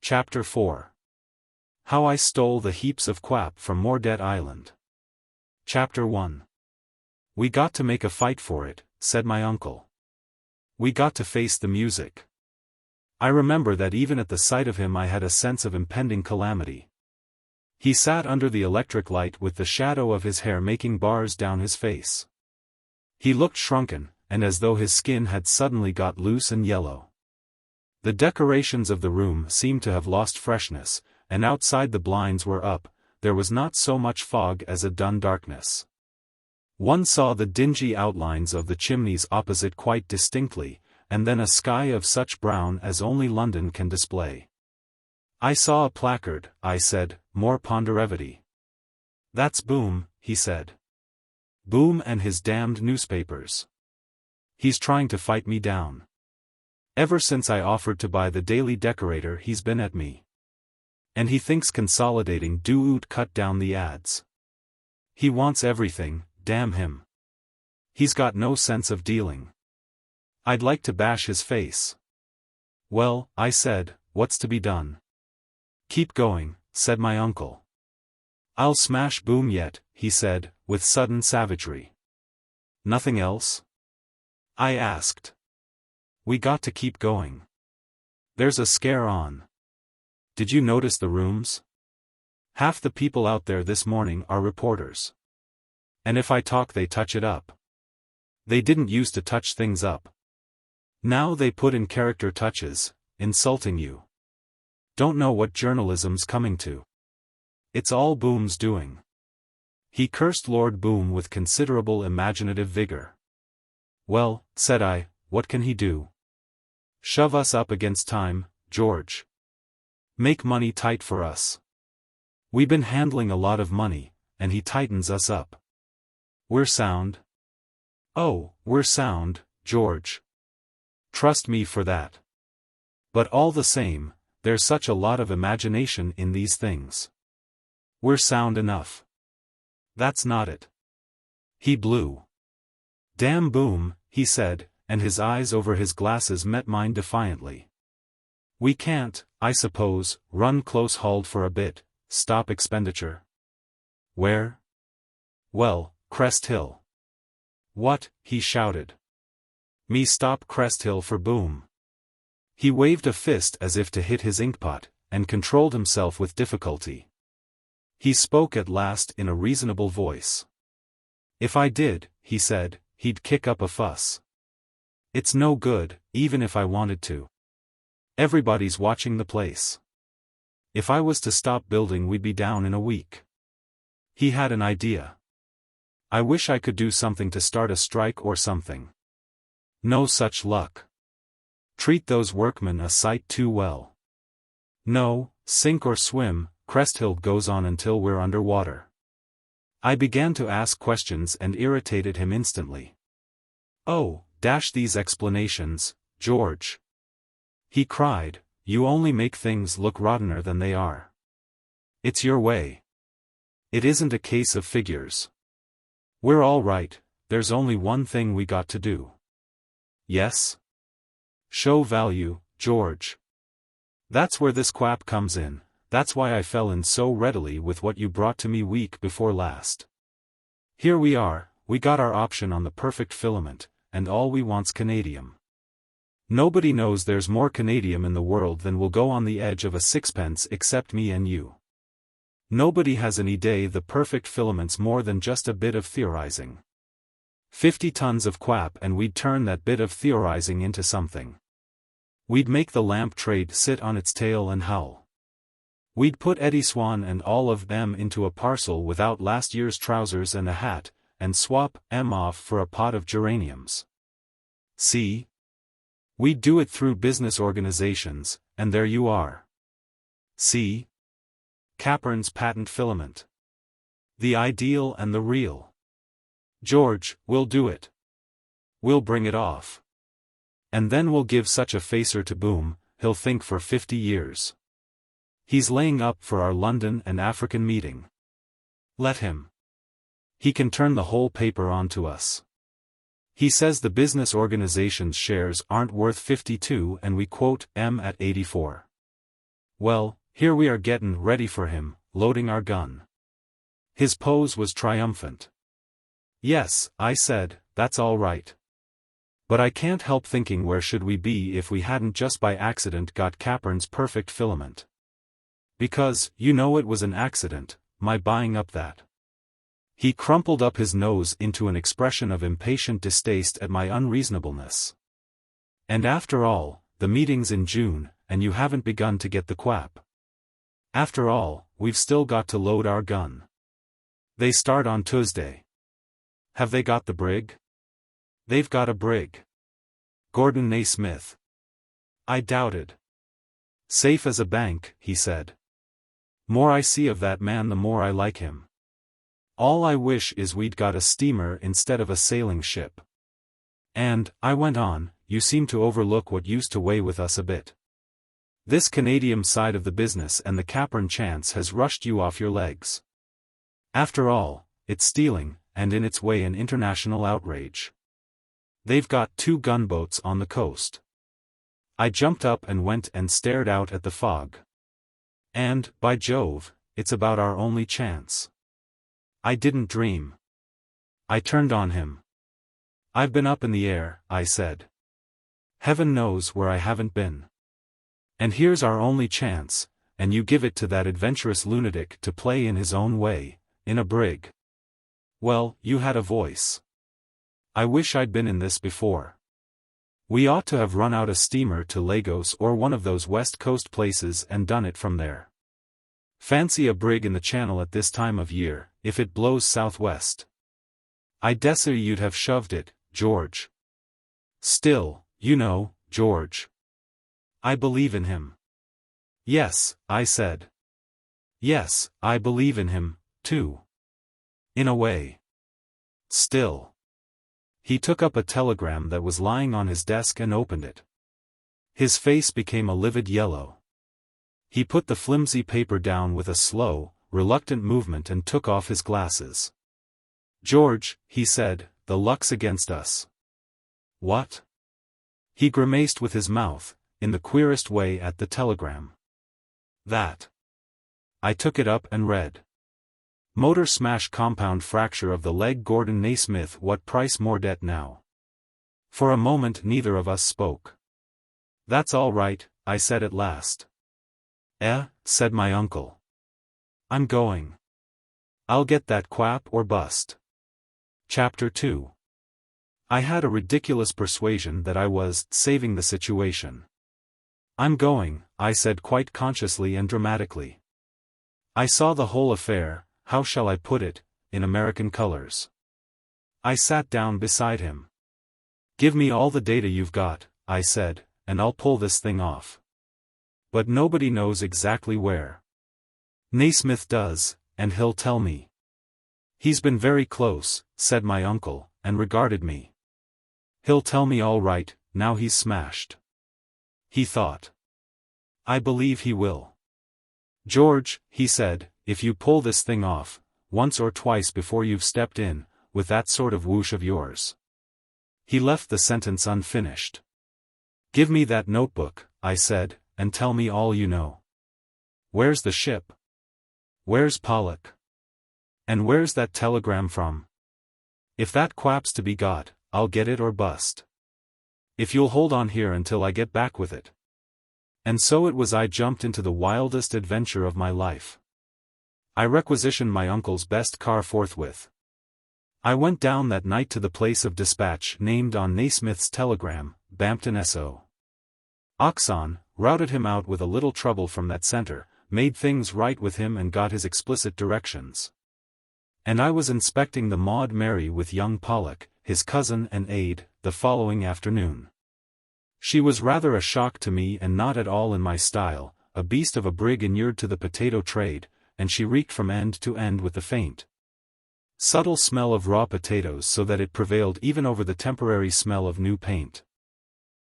Chapter 4. How I Stole the Heaps of Quap from Mordet Island. Chapter 1. We got to make a fight for it, said my uncle. We got to face the music. I remember that even at the sight of him I had a sense of impending calamity. He sat under the electric light with the shadow of his hair making bars down his face. He looked shrunken, and as though his skin had suddenly got loose and yellow. The decorations of the room seemed to have lost freshness, and outside the blinds were up, there was not so much fog as a dun darkness. One saw the dingy outlines of the chimneys opposite quite distinctly, and then a sky of such brown as only London can display. I saw a placard, I said, more Ponderevo. That's Boom, he said. Boom and his damned newspapers. He's trying to fight me down. Ever since I offered to buy the Daily Decorator he's been at me. And he thinks consolidating dubious cut down the ads. He wants everything, damn him. He's got no sense of dealing. I'd like to bash his face. Well, I said, what's to be done? Keep going, said my uncle. I'll smash Boom yet, he said, with sudden savagery. Nothing else? I asked. We got to keep going. There's a scare on. Did you notice the rooms? Half the people out there this morning are reporters. And if I talk they touch it up. They didn't used to touch things up. Now they put in character touches, insulting you. Don't know what journalism's coming to. It's all Boom's doing. He cursed Lord Boom with considerable imaginative vigor. Well, said I, what can he do? Shove us up against time, George. Make money tight for us. We've been handling a lot of money, and he tightens us up. We're sound. Oh, we're sound, George. Trust me for that. But all the same, there's such a lot of imagination in these things. We're sound enough. That's not it. He blew. Damn Boom, he said, and his eyes over his glasses met mine defiantly. We can't, I suppose, run close-hauled for a bit, stop expenditure. Where? Well, Crest Hill. What? He shouted. Me stop Crest Hill for Boom. He waved a fist as if to hit his inkpot, and controlled himself with difficulty. He spoke at last in a reasonable voice. If I did, he said, he'd kick up a fuss. It's no good, even if I wanted to. Everybody's watching the place. If I was to stop building we'd be down in a week. He had an idea. I wish I could do something to start a strike or something. No such luck. Treat those workmen a sight too well. No, sink or swim, Cresthill goes on until we're under water. I began to ask questions and irritated him instantly. Oh, dash these explanations, George. He cried, you only make things look rottener than they are. It's your way. It isn't a case of figures. We're all right, there's only one thing we got to do. Yes? Show value, George. That's where this quap comes in, that's why I fell in so readily with what you brought to me week before last. Here we are, we got our option on the perfect filament, and all we want's canadium. Nobody knows there's more canadium in the world than will go on the edge of a sixpence except me and you. Nobody has any day the perfect filament's more than just a bit of theorizing. 50 tons of quap and we'd turn that bit of theorizing into something. We'd make the lamp trade sit on its tail and howl. We'd put Eddie Swan and all of them into a parcel without last year's trousers and a hat, and swap 'em off for a pot of geraniums. See? We'd do it through business organizations, and there you are. See? Capern's patent filament. The ideal and the real. George, we'll do it. We'll bring it off. And then we'll give such a facer to Boom, he'll think for 50 years. He's laying up for our London and African meeting. Let him. He can turn the whole paper on to us. He says the business organization's shares aren't worth 52 and we quote M at 84. Well, here we are gettin' ready for him, loading our gun. His pose was triumphant. Yes, I said, that's all right. But I can't help thinking where should we be if we hadn't just by accident got Capern's perfect filament. Because, you know, it was an accident, my buying up that. He crumpled up his nose into an expression of impatient distaste at my unreasonableness. And after all, the meeting's in June, and you haven't begun to get the quap. After all, we've still got to load our gun. They start on Tuesday. Have they got the brig? They've got a brig. Gordon Naismith. I doubted. Safe as a bank, he said. More I see of that man the more I like him. All I wish is we'd got a steamer instead of a sailing ship. And, I went on, you seem to overlook what used to weigh with us a bit. This Canadian side of the business and the Capern chance has rushed you off your legs. After all, it's stealing, and in its way an international outrage. They've got 2 gunboats on the coast. I jumped up and went and stared out at the fog. And, by Jove, it's about our only chance. I didn't dream. I turned on him. I've been up in the air, I said. Heaven knows where I haven't been. And here's our only chance, and you give it to that adventurous lunatic to play in his own way, in a brig. Well, you had a voice. I wish I'd been in this before. We ought to have run out a steamer to Lagos or one of those West Coast places and done it from there. Fancy a brig in the channel at this time of year, if it blows southwest. I dessay you'd have shoved it, George. Still, you know, George. I believe in him. Yes, I said. Yes, I believe in him, too. In a way. Still. He took up a telegram that was lying on his desk and opened it. His face became a livid yellow. He put the flimsy paper down with a slow, reluctant movement and took off his glasses. George, he said, the luck's against us. What? He grimaced with his mouth, in the queerest way at the telegram. That. I took it up and read. Motor smash compound fracture of the leg Gordon Naismith what price Mordet now? For a moment neither of us spoke. That's all right, I said at last. Said my uncle. I'm going. I'll get that quap or bust. Chapter 2. I had a ridiculous persuasion that I was saving the situation. I'm going, I said quite consciously and dramatically. I saw the whole affair, how shall I put it, in American colors. I sat down beside him. Give me all the data you've got, I said, and I'll pull this thing off. But nobody knows exactly where. Naismith does, and he'll tell me. He's been very close, said my uncle, and regarded me. He'll tell me all right, now he's smashed. He thought. I believe he will. George, he said, if you pull this thing off, once or twice before you've stepped in, with that sort of whoosh of yours. He left the sentence unfinished. Give me that notebook, I said, and tell me all you know. Where's the ship? Where's Pollock? And where's that telegram from? If that quap's to be got, I'll get it or bust. If you'll hold on here until I get back with it. And so it was I jumped into the wildest adventure of my life. I requisitioned my uncle's best car forthwith. I went down that night to the place of dispatch named on Naismith's telegram, Bampton S.O. Oxon, routed him out with a little trouble from that center, made things right with him and got his explicit directions. And I was inspecting the Maud Mary with young Pollock, his cousin and aide, the following afternoon. She was rather a shock to me and not at all in my style, a beast of a brig inured to the potato trade, and she reeked from end to end with the faint, subtle smell of raw potatoes so that it prevailed even over the temporary smell of new paint.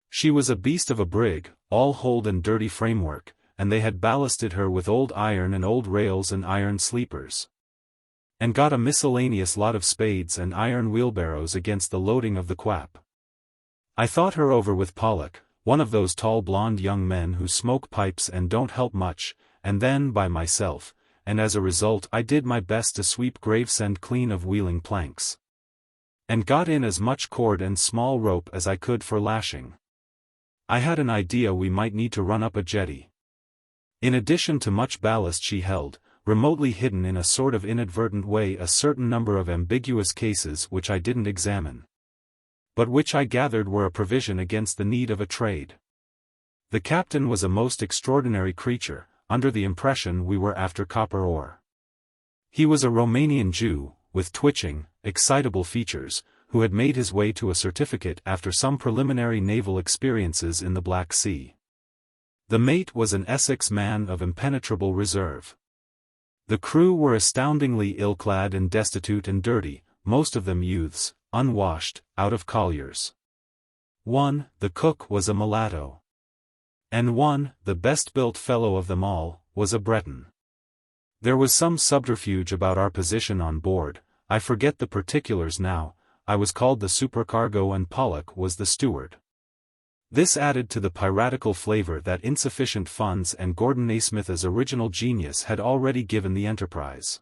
She was a beast of a brig, all hold and dirty framework, and they had ballasted her with old iron and old rails and iron sleepers. And got a miscellaneous lot of spades and iron wheelbarrows against the loading of the quap. I thought her over with Pollock, one of those tall blonde young men who smoke pipes and don't help much, and then by myself, and as a result I did my best to sweep Gravesend clean of wheeling planks. And got in as much cord and small rope as I could for lashing. I had an idea we might need to run up a jetty. In addition to much ballast she held, remotely hidden in a sort of inadvertent way, a certain number of ambiguous cases which I didn't examine, but which I gathered were a provision against the need of a trade. The captain was a most extraordinary creature, under the impression we were after copper ore. He was a Romanian Jew, with twitching, excitable features, who had made his way to a certificate after some preliminary naval experiences in the Black Sea. The mate was an Essex man of impenetrable reserve. The crew were astoundingly ill-clad and destitute and dirty, most of them youths, unwashed, out of colliers. One, the cook, was a mulatto. And one, the best-built fellow of them all, was a Breton. There was some subterfuge about our position on board, I forget the particulars now. I was called the supercargo and Pollock was the steward. This added to the piratical flavor that insufficient funds and Gordon Naismith's original genius had already given the enterprise.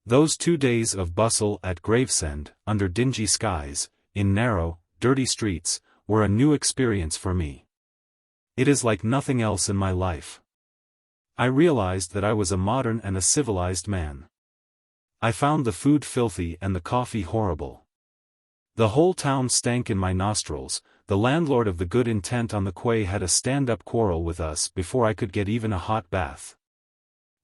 Those 2 days of bustle at Gravesend, under dingy skies, in narrow, dirty streets, were a new experience for me. It is like nothing else in my life. I realized that I was a modern and a civilized man. I found the food filthy and the coffee horrible. The whole town stank in my nostrils. The landlord of the Good Intent on the quay had a stand-up quarrel with us before I could get even a hot bath.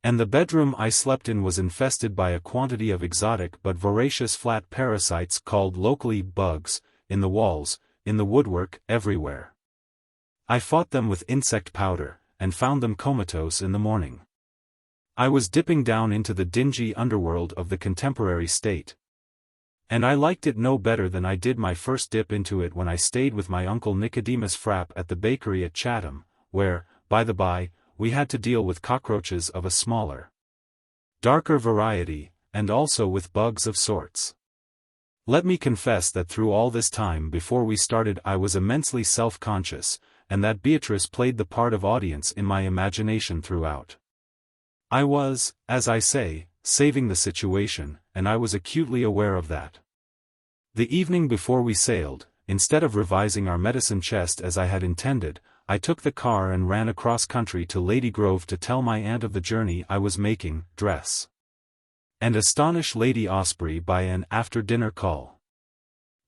And the bedroom I slept in was infested by a quantity of exotic but voracious flat parasites called locally bugs, in the walls, in the woodwork, everywhere. I fought them with insect powder, and found them comatose in the morning. I was dipping down into the dingy underworld of the contemporary state. And I liked it no better than I did my first dip into it when I stayed with my uncle Nicodemus Frapp at the bakery at Chatham, where, by the by, we had to deal with cockroaches of a smaller, darker variety, and also with bugs of sorts. Let me confess that through all this time before we started I was immensely self-conscious, and that Beatrice played the part of audience in my imagination throughout. I was, as I say, saving the situation, and I was acutely aware of that. The evening before we sailed, instead of revising our medicine chest as I had intended, I took the car and ran across country to Lady Grove to tell my aunt of the journey I was making, and astonish Lady Osprey by an after-dinner call.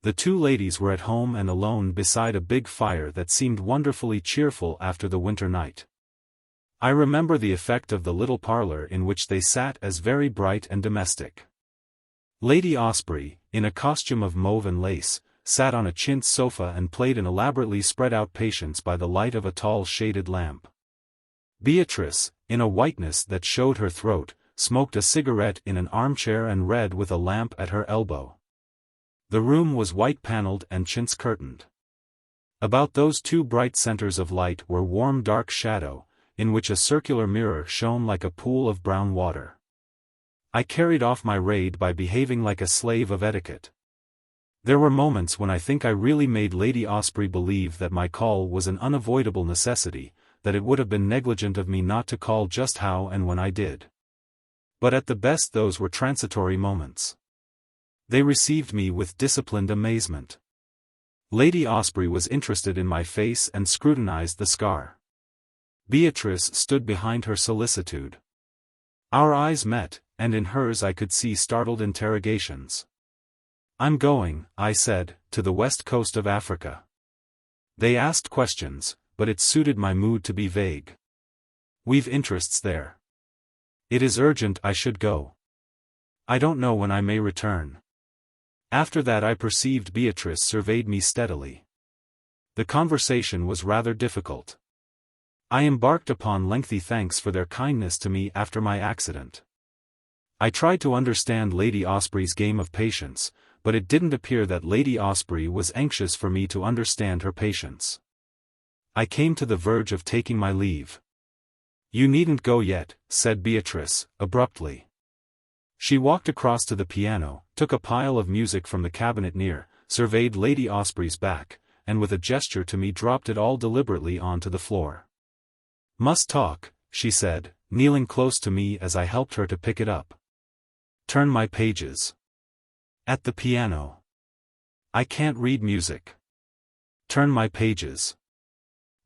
The 2 ladies were at home and alone beside a big fire that seemed wonderfully cheerful after the winter night. I remember the effect of the little parlor in which they sat as very bright and domestic. Lady Osprey, in a costume of mauve and lace, sat on a chintz sofa and played an elaborately spread-out Patience by the light of a tall shaded lamp. Beatrice, in a whiteness that showed her throat, smoked a cigarette in an armchair and read with a lamp at her elbow. The room was white-paneled and chintz-curtained. About those 2 bright centers of light were warm dark shadow, in which a circular mirror shone like a pool of brown water. I carried off my raid by behaving like a slave of etiquette. There were moments when I think I really made Lady Osprey believe that my call was an unavoidable necessity, that it would have been negligent of me not to call just how and when I did. But at the best those were transitory moments. They received me with disciplined amazement. Lady Osprey was interested in my face and scrutinized the scar. Beatrice stood behind her solicitude. Our eyes met, and in hers I could see startled interrogations. "I'm going," I said, "to the west coast of Africa." They asked questions, but it suited my mood to be vague. "We've interests there. It is urgent I should go. I don't know when I may return." After that I perceived Beatrice surveyed me steadily. The conversation was rather difficult. I embarked upon lengthy thanks for their kindness to me after my accident. I tried to understand Lady Osprey's game of patience, but it didn't appear that Lady Osprey was anxious for me to understand her patience. I came to the verge of taking my leave. "You needn't go yet," said Beatrice, abruptly. She walked across to the piano, took a pile of music from the cabinet near, surveyed Lady Osprey's back, and with a gesture to me dropped it all deliberately onto the floor. "Must talk," she said, kneeling close to me as I helped her to pick it up. "Turn my pages." "At the piano." "I can't read music." "Turn my pages."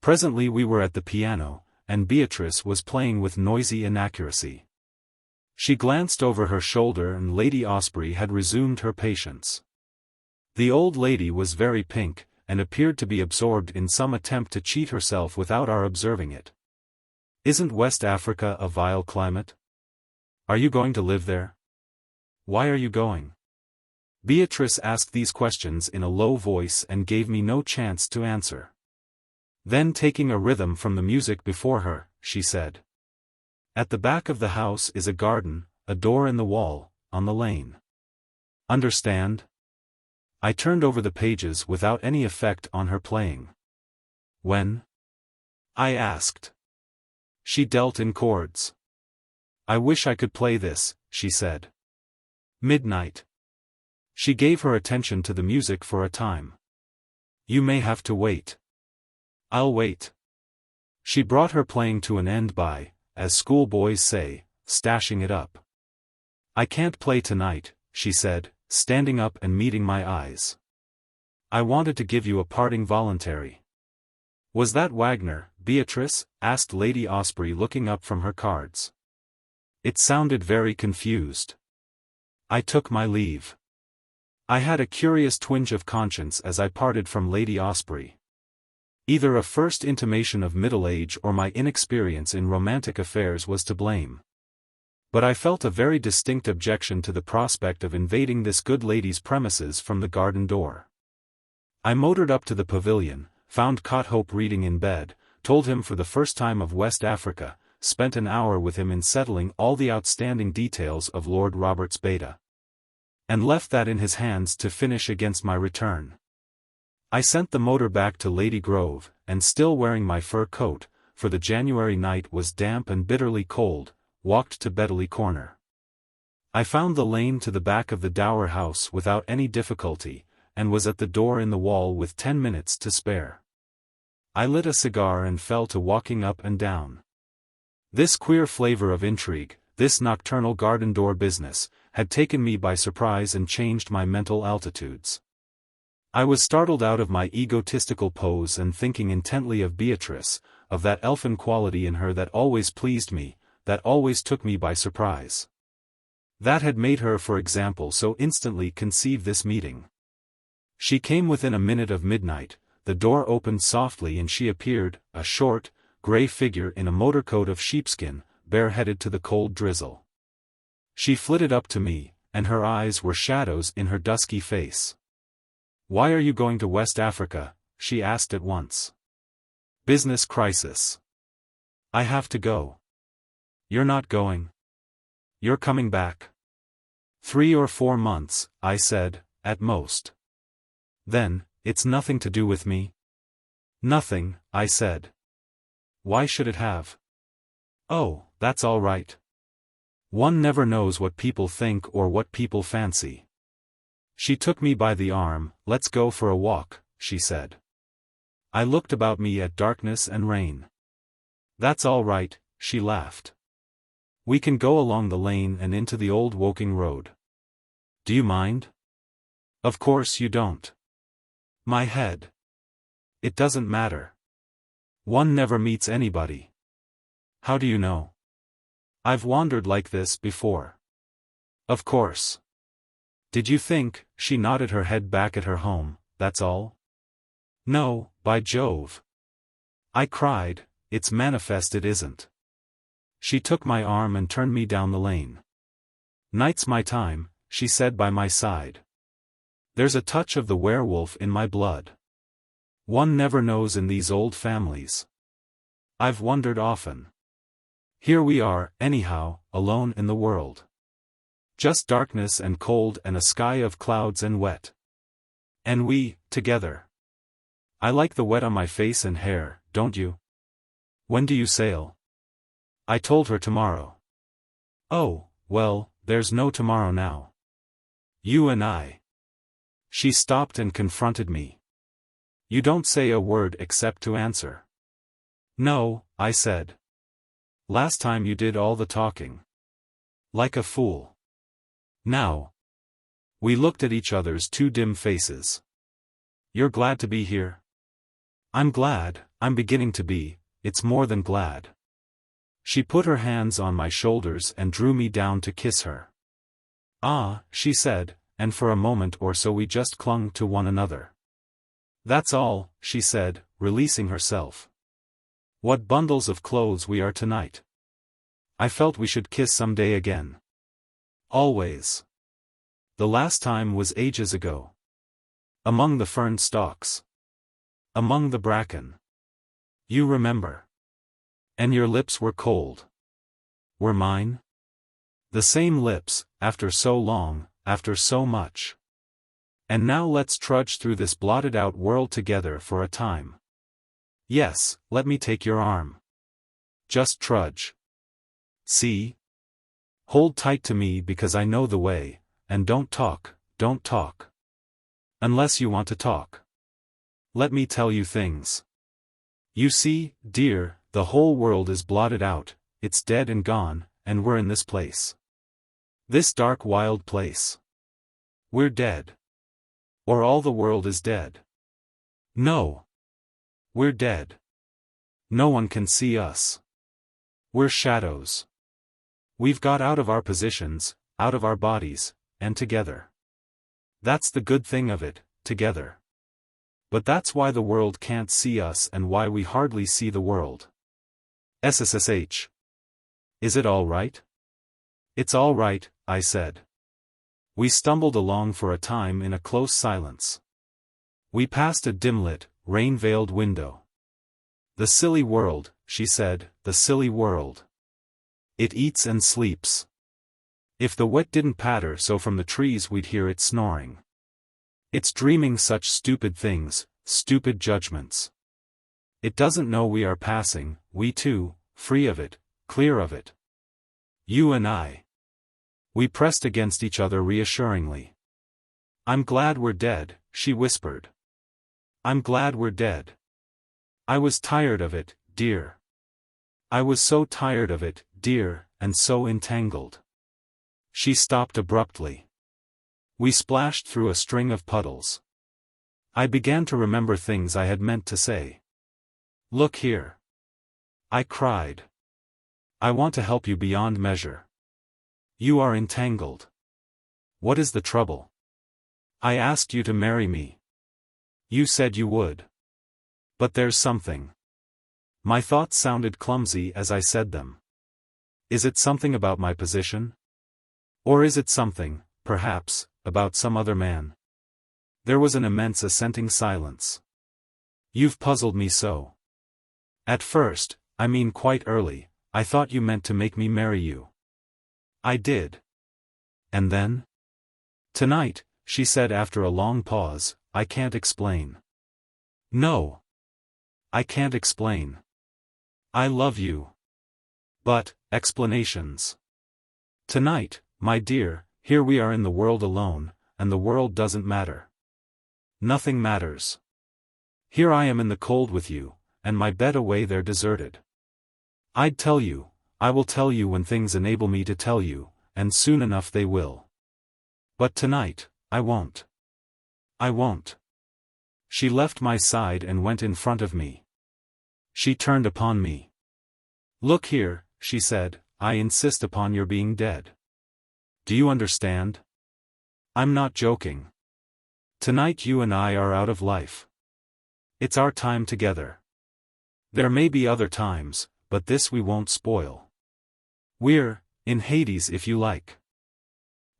Presently we were at the piano, and Beatrice was playing with noisy inaccuracy. She glanced over her shoulder and Lady Osprey had resumed her patience. The old lady was very pink, and appeared to be absorbed in some attempt to cheat herself without our observing it. "Isn't West Africa a vile climate? Are you going to live there? Why are you going?" Beatrice asked these questions in a low voice and gave me no chance to answer. Then taking a rhythm from the music before her, she said, "At the back of the house is a garden, a door in the wall, on the lane. Understand?" I turned over the pages without any effect on her playing. "When?" I asked. She dealt in chords. "I wish I could play this," she said. "Midnight." She gave her attention to the music for a time. "You may have to wait." "I'll wait." She brought her playing to an end by, as schoolboys say, stashing it up. "I can't play tonight," she said, standing up and meeting my eyes. "I wanted to give you a parting voluntary." "Was that Wagner, Beatrice?" asked Lady Osprey looking up from her cards. It sounded very confused. I took my leave. I had a curious twinge of conscience as I parted from Lady Osprey. Either a first intimation of middle age or my inexperience in romantic affairs was to blame. But I felt a very distinct objection to the prospect of invading this good lady's premises from the garden door. I motored up to the pavilion, found Cotthope reading in bed, told him for the first time of West Africa, spent an hour with him in settling all the outstanding details of Lord Robert's beta, and left that in his hands to finish against my return. I sent the motor back to Lady Grove, and still wearing my fur coat, for the January night was damp and bitterly cold, walked to Bedley Corner. I found the lane to the back of the Dower House without any difficulty, and was at the door in the wall with 10 minutes to spare. I lit a cigar and fell to walking up and down. This queer flavor of intrigue, this nocturnal garden door business, had taken me by surprise and changed my mental altitudes. I was startled out of my egotistical pose and thinking intently of Beatrice, of that elfin quality in her that always pleased me, that always took me by surprise. That had made her, for example, so instantly conceive this meeting. She came within a minute of midnight, the door opened softly and she appeared, a short, grey figure in a motor coat of sheepskin, bareheaded to the cold drizzle. She flitted up to me, and her eyes were shadows in her dusky face. "Why are you going to West Africa?" she asked at once. "Business crisis." "I have to go." "You're not going. You're coming back." 3 or 4 months, I said, at most. "Then, it's nothing to do with me?" "Nothing," I said. "Why should it have?" "Oh, that's all right. One never knows what people think or what people fancy." She took me by the arm. "Let's go for a walk," she said. I looked about me at darkness and rain. "That's all right," she laughed. "We can go along the lane and into the old Woking Road. Do you mind?" "Of course you don't." "My head." "It doesn't matter. One never meets anybody." "How do you know?" "I've wandered like this before." "Of course." "Did you think," she nodded her head back at her home, "that's all?" "No, by Jove!" I cried, "It's manifest it isn't." She took my arm and turned me down the lane. "Night's my time," she said by my side. "There's a touch of the werewolf in my blood. One never knows in these old families. I've wondered often. Here we are, anyhow, alone in the world. Just darkness and cold and a sky of clouds and wet. And we, together. I like the wet on my face and hair, don't you? When do you sail?" I told her tomorrow. "Oh, well, there's no tomorrow now. You and I." She stopped and confronted me. You don't say a word except to answer. No, I said. Last time you did all the talking. Like a fool. Now. We looked at each other's two dim faces. You're glad to be here? I'm glad, I'm beginning to be, it's more than glad. She put her hands on my shoulders and drew me down to kiss her. Ah, she said, and for a moment or so we just clung to one another. That's all, she said, releasing herself. What bundles of clothes we are tonight. I felt we should kiss some day again. Always. The last time was ages ago. Among the fern stalks. Among the bracken. You remember. And your lips were cold. Were mine? The same lips, after so long, after so much. And now let's trudge through this blotted-out world together for a time. Yes, let me take your arm. Just trudge. See? Hold tight to me because I know the way, and don't talk, don't talk. Unless you want to talk. Let me tell you things. You see, dear, the whole world is blotted out, it's dead and gone, and we're in this place. This dark wild place. We're dead. Or all the world is dead. No. We're dead. No one can see us. We're shadows. We've got out of our positions, out of our bodies, and together. That's the good thing of it, together. But that's why the world can't see us and why we hardly see the world. SSSH. Is it all right? It's all right, I said. We stumbled along for a time in a close silence. We passed a dim-lit, rain-veiled window. The silly world, she said, the silly world. It eats and sleeps. If the wet didn't patter so from the trees we'd hear it snoring. It's dreaming such stupid things, stupid judgments. It doesn't know we are passing, we too, free of it, clear of it. You and I. We pressed against each other reassuringly. I'm glad we're dead, she whispered. I'm glad we're dead. I was tired of it, dear. I was so tired of it, dear, and so entangled. She stopped abruptly. We splashed through a string of puddles. I began to remember things I had meant to say. Look here. I cried. I want to help you beyond measure. You are entangled. What is the trouble? I asked you to marry me. You said you would. But there's something. My thoughts sounded clumsy as I said them. Is it something about my position? Or is it something, perhaps, about some other man? There was an immense assenting silence. You've puzzled me so. At first, I mean quite early, I thought you meant to make me marry you. I did. And then? Tonight, she said after a long pause, I can't explain. No. I can't explain. I love you. But, explanations. Tonight, my dear, here we are in the world alone, and the world doesn't matter. Nothing matters. Here I am in the cold with you, and my bed away there deserted. I'd tell you, I will tell you when things enable me to tell you, and soon enough they will. But tonight, I won't. I won't. She left my side and went in front of me. She turned upon me. Look here, she said, I insist upon your being dead. Do you understand? I'm not joking. Tonight you and I are out of life. It's our time together. There may be other times, but this we won't spoil. We're, in Hades if you like.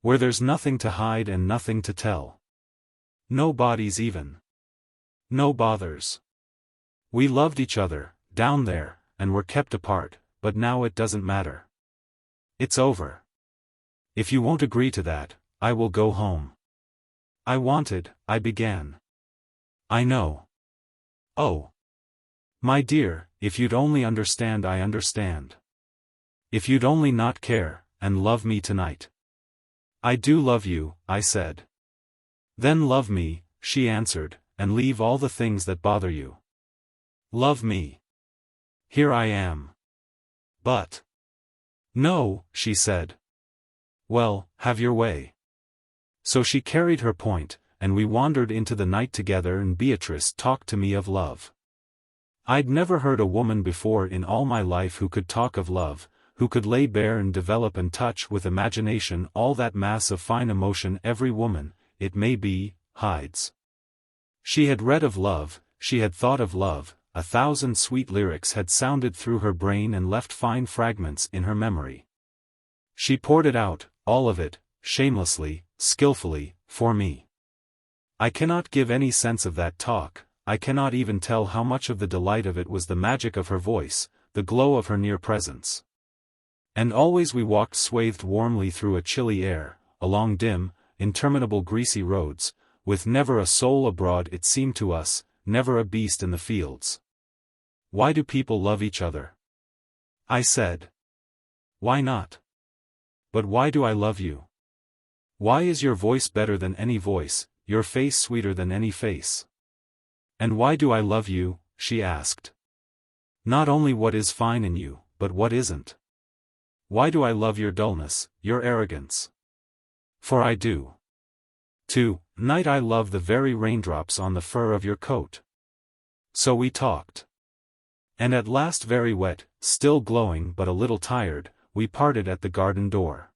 Where there's nothing to hide and nothing to tell. No bodies even. No bothers. We loved each other, down there, and were kept apart, but now it doesn't matter. It's over. If you won't agree to that, I will go home. I began. I know. Oh. My dear, if you'd only understand, I understand. If you'd only not care, and love me tonight. I do love you, I said. Then love me, she answered, and leave all the things that bother you. Love me. Here I am. But. No, she said. Well, have your way. So she carried her point, and we wandered into the night together, and Beatrice talked to me of love. I'd never heard a woman before in all my life who could talk of love, who could lay bare and develop and touch with imagination all that mass of fine emotion every woman, it may be, hides. She had read of love, she had thought of love, 1,000 sweet lyrics had sounded through her brain and left fine fragments in her memory. She poured it out, all of it, shamelessly, skillfully, for me. I cannot give any sense of that talk, I cannot even tell how much of the delight of it was the magic of her voice, the glow of her near presence. And always we walked swathed warmly through a chilly air, along dim, interminable greasy roads, with never a soul abroad it seemed to us, never a beast in the fields. Why do people love each other? I said. Why not? But why do I love you? Why is your voice better than any voice, your face sweeter than any face? And why do I love you, she asked. Not only what is fine in you, but what isn't. Why do I love your dullness, your arrogance? For I do. Tonight I love the very raindrops on the fur of your coat. So we talked. And at last, very wet, still glowing but a little tired, we parted at the garden door.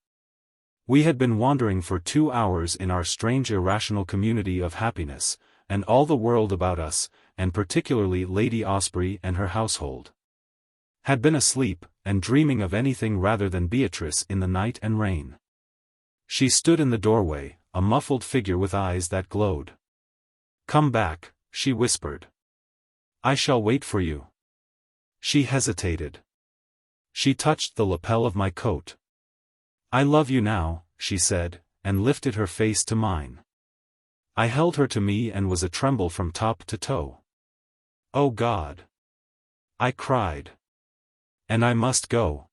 We had been wandering for 2 hours in our strange irrational community of happiness, and all the world about us, and particularly Lady Osprey and her household, had been asleep, and dreaming of anything rather than Beatrice in the night and rain. She stood in the doorway, a muffled figure with eyes that glowed. Come back, she whispered. I shall wait for you. She hesitated. She touched the lapel of my coat. I love you now, she said, and lifted her face to mine. I held her to me and was a-tremble from top to toe. Oh God! I cried. And I must go.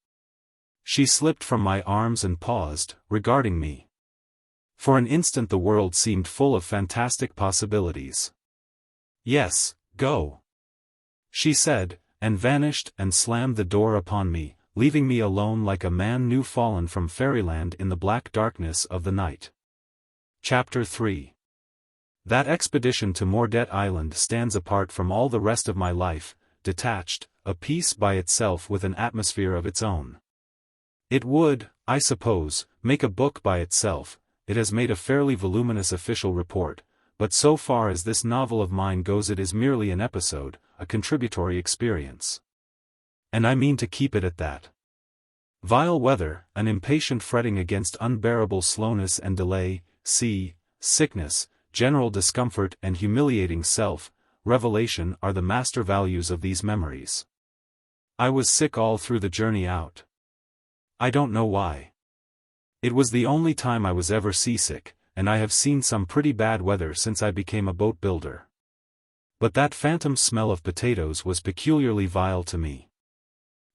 She slipped from my arms and paused, regarding me. For an instant the world seemed full of fantastic possibilities. Yes, go, she said, and vanished and slammed the door upon me, leaving me alone like a man new fallen from fairyland in the black darkness of the night. Chapter 3. That expedition to Mordet Island stands apart from all the rest of my life, detached, a piece by itself with an atmosphere of its own. It would, I suppose, make a book by itself. It has made a fairly voluminous official report, but so far as this novel of mine goes it is merely an episode, a contributory experience. And I mean to keep it at that. Vile weather, an impatient fretting against unbearable slowness and delay, sea, sickness, general discomfort and humiliating self-revelation are the master values of these memories. I was sick all through the journey out. I don't know why. It was the only time I was ever seasick, and I have seen some pretty bad weather since I became a boat builder. But that phantom smell of potatoes was peculiarly vile to me.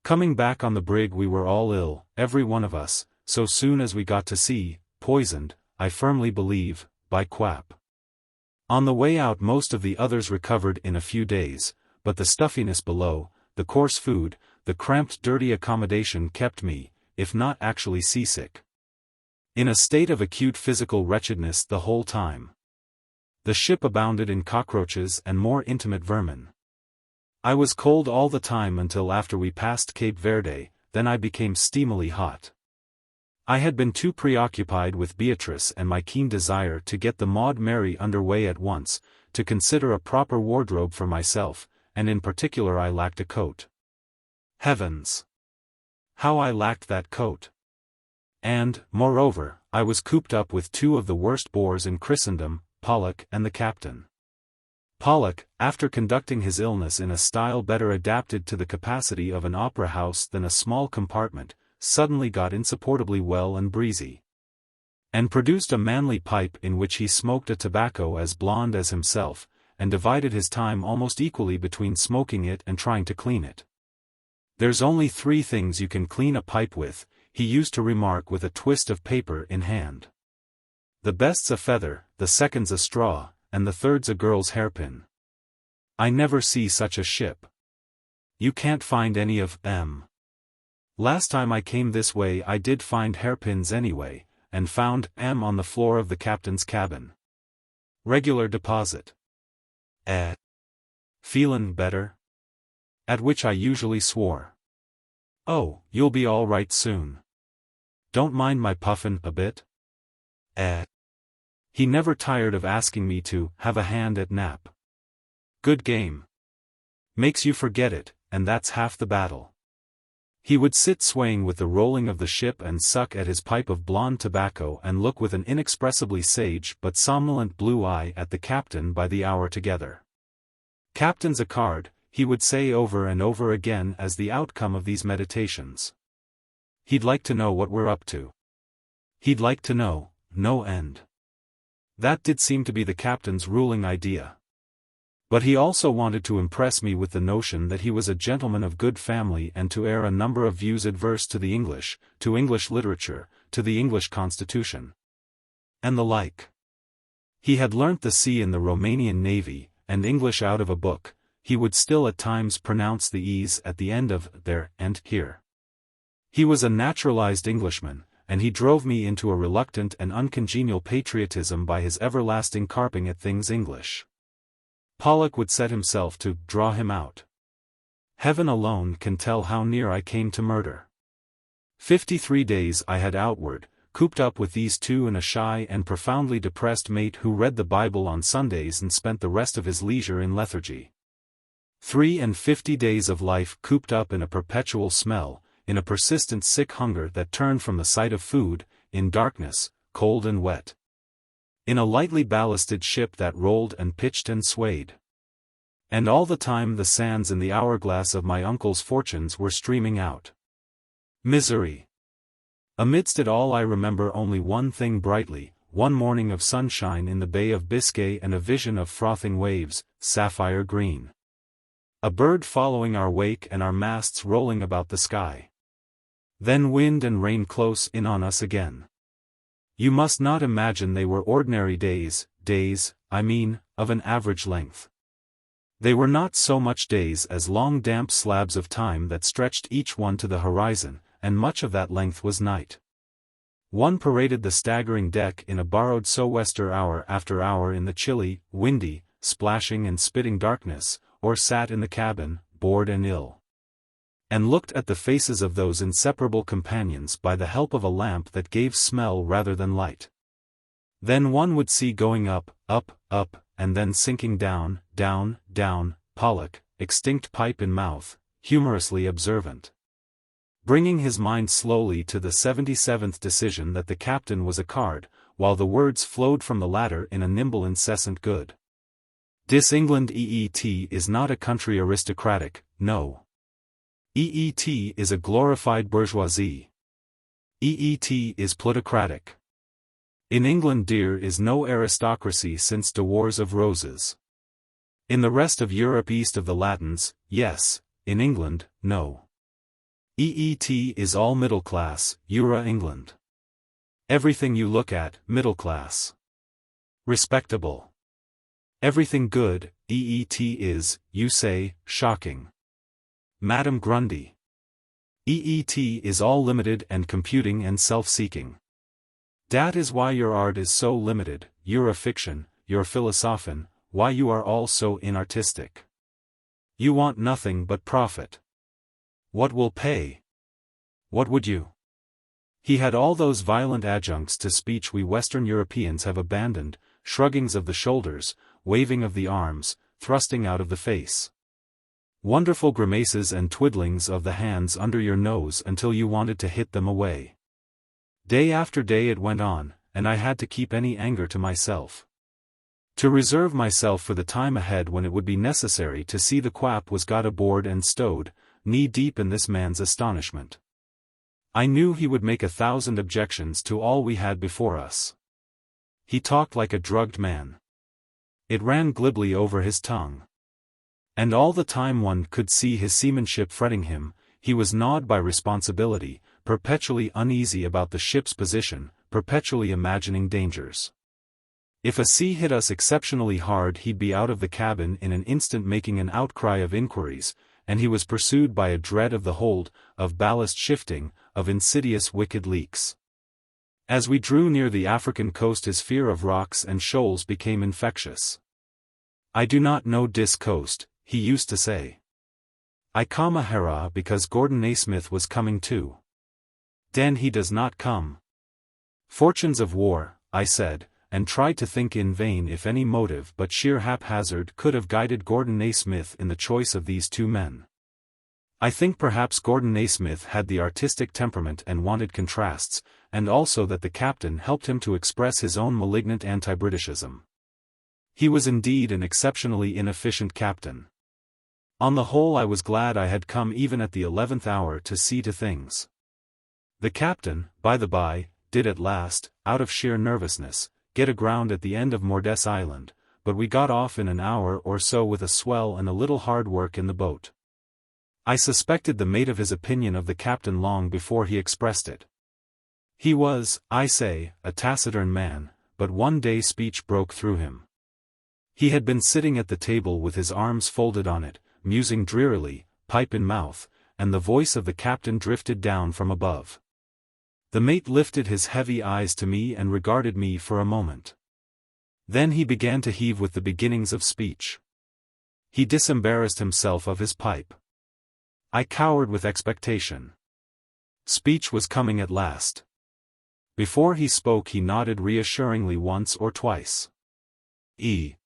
Coming back on the brig we were all ill, every one of us, so soon as we got to sea, poisoned, I firmly believe, by Quap. On the way out most of the others recovered in a few days, but the stuffiness below, the coarse food, the cramped dirty accommodation kept me, if not actually seasick, in a state of acute physical wretchedness the whole time. The ship abounded in cockroaches and more intimate vermin. I was cold all the time until after we passed Cape Verde, then I became steamily hot. I had been too preoccupied with Beatrice and my keen desire to get the Maud Mary under way at once, to consider a proper wardrobe for myself, and in particular I lacked a coat. Heavens! How I lacked that coat! And, moreover, I was cooped up with 2 of the worst bores in Christendom, Pollock and the captain. Pollock, after conducting his illness in a style better adapted to the capacity of an opera house than a small compartment, suddenly got insupportably well and breezy, and produced a manly pipe in which he smoked a tobacco as blonde as himself, and divided his time almost equally between smoking it and trying to clean it. There's only 3 things you can clean a pipe with, he used to remark with a twist of paper in hand. The best's a feather, the second's a straw, and the third's a girl's hairpin. I never see such a ship. You can't find any of them. Last time I came this way I did find hairpins anyway, and found M on the floor of the captain's cabin. Regular deposit. Feelin' better? At which I usually swore. Oh, you'll be all right soon. Don't mind my puffin' a bit? He never tired of asking me to have a hand at nap. Good game. Makes you forget it, and that's half the battle. He would sit swaying with the rolling of the ship and suck at his pipe of blonde tobacco and look with an inexpressibly sage but somnolent blue eye at the captain by the hour together. Captain's a card, he would say over and over again as the outcome of these meditations. He'd like to know what we're up to. He'd like to know, no end. That did seem to be the captain's ruling idea. But he also wanted to impress me with the notion that he was a gentleman of good family and to air a number of views adverse to the English, to English literature, to the English constitution, and the like. He had learnt the sea in the Romanian Navy, and English out of a book. He would still at times pronounce the e's at the end of there and here. He was a naturalized Englishman, and he drove me into a reluctant and uncongenial patriotism by his everlasting carping at things English. Pollock would set himself to draw him out. Heaven alone can tell how near I came to murder. 53 days I had outward, cooped up with these two and a shy and profoundly depressed mate who read the Bible on Sundays and spent the rest of his leisure in lethargy. 53 days of life cooped up in a perpetual smell, in a persistent sick hunger that turned from the sight of food, in darkness, cold and wet. In a lightly ballasted ship that rolled and pitched and swayed. And all the time the sands in the hourglass of my uncle's fortunes were streaming out. Misery. Amidst it all I remember only one thing brightly, one morning of sunshine in the Bay of Biscay and a vision of frothing waves, sapphire green. A bird following our wake and our masts rolling about the sky. Then wind and rain close in on us again. You must not imagine they were ordinary days, I mean, of an average length. They were not so much days as long damp slabs of time that stretched each one to the horizon, and much of that length was night. One paraded the staggering deck in a borrowed sou'wester hour after hour in the chilly, windy, splashing and spitting darkness, or sat in the cabin, bored and ill, and looked at the faces of those inseparable companions by the help of a lamp that gave smell rather than light. Then one would see going up, and then sinking down, Pollock, extinct pipe in mouth, humorously observant. Bringing his mind slowly to the 77th decision that the captain was a card, while the words flowed from the latter in a nimble incessant good. Dis England EET is not a country aristocratic, no. EET is a glorified bourgeoisie. EET is plutocratic. In England dear is no aristocracy since the Wars of Roses. In the rest of Europe east of the Latins, yes, in England, no. EET is all middle class, Eura England. Everything you look at, middle class. Respectable. Everything good, EET is, you say, shocking. Madam Grundy. EET is all limited and computing and self-seeking. Dat is why your art is so limited, you're a fiction, you're philosophin, why you are all so inartistic. You want nothing but profit. What will pay? What would you? He had all those violent adjuncts to speech we Western Europeans have abandoned, shruggings of the shoulders, waving of the arms, thrusting out of the face. Wonderful grimaces and twiddlings of the hands under your nose until you wanted to hit them away. Day after day it went on, and I had to keep any anger to myself. To reserve myself for the time ahead when it would be necessary to see the Quap was got aboard and stowed, knee-deep in this man's astonishment. I knew he would make 1,000 objections to all we had before us. He talked like a drugged man. It ran glibly over his tongue. And all the time one could see his seamanship fretting him, he was gnawed by responsibility, perpetually uneasy about the ship's position, perpetually imagining dangers. If a sea hit us exceptionally hard, he'd be out of the cabin in an instant making an outcry of inquiries, and he was pursued by a dread of the hold, of ballast shifting, of insidious wicked leaks. As we drew near the African coast his fear of rocks and shoals became infectious. "I do not know dis coast," he used to say. "I come a hera because Gordon Naismith was coming too. Den he does not come." "Fortunes of war," I said, and tried to think in vain if any motive but sheer haphazard could have guided Gordon Naismith in the choice of these two men. I think perhaps Gordon Naismith had the artistic temperament and wanted contrasts, and also that the captain helped him to express his own malignant anti-Britishism. He was indeed an exceptionally inefficient captain. On the whole, I was glad I had come even at the 11th hour to see to things. The captain, by the by, did at last, out of sheer nervousness, get aground at the end of Mordet Island, but we got off in an hour or so with a swell and a little hard work in the boat. I suspected the mate of his opinion of the captain long before he expressed it. He was, I say, a taciturn man, but one day speech broke through him. He had been sitting at the table with his arms folded on it, musing drearily, pipe in mouth, and the voice of the captain drifted down from above. The mate lifted his heavy eyes to me and regarded me for a moment. Then he began to heave with the beginnings of speech. He disembarrassed himself of his pipe. I cowered with expectation. Speech was coming at last. Before he spoke he nodded reassuringly once or twice. He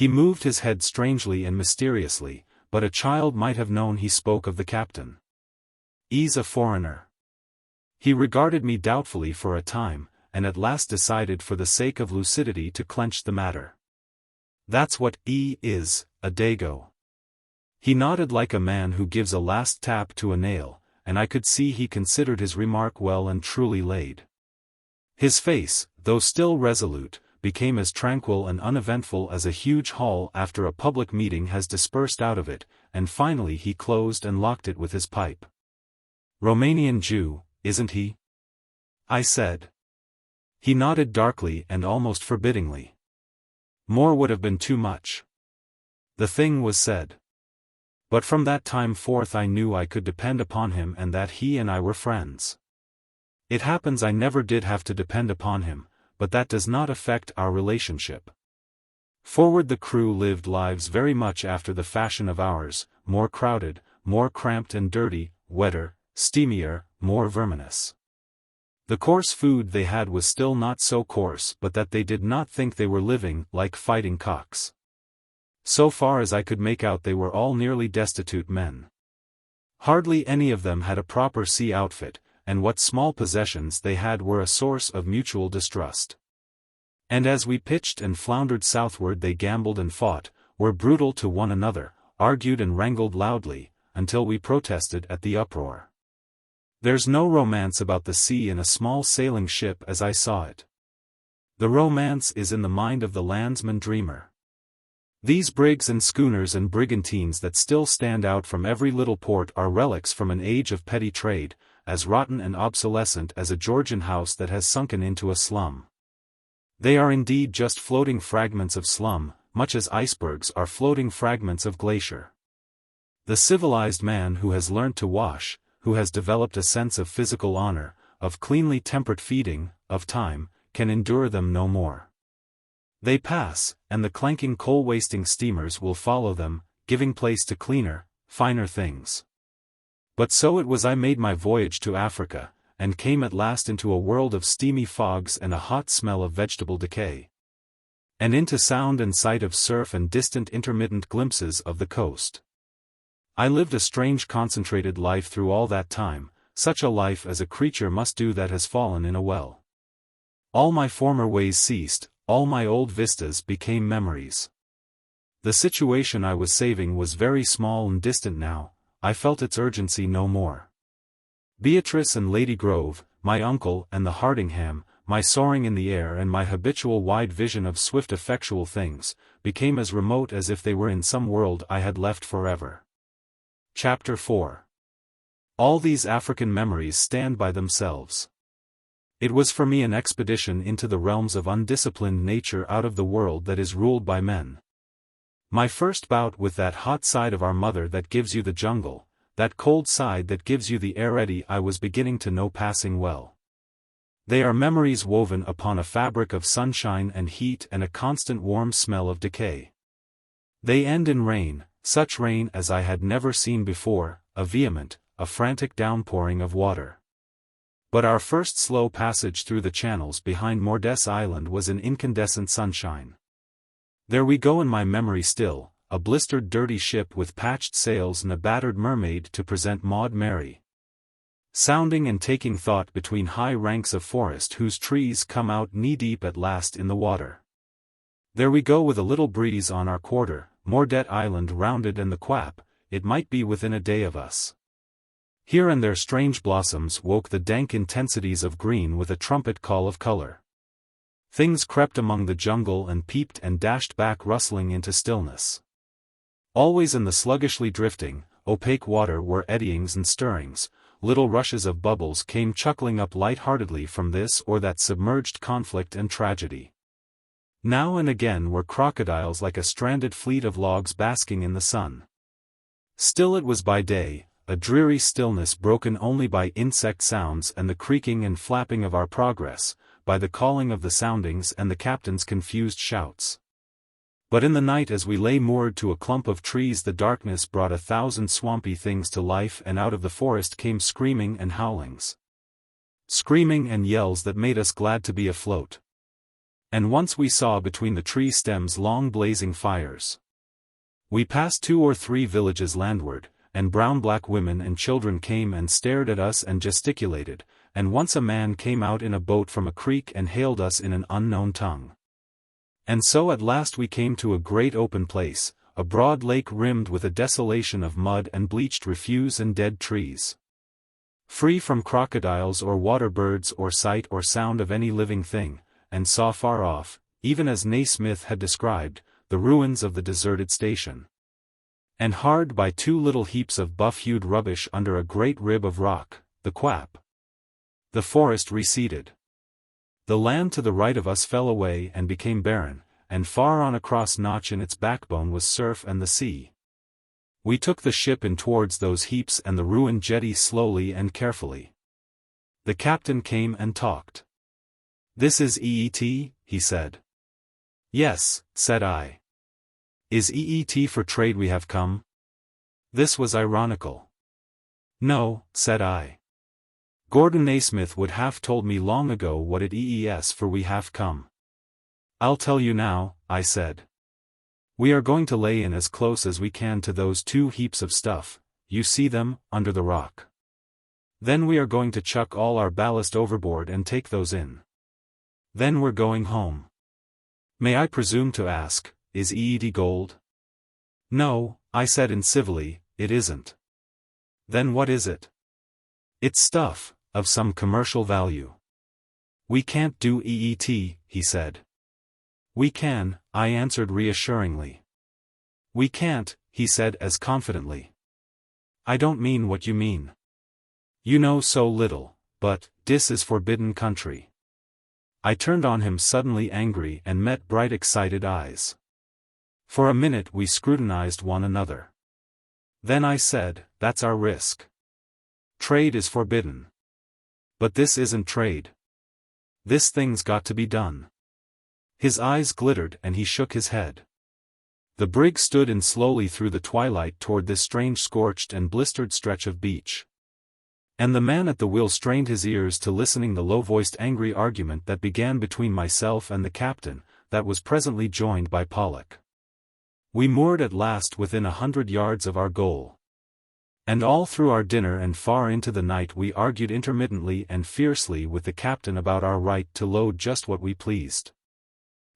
moved his head strangely and mysteriously, but a child might have known he spoke of the captain. "He's a foreigner." He regarded me doubtfully for a time, and at last decided for the sake of lucidity to clench the matter. "That's what he is, a dago." He nodded like a man who gives a last tap to a nail, and I could see he considered his remark well and truly laid. His face, though still resolute, became as tranquil and uneventful as a huge hall after a public meeting has dispersed out of it, and finally he closed and locked it with his pipe. "Romanian Jew, isn't he?" I said. He nodded darkly and almost forbiddingly. More would have been too much. The thing was said. But from that time forth I knew I could depend upon him and that he and I were friends. It happens I never did have to depend upon him, but that does not affect our relationship. Forward the crew lived lives very much after the fashion of ours, more crowded, more cramped and dirty, wetter, steamier, more verminous. The coarse food they had was still not so coarse but that they did not think they were living like fighting cocks. So far as I could make out they were all nearly destitute men. Hardly any of them had a proper sea outfit, and what small possessions they had were a source of mutual distrust. And as we pitched and floundered southward they gambled and fought, were brutal to one another, argued and wrangled loudly, until we protested at the uproar. There's no romance about the sea in a small sailing ship as I saw it. The romance is in the mind of the landsman dreamer. These brigs and schooners and brigantines that still stand out from every little port are relics from an age of petty trade, as rotten and obsolescent as a Georgian house that has sunken into a slum. They are indeed just floating fragments of slum, much as icebergs are floating fragments of glacier. The civilized man who has learnt to wash, who has developed a sense of physical honor, of cleanly temperate feeding, of time, can endure them no more. They pass, and the clanking coal-wasting steamers will follow them, giving place to cleaner, finer things. But so it was I made my voyage to Africa, and came at last into a world of steamy fogs and a hot smell of vegetable decay. And into sound and sight of surf and distant intermittent glimpses of the coast. I lived a strange concentrated life through all that time, such a life as a creature must do that has fallen in a well. All my former ways ceased, all my old vistas became memories. The situation I was saving was very small and distant now, I felt its urgency no more. Beatrice and Lady Grove, my uncle and the Hardingham, my soaring in the air and my habitual wide vision of swift effectual things, became as remote as if they were in some world I had left forever. Chapter 4. All these African memories stand by themselves. It was for me an expedition into the realms of undisciplined nature out of the world that is ruled by men. My first bout with that hot side of our mother that gives you the jungle, that cold side that gives you the aridity I was beginning to know passing well. They are memories woven upon a fabric of sunshine and heat and a constant warm smell of decay. They end in rain, such rain as I had never seen before, a vehement, a frantic downpouring of water. But our first slow passage through the channels behind Mordet's island was in incandescent sunshine. There we go in my memory still, a blistered dirty ship with patched sails and a battered mermaid to present Maud Mary. Sounding and taking thought between high ranks of forest whose trees come out knee-deep at last in the water. There we go with a little breeze on our quarter, Mordet Island rounded and the Quap, it might be within a day of us. Here and there strange blossoms woke the dank intensities of green with a trumpet call of color. Things crept among the jungle and peeped and dashed back rustling into stillness. Always in the sluggishly drifting, opaque water were eddyings and stirrings, little rushes of bubbles came chuckling up light-heartedly from this or that submerged conflict and tragedy. Now and again were crocodiles like a stranded fleet of logs basking in the sun. Still it was by day, a dreary stillness broken only by insect sounds and the creaking and flapping of our progress, by the calling of the soundings and the captain's confused shouts. But in the night as we lay moored to a clump of trees the darkness brought 1,000 swampy things to life and out of the forest came screaming and howlings. Screaming and yells that made us glad to be afloat. And once we saw between the tree stems long blazing fires. We passed 2 or 3 villages landward, and brown-black women and children came and stared at us and gesticulated, and once a man came out in a boat from a creek and hailed us in an unknown tongue. And so at last we came to a great open place, a broad lake rimmed with a desolation of mud and bleached refuse and dead trees. Free from crocodiles or water birds or sight or sound of any living thing, and saw far off, even as Naismith had described, the ruins of the deserted station. And hard by 2 little heaps of buff-hued rubbish under a great rib of rock, the Quap. The forest receded. The land to the right of us fell away and became barren, and far on across notch in its backbone was surf and the sea. We took the ship in towards those heaps and the ruined jetty slowly and carefully. The captain came and talked. "This is EET," he said. "Yes," said I. "Is EET for trade we have come?" This was ironical. "No," said I. "Gordon Naismith would have told me long ago what it EES for we have come." "I'll tell you now," I said. "We are going to lay in as close as we can to those 2 heaps of stuff, you see them, under the rock. Then we are going to chuck all our ballast overboard and take those in. Then we're going home. May I presume to ask, is EED gold?" "No," I said incivilly, "it isn't." "Then what is it?" "It's stuff, of some commercial value." "We can't do EET," he said. "We can," I answered reassuringly. "We can't," he said as confidently. "I don't mean what you mean. You know so little, but, this is forbidden country." I turned on him suddenly angry and met bright excited eyes. For a minute we scrutinized one another. Then I said, "That's our risk. Trade is forbidden. But this isn't trade. This thing's got to be done." His eyes glittered and he shook his head. The brig stood in slowly through the twilight toward this strange scorched and blistered stretch of beach. And the man at the wheel strained his ears to listening the low-voiced angry argument that began between myself and the captain, that was presently joined by Pollock. We moored at last within 100 yards of our goal. And all through our dinner and far into the night we argued intermittently and fiercely with the captain about our right to load just what we pleased.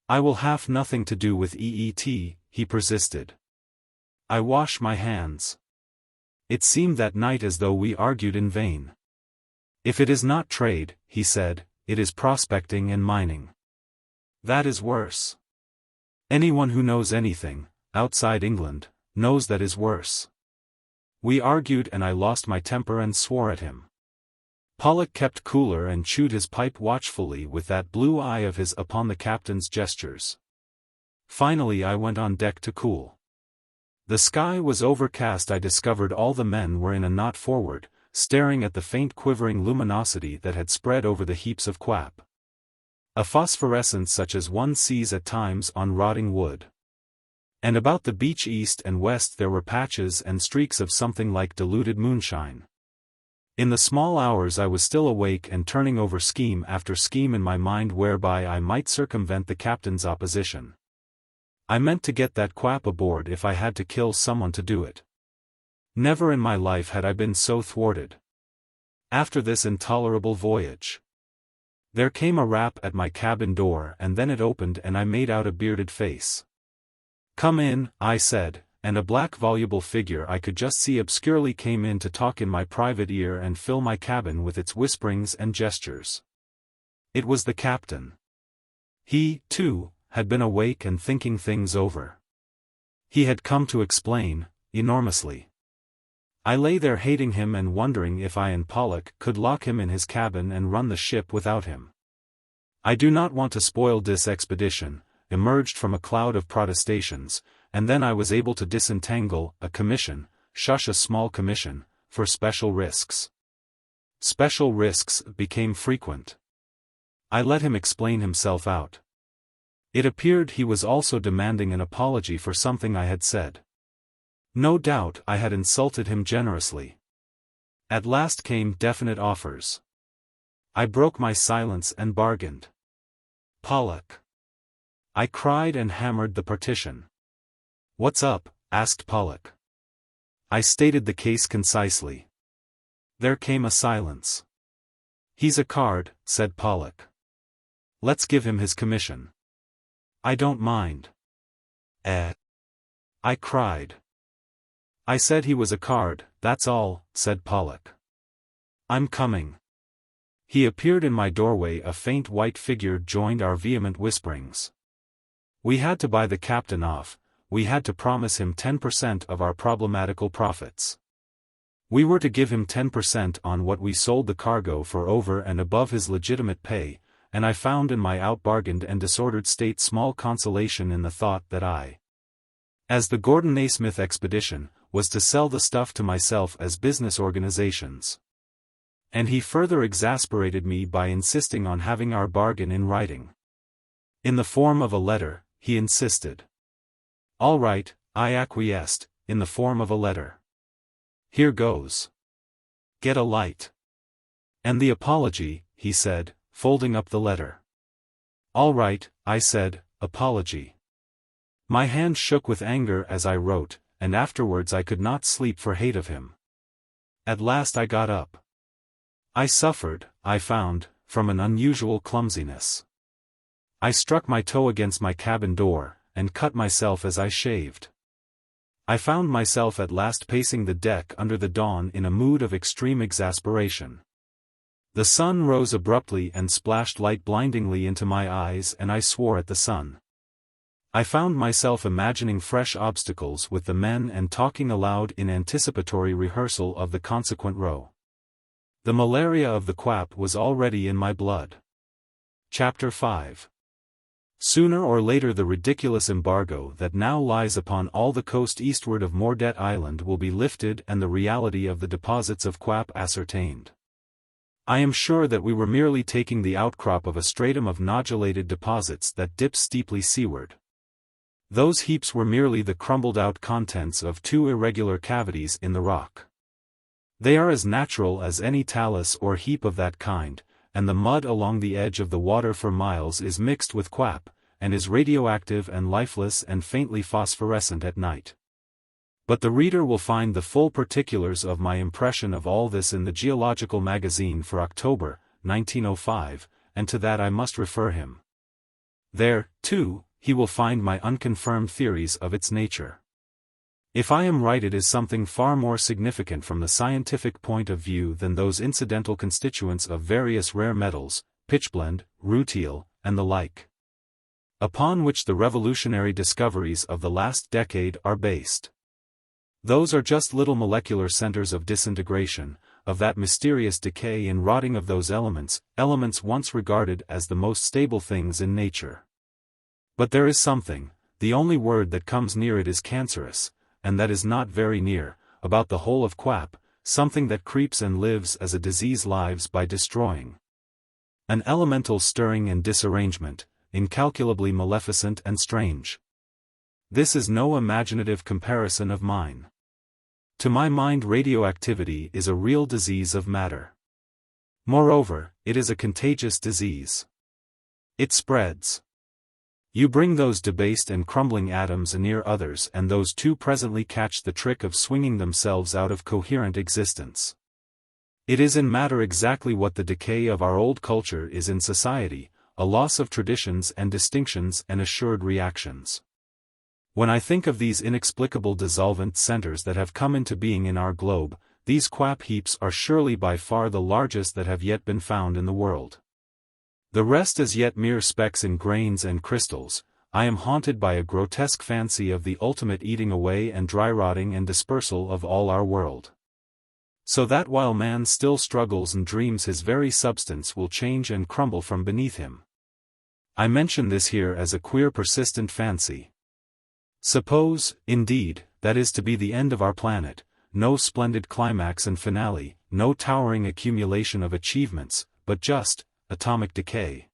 "I will have nothing to do with EET," he persisted. "I wash my hands." It seemed that night as though we argued in vain. "If it is not trade," he said, "it is prospecting and mining. That is worse. Anyone who knows anything, outside England, knows that is worse." We argued and I lost my temper and swore at him. Pollock kept cooler and chewed his pipe watchfully with that blue eye of his upon the captain's gestures. Finally I went on deck to cool. The sky was overcast. I discovered all the men were in a knot forward, staring at the faint quivering luminosity that had spread over the heaps of quap. A phosphorescence such as one sees at times on rotting wood. And about the beach east and west there were patches and streaks of something like diluted moonshine. In the small hours I was still awake and turning over scheme after scheme in my mind whereby I might circumvent the captain's opposition. I meant to get that quap aboard if I had to kill someone to do it. Never in my life had I been so thwarted. After this intolerable voyage. There came a rap at my cabin door and then it opened and I made out a bearded face. "Come in," I said, and a black voluble figure I could just see obscurely came in to talk in my private ear and fill my cabin with its whisperings and gestures. It was the captain. He, too, had been awake and thinking things over. He had come to explain, enormously. I lay there hating him and wondering if I and Pollock could lock him in his cabin and run the ship without him. "I do not want to spoil this expedition," emerged from a cloud of protestations, and then I was able to disentangle a commission, shush a small commission, for special risks. Special risks became frequent. I let him explain himself out. It appeared he was also demanding an apology for something I had said. No doubt I had insulted him generously. At last came definite offers. I broke my silence and bargained. "Pollock." I cried and hammered the partition. "What's up?" asked Pollock. I stated the case concisely. There came a silence. "He's a card," said Pollock. "Let's give him his commission." "I don't mind." I cried. "I said he was a card, that's all," said Pollock. "I'm coming." He appeared in my doorway. A faint white figure joined our vehement whisperings. We had to buy the captain off, we had to promise him 10% of our problematical profits. We were to give him 10% on what we sold the cargo for over and above his legitimate pay, and I found in my outbargained and disordered state small consolation in the thought that I, as the Gordon Naismith expedition, was to sell the stuff to myself as business organizations. And he further exasperated me by insisting on having our bargain in writing. In the form of a letter, he insisted. All right, I acquiesced, in the form of a letter. Here goes. Get a light. And the apology, he said, folding up the letter. All right, I said, apology. My hand shook with anger as I wrote, and afterwards I could not sleep for hate of him. At last I got up. I suffered, I found, from an unusual clumsiness. I struck my toe against my cabin door, and cut myself as I shaved. I found myself at last pacing the deck under the dawn in a mood of extreme exasperation. The sun rose abruptly and splashed light blindingly into my eyes, and I swore at the sun. I found myself imagining fresh obstacles with the men and talking aloud in anticipatory rehearsal of the consequent row. The malaria of the quap was already in my blood. Chapter 5. Sooner or later the ridiculous embargo that now lies upon all the coast eastward of Mordet Island will be lifted and the reality of the deposits of quap ascertained. I am sure that we were merely taking the outcrop of a stratum of nodulated deposits that dips steeply seaward. Those heaps were merely the crumbled-out contents of two irregular cavities in the rock. They are as natural as any talus or heap of that kind, and the mud along the edge of the water for miles is mixed with quap, and is radioactive and lifeless and faintly phosphorescent at night. But the reader will find the full particulars of my impression of all this in the Geological Magazine for October, 1905, and to that I must refer him. There, too, he will find my unconfirmed theories of its nature. If I am right, it is something far more significant from the scientific point of view than those incidental constituents of various rare metals, pitchblende, rutile, and the like, upon which the revolutionary discoveries of the last decade are based. Those are just little molecular centers of disintegration, of that mysterious decay and rotting of those elements once regarded as the most stable things in nature. But there is something, the only word that comes near it is cancerous, and that is not very near, about the whole of Quap, something that creeps and lives as a disease lives by destroying. An elemental stirring and disarrangement, incalculably maleficent and strange. This is no imaginative comparison of mine. To my mind, radioactivity is a real disease of matter. Moreover, it is a contagious disease. It spreads. You bring those debased and crumbling atoms near others, and those too presently catch the trick of swinging themselves out of coherent existence. It is in matter exactly what the decay of our old culture is in society, a loss of traditions and distinctions and assured reactions. When I think of these inexplicable dissolvent centers that have come into being in our globe, these Quap heaps are surely by far the largest that have yet been found in the world. The rest as yet mere specks in grains and crystals. I am haunted by a grotesque fancy of the ultimate eating away and dry rotting and dispersal of all our world. So that while man still struggles and dreams, his very substance will change and crumble from beneath him. I mention this here as a queer persistent fancy. Suppose, indeed, that is to be the end of our planet, no splendid climax and finale, no towering accumulation of achievements, but just atomic decay.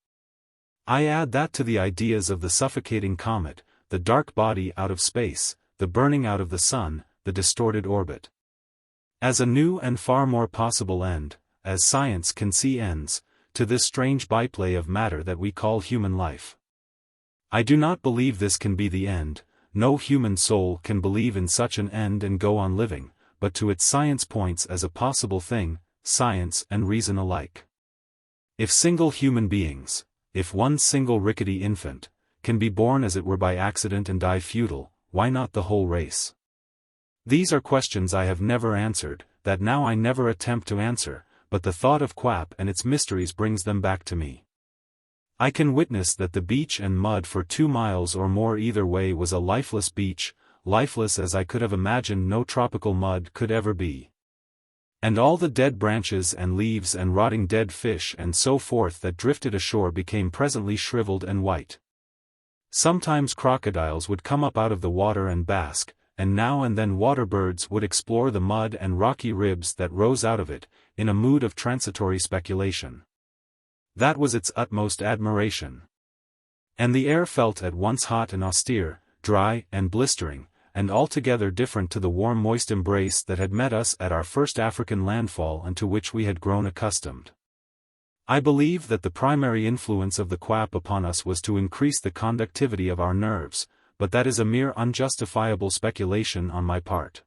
I add that to the ideas of the suffocating comet, the dark body out of space, the burning out of the sun, the distorted orbit. As a new and far more possible end, as science can see ends, to this strange byplay of matter that we call human life. I do not believe this can be the end, no human soul can believe in such an end and go on living, but to it science points as a possible thing, science and reason alike. If single human beings, if one single rickety infant, can be born as it were by accident and die futile, why not the whole race? These are questions I have never answered, that now I never attempt to answer, but the thought of Quap and its mysteries brings them back to me. I can witness that the beach and mud for 2 miles or more either way was a lifeless beach, lifeless as I could have imagined no tropical mud could ever be. And all the dead branches and leaves and rotting dead fish and so forth that drifted ashore became presently shriveled and white. Sometimes crocodiles would come up out of the water and bask, and now and then water birds would explore the mud and rocky ribs that rose out of it, in a mood of transitory speculation. That was its utmost admiration. And the air felt at once hot and austere, dry and blistering, and altogether different to the warm moist embrace that had met us at our first African landfall and to which we had grown accustomed. I believe that the primary influence of the Quap upon us was to increase the conductivity of our nerves, but that is a mere unjustifiable speculation on my part.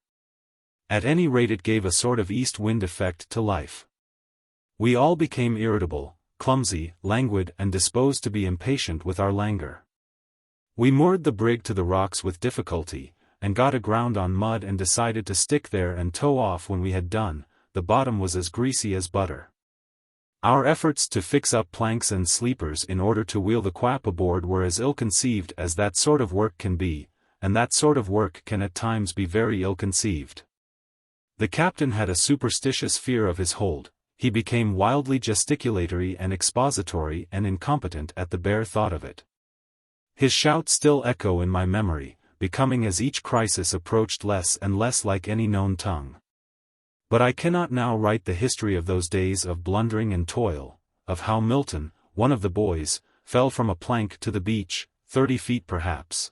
At any rate, it gave a sort of east wind effect to life. We all became irritable, clumsy, languid, and disposed to be impatient with our languor. We moored the brig to the rocks with difficulty, and got aground on mud and decided to stick there and tow off when we had done. The bottom was as greasy as butter. Our efforts to fix up planks and sleepers in order to wheel the Quap aboard were as ill-conceived as that sort of work can be, and that sort of work can at times be very ill-conceived. The captain had a superstitious fear of his hold. He became wildly gesticulatory and expository and incompetent at the bare thought of it. His shouts still echo in my memory, becoming as each crisis approached less and less like any known tongue. But I cannot now write the history of those days of blundering and toil, of how Milton, one of the boys, fell from a plank to the beach, 30 feet perhaps,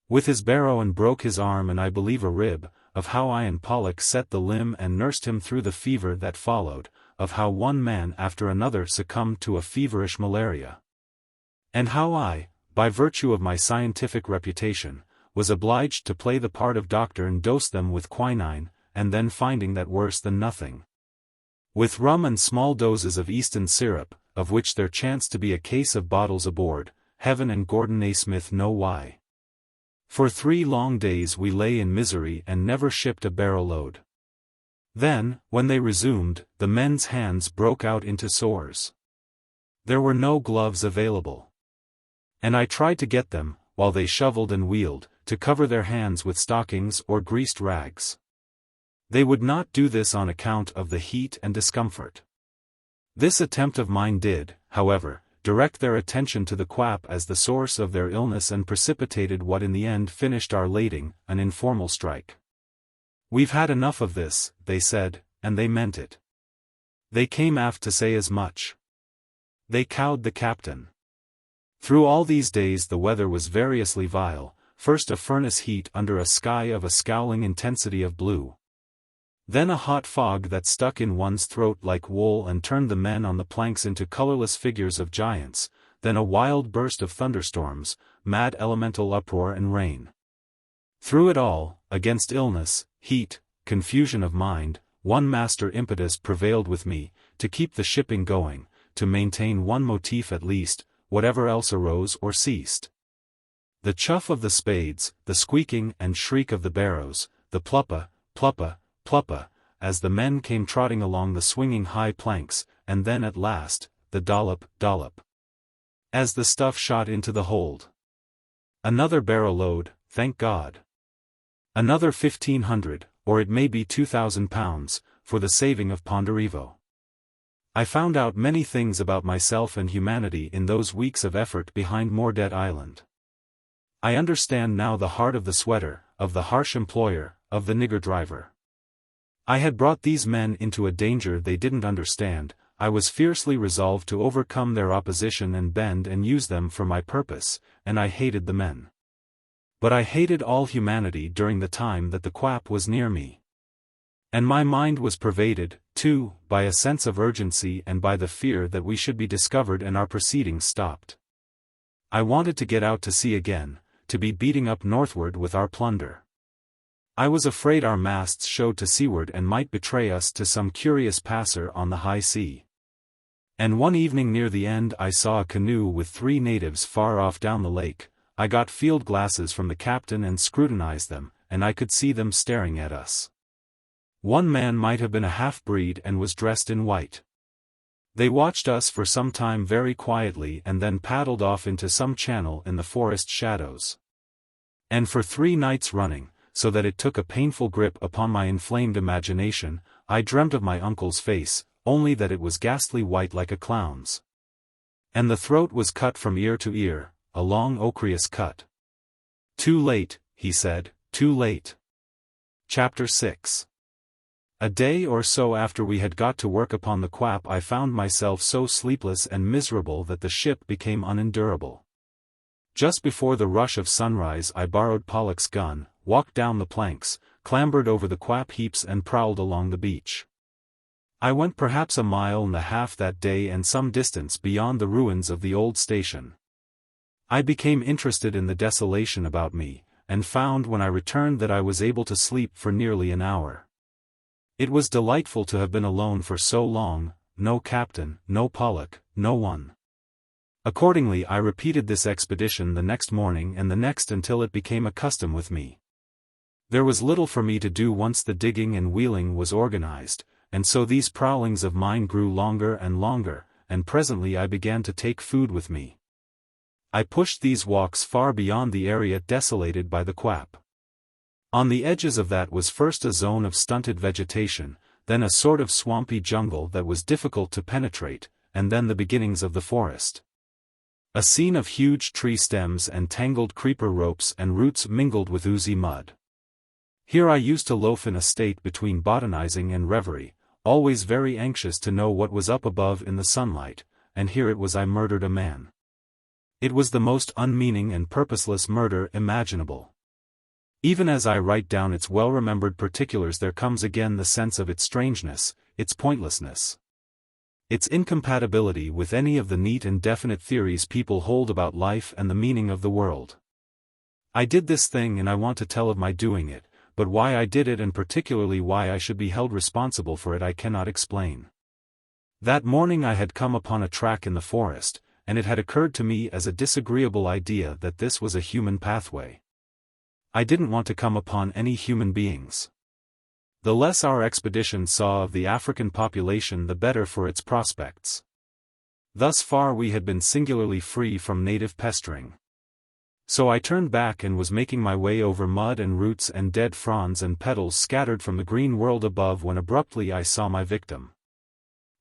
with his barrow and broke his arm and I believe a rib, of how I and Pollock set the limb and nursed him through the fever that followed, of how one man after another succumbed to a feverish malaria. And how I, by virtue of my scientific reputation, was obliged to play the part of doctor and dose them with quinine, and then finding that worse than nothing. With rum and small doses of Easton syrup, of which there chanced to be a case of bottles aboard, Heaven and Gordon A. Smith know why. For 3 long days we lay in misery and never shipped a barrow load. Then, when they resumed, the men's hands broke out into sores. There were no gloves available. And I tried to get them, while they shoveled and wheeled, to cover their hands with stockings or greased rags. They would not do this on account of the heat and discomfort. This attempt of mine did, however, direct their attention to the Quap as the source of their illness and precipitated what in the end finished our lading, an informal strike. "We've had enough of this," they said, and they meant it. They came aft to say as much. They cowed the captain. Through all these days the weather was variously vile, first a furnace heat under a sky of a scowling intensity of blue. Then a hot fog that stuck in one's throat like wool and turned the men on the planks into colorless figures of giants, then a wild burst of thunderstorms, mad elemental uproar and rain. Through it all, against illness, heat, confusion of mind, one master impetus prevailed with me, to keep the shipping going, to maintain one motif at least, whatever else arose or ceased. The chuff of the spades, the squeaking and shriek of the barrows, the pluppa, pluppa, pluppa, as the men came trotting along the swinging high planks, and then at last, the dollop, dollop, as the stuff shot into the hold. Another barrow load, thank God. Another 1,500, or it may be 2,000 pounds, for the saving of Ponderevo. I found out many things about myself and humanity in those weeks of effort behind Mordet Island. I understand now the heart of the sweater, of the harsh employer, of the nigger driver. I had brought these men into a danger they didn't understand. I was fiercely resolved to overcome their opposition and bend and use them for my purpose, and I hated the men. But I hated all humanity during the time that the Quap was near me. And my mind was pervaded, too, by a sense of urgency and by the fear that we should be discovered and our proceedings stopped. I wanted to get out to sea again, to be beating up northward with our plunder. I was afraid our masts showed to seaward and might betray us to some curious passer on the high sea. And one evening near the end I saw a canoe with 3 natives far off down the lake. I got field glasses from the captain and scrutinized them, and I could see them staring at us. One man might have been a half-breed and was dressed in white. They watched us for some time very quietly and then paddled off into some channel in the forest shadows. And for 3 nights running, so that it took a painful grip upon my inflamed imagination, I dreamt of my uncle's face, only that it was ghastly white like a clown's. And the throat was cut from ear to ear, a long ochreous cut. "Too late," he said, "too late." Chapter 6. A day or so after we had got to work upon the Quap I found myself so sleepless and miserable that the ship became unendurable. Just before the rush of sunrise I borrowed Pollock's gun, walked down the planks, clambered over the Quap heaps and prowled along the beach. I went perhaps 1.5 miles that day and some distance beyond the ruins of the old station. I became interested in the desolation about me, and found when I returned that I was able to sleep for nearly an hour. It was delightful to have been alone for so long, no captain, no Pollock, no one. Accordingly I repeated this expedition the next morning and the next until it became a custom with me. There was little for me to do once the digging and wheeling was organized, and so these prowlings of mine grew longer and longer, and presently I began to take food with me. I pushed these walks far beyond the area desolated by the Quap. On the edges of that was first a zone of stunted vegetation, then a sort of swampy jungle that was difficult to penetrate, and then the beginnings of the forest. A scene of huge tree stems and tangled creeper ropes and roots mingled with oozy mud. Here I used to loaf in a state between botanizing and reverie, always very anxious to know what was up above in the sunlight, and here it was I murdered a man. It was the most unmeaning and purposeless murder imaginable. Even as I write down its well-remembered particulars there comes again the sense of its strangeness, its pointlessness, its incompatibility with any of the neat and definite theories people hold about life and the meaning of the world. I did this thing and I want to tell of my doing it, but why I did it and particularly why I should be held responsible for it I cannot explain. That morning I had come upon a track in the forest, and it had occurred to me as a disagreeable idea that this was a human pathway. I didn't want to come upon any human beings. The less our expedition saw of the African population the better for its prospects. Thus far we had been singularly free from native pestering. So I turned back and was making my way over mud and roots and dead fronds and petals scattered from the green world above when abruptly I saw my victim.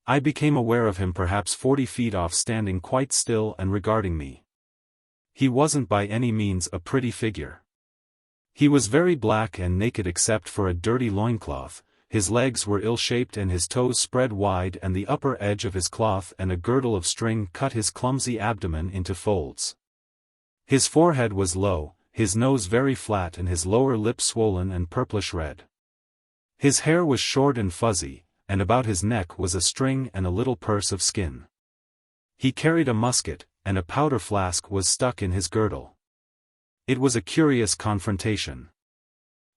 I became aware of him perhaps 40 feet off, standing quite still and regarding me. He wasn't by any means a pretty figure. He was very black and naked except for a dirty loincloth. His legs were ill-shaped and his toes spread wide, and the upper edge of his cloth and a girdle of string cut his clumsy abdomen into folds. His forehead was low, his nose very flat and his lower lip swollen and purplish red. His hair was short and fuzzy, and about his neck was a string and a little purse of skin. He carried a musket, and a powder flask was stuck in his girdle. It was a curious confrontation.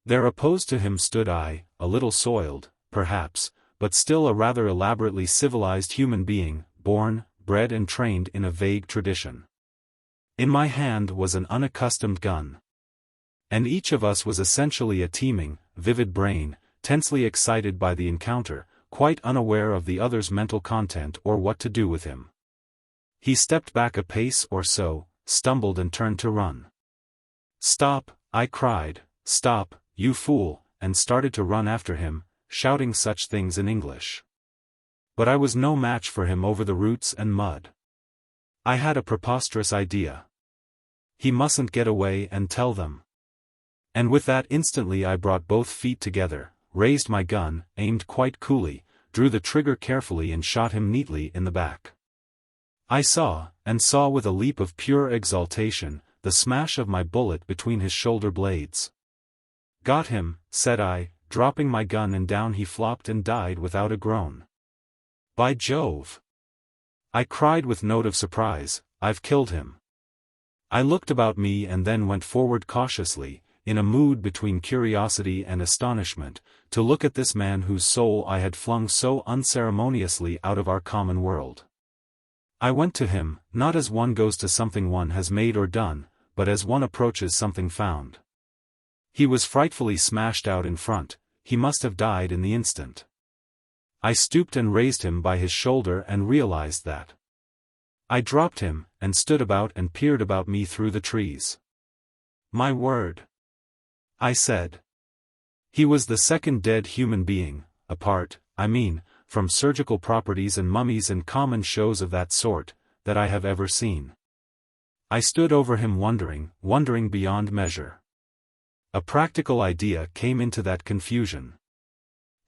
There opposed to him stood I, a little soiled, perhaps, but still a rather elaborately civilized human being, born, bred and trained in a vague tradition. In my hand was an unaccustomed gun. And each of us was essentially a teeming, vivid brain, tensely excited by the encounter, quite unaware of the other's mental content or what to do with him. He stepped back a pace or so, stumbled and turned to run. "Stop," I cried, "stop, you fool," and started to run after him, shouting such things in English. But I was no match for him over the roots and mud. I had a preposterous idea. He mustn't get away and tell them. And with that instantly I brought both feet together, raised my gun, aimed quite coolly, drew the trigger carefully and shot him neatly in the back. I saw with a leap of pure exultation, the smash of my bullet between his shoulder blades. "Got him," said I, dropping my gun, and down he flopped and died without a groan. "By Jove!" I cried with note of surprise, "I've killed him." I looked about me and then went forward cautiously, in a mood between curiosity and astonishment, to look at this man whose soul I had flung so unceremoniously out of our common world. I went to him, not as one goes to something one has made or done, but as one approaches something found. He was frightfully smashed out in front, he must have died in the instant. I stooped and raised him by his shoulder and realized that. I dropped him, and stood about and peered about me through the trees. "My word," I said. He was the second dead human being, apart, I mean, from surgical properties and mummies and common shows of that sort, that I have ever seen. I stood over him wondering beyond measure. A practical idea came into that confusion.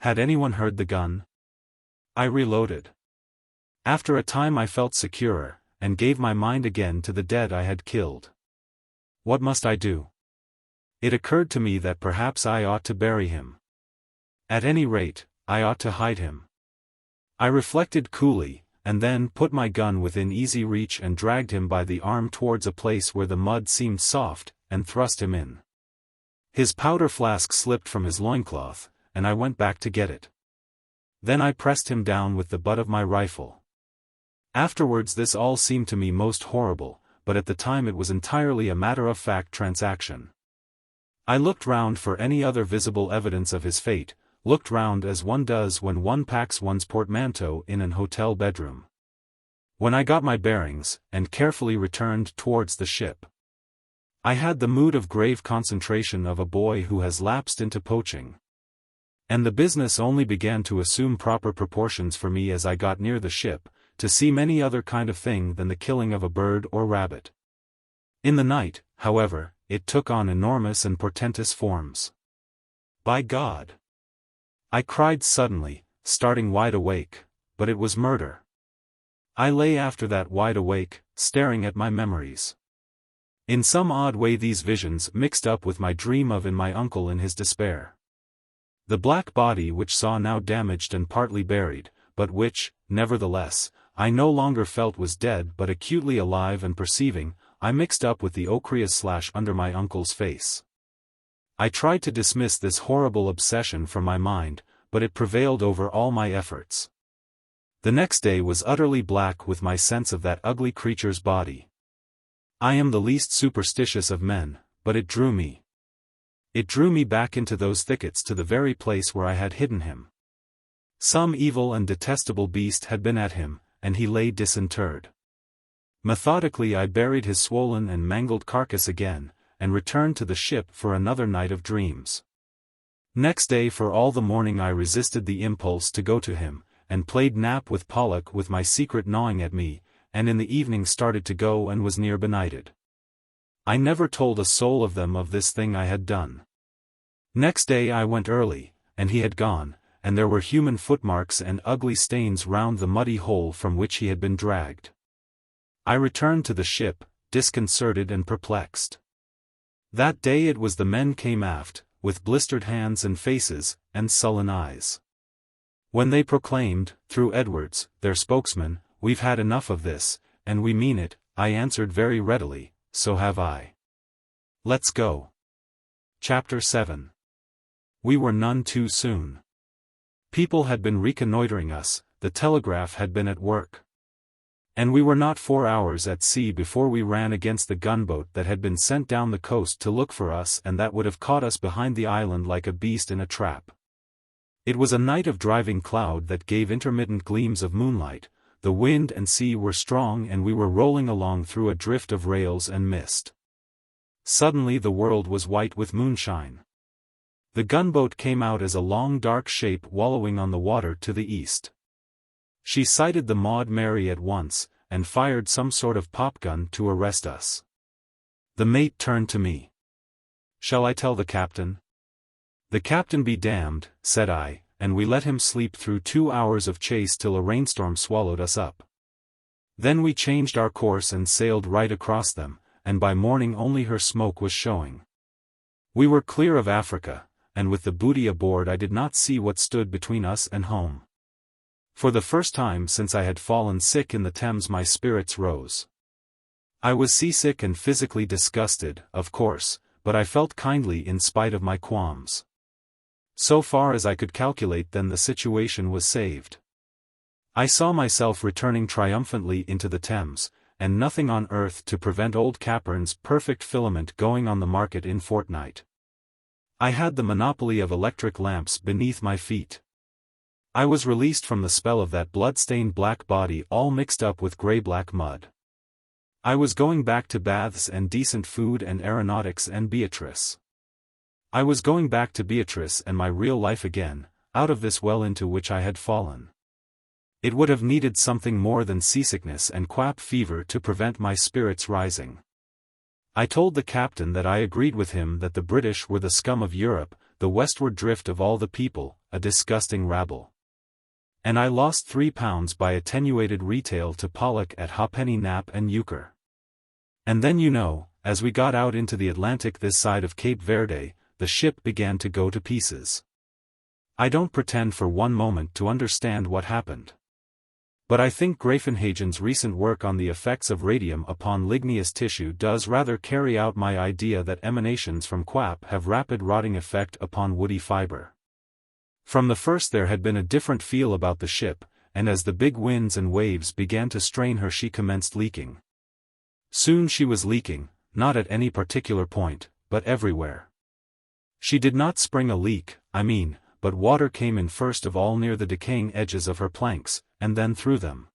Had anyone heard the gun? I reloaded. After a time I felt securer, and gave my mind again to the dead I had killed. What must I do? It occurred to me that perhaps I ought to bury him. At any rate, I ought to hide him. I reflected coolly, and then put my gun within easy reach and dragged him by the arm towards a place where the mud seemed soft, and thrust him in. His powder flask slipped from his loincloth, and I went back to get it. Then I pressed him down with the butt of my rifle. Afterwards this all seemed to me most horrible, but at the time it was entirely a matter-of-fact transaction. I looked round for any other visible evidence of his fate, looked round as one does when one packs one's portmanteau in an hotel bedroom. When I got my bearings, and carefully returned towards the ship, I had the mood of grave concentration of a boy who has lapsed into poaching. And the business only began to assume proper proportions for me as I got near the ship, to see many other kind of thing than the killing of a bird or rabbit. In the night, however, it took on enormous and portentous forms. "By God!" I cried suddenly, starting wide awake, but it was murder. I lay after that wide awake, staring at my memories. In some odd way these visions mixed up with my dream of my uncle in his despair. The black body which saw now damaged and partly buried, but which, nevertheless, I no longer felt was dead but acutely alive and perceiving, I mixed up with the ochreous slash under my uncle's face. I tried to dismiss this horrible obsession from my mind, but it prevailed over all my efforts. The next day was utterly black with my sense of that ugly creature's body. I am the least superstitious of men, but it drew me. It drew me back into those thickets to the very place where I had hidden him. Some evil and detestable beast had been at him, and he lay disinterred. Methodically I buried his swollen and mangled carcass again, and returned to the ship for another night of dreams. Next day for all the morning I resisted the impulse to go to him, and played nap with Pollock with my secret gnawing at me, and in the evening started to go and was near benighted. I never told a soul of them of this thing I had done. Next day I went early, and he had gone, and there were human footmarks and ugly stains round the muddy hole from which he had been dragged. I returned to the ship, disconcerted and perplexed. That day it was the men came aft, with blistered hands and faces, and sullen eyes. When they proclaimed, through Edwards, their spokesman, "We've had enough of this, and we mean it," I answered very readily, "So have I. Let's go." Chapter 7. We were none too soon. People had been reconnoitering us, the telegraph had been at work. And we were not 4 hours at sea before we ran against the gunboat that had been sent down the coast to look for us and that would have caught us behind the island like a beast in a trap. It was a night of driving cloud that gave intermittent gleams of moonlight, the wind and sea were strong and we were rolling along through a drift of rails and mist. Suddenly the world was white with moonshine. The gunboat came out as a long dark shape wallowing on the water to the east. She sighted the Maud Mary at once, and fired some sort of popgun to arrest us. The mate turned to me. "Shall I tell the captain?" "The captain be damned," said I, and we let him sleep through 2 hours of chase till a rainstorm swallowed us up. Then we changed our course and sailed right across them, and by morning only her smoke was showing. We were clear of Africa, and with the booty aboard I did not see what stood between us and home. For the first time since I had fallen sick in the Thames my spirits rose. I was seasick and physically disgusted, of course, but I felt kindly in spite of my qualms. So far as I could calculate then the situation was saved. I saw myself returning triumphantly into the Thames, and nothing on earth to prevent old Capern's perfect filament going on the market in fortnight. I had the monopoly of electric lamps beneath my feet. I was released from the spell of that blood-stained black body all mixed up with grey-black mud. I was going back to baths and decent food and aeronautics and Beatrice. I was going back to Beatrice and my real life again, out of this well into which I had fallen. It would have needed something more than seasickness and quap fever to prevent my spirits rising. I told the captain that I agreed with him that the British were the scum of Europe, the westward drift of all the people, a disgusting rabble. And I lost £3 by attenuated retail to Pollock at Ha'penny Nap and Euchre. And then as we got out into the Atlantic this side of Cape Verde, the ship began to go to pieces. I don't pretend for one moment to understand what happened. But I think Gravenhagen's recent work on the effects of radium upon ligneous tissue does rather carry out my idea that emanations from quap have rapid rotting effect upon woody fiber. From the first there had been a different feel about the ship, and as the big winds and waves began to strain her she commenced leaking. Soon she was leaking, not at any particular point, but everywhere. She did not spring a leak, but water came in first of all near the decaying edges of her planks, and then through them.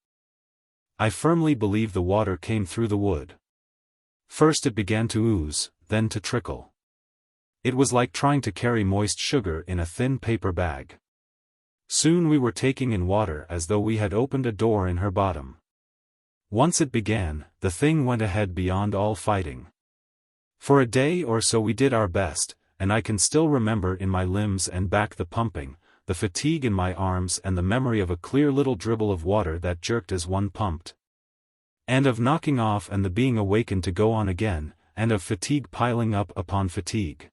I firmly believe the water came through the wood. First it began to ooze, then to trickle. It was like trying to carry moist sugar in a thin paper bag. Soon we were taking in water as though we had opened a door in her bottom. Once it began, the thing went ahead beyond all fighting. For a day or so we did our best, and I can still remember in my limbs and back the pumping, the fatigue in my arms and the memory of a clear little dribble of water that jerked as one pumped. And of knocking off and the being awakened to go on again, and of fatigue piling up upon fatigue.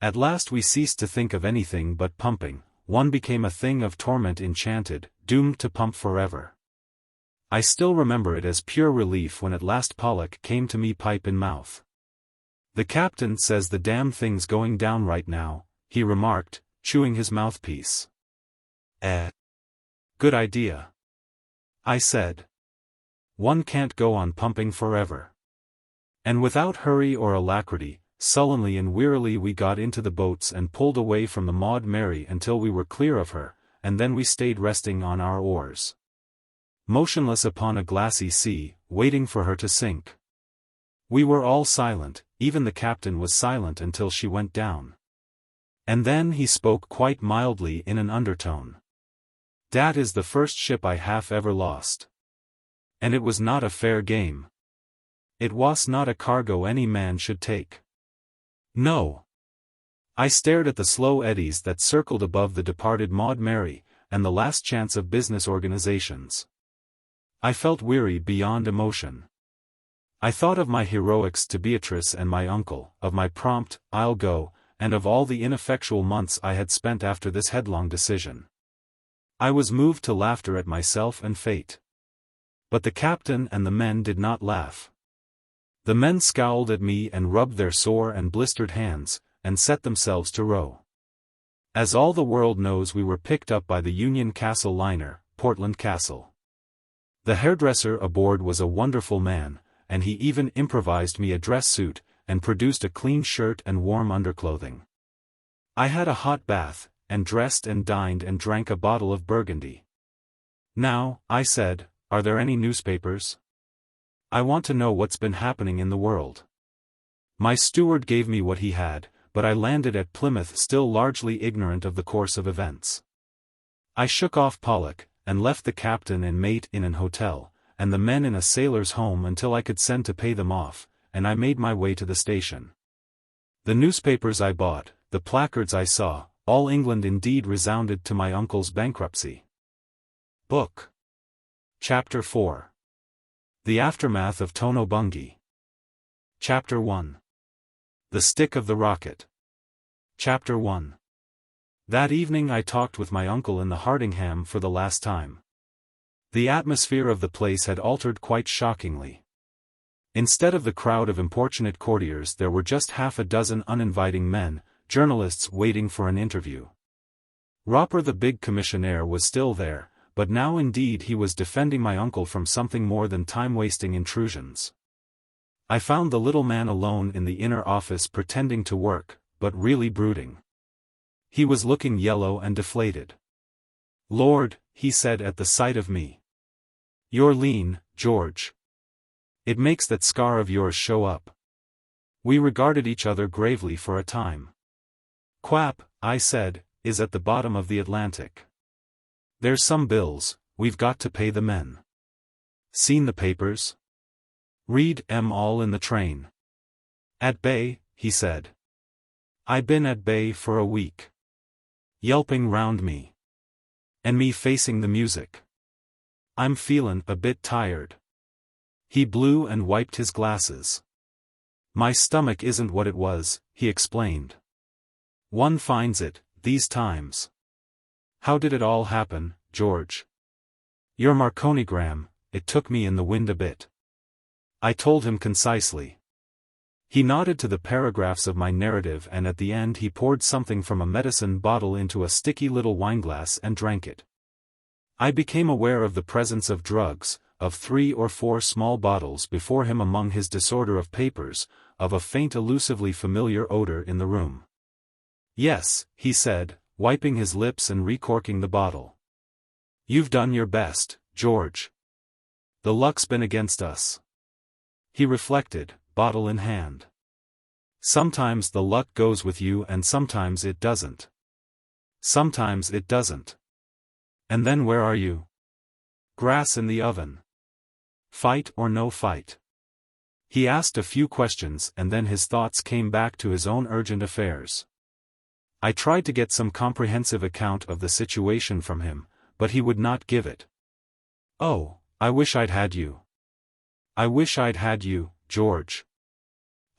At last we ceased to think of anything but pumping, one became a thing of torment enchanted, doomed to pump forever. I still remember it as pure relief when at last Pollock came to me pipe in mouth. "The captain says the damn thing's going down right now," he remarked, chewing his mouthpiece. Good idea," I said. "One can't go on pumping forever." And without hurry or alacrity, sullenly and wearily we got into the boats and pulled away from the Maud Mary until we were clear of her, and then we stayed resting on our oars. motionless upon a glassy sea, waiting for her to sink. We were all silent, even the captain was silent until she went down. And then he spoke quite mildly in an undertone. "Dat is the first ship I have ever lost. And it was not a fair game. It was not a cargo any man should take. No." I stared at the slow eddies that circled above the departed Maud Mary, and the last chance of business organizations. I felt weary beyond emotion. I thought of my heroics to Beatrice and my uncle, of my prompt, "I'll go," and of all the ineffectual months I had spent after this headlong decision. I was moved to laughter at myself and fate. But the captain and the men did not laugh. The men scowled at me and rubbed their sore and blistered hands, and set themselves to row. As all the world knows, we were picked up by the Union Castle liner, Portland Castle. The hairdresser aboard was a wonderful man, and he even improvised me a dress suit, and produced a clean shirt and warm underclothing. I had a hot bath, and dressed and dined and drank a bottle of Burgundy. "Now," I said, "are there any newspapers? I want to know what's been happening in the world." My steward gave me what he had, but I landed at Plymouth still largely ignorant of the course of events. I shook off Pollock, and left the captain and mate in an hotel, and the men in a sailor's home until I could send to pay them off, and I made my way to the station. The newspapers I bought, the placards I saw, all England indeed resounded to my uncle's bankruptcy. Book. Chapter 4. The Aftermath of Tono-Bungay. Chapter 1. The Stick of the Rocket. Chapter 1. That evening I talked with my uncle in the Hardingham for the last time. The atmosphere of the place had altered quite shockingly. Instead of the crowd of importunate courtiers there were just half a dozen uninviting men, journalists waiting for an interview. Roper the big commissionaire was still there, but now indeed he was defending my uncle from something more than time-wasting intrusions. I found the little man alone in the inner office pretending to work, but really brooding. He was looking yellow and deflated. "Lord," he said at the sight of me. "You're lean, George. It makes that scar of yours show up." We regarded each other gravely for a time. "Quap," I said, "is at the bottom of the Atlantic. There's some bills, we've got to pay the men. Seen the papers? Read 'em all in the train." "At bay," he said. "I been at bay for a week. Yelping round me. And me facing the music. I'm feelin' a bit tired." He blew and wiped his glasses. "My stomach isn't what it was," he explained. "One finds it, these times. How did it all happen, George?" "Your Marconigram, it took me in the wind a bit." I told him concisely. He nodded to the paragraphs of my narrative and at the end he poured something from a medicine bottle into a sticky little wineglass and drank it. I became aware of the presence of drugs, of 3 or 4 small bottles before him among his disorder of papers, of a faint elusively familiar odor in the room. "Yes," he said, wiping his lips and recorking the bottle. "You've done your best, George. The luck's been against us." He reflected, bottle in hand. "Sometimes the luck goes with you and sometimes it doesn't. Sometimes it doesn't. And then where are you? Grass in the oven. Fight or no fight?" He asked a few questions and then his thoughts came back to his own urgent affairs. I tried to get some comprehensive account of the situation from him, but he would not give it. "Oh, I wish I'd had you. I wish I'd had you, George.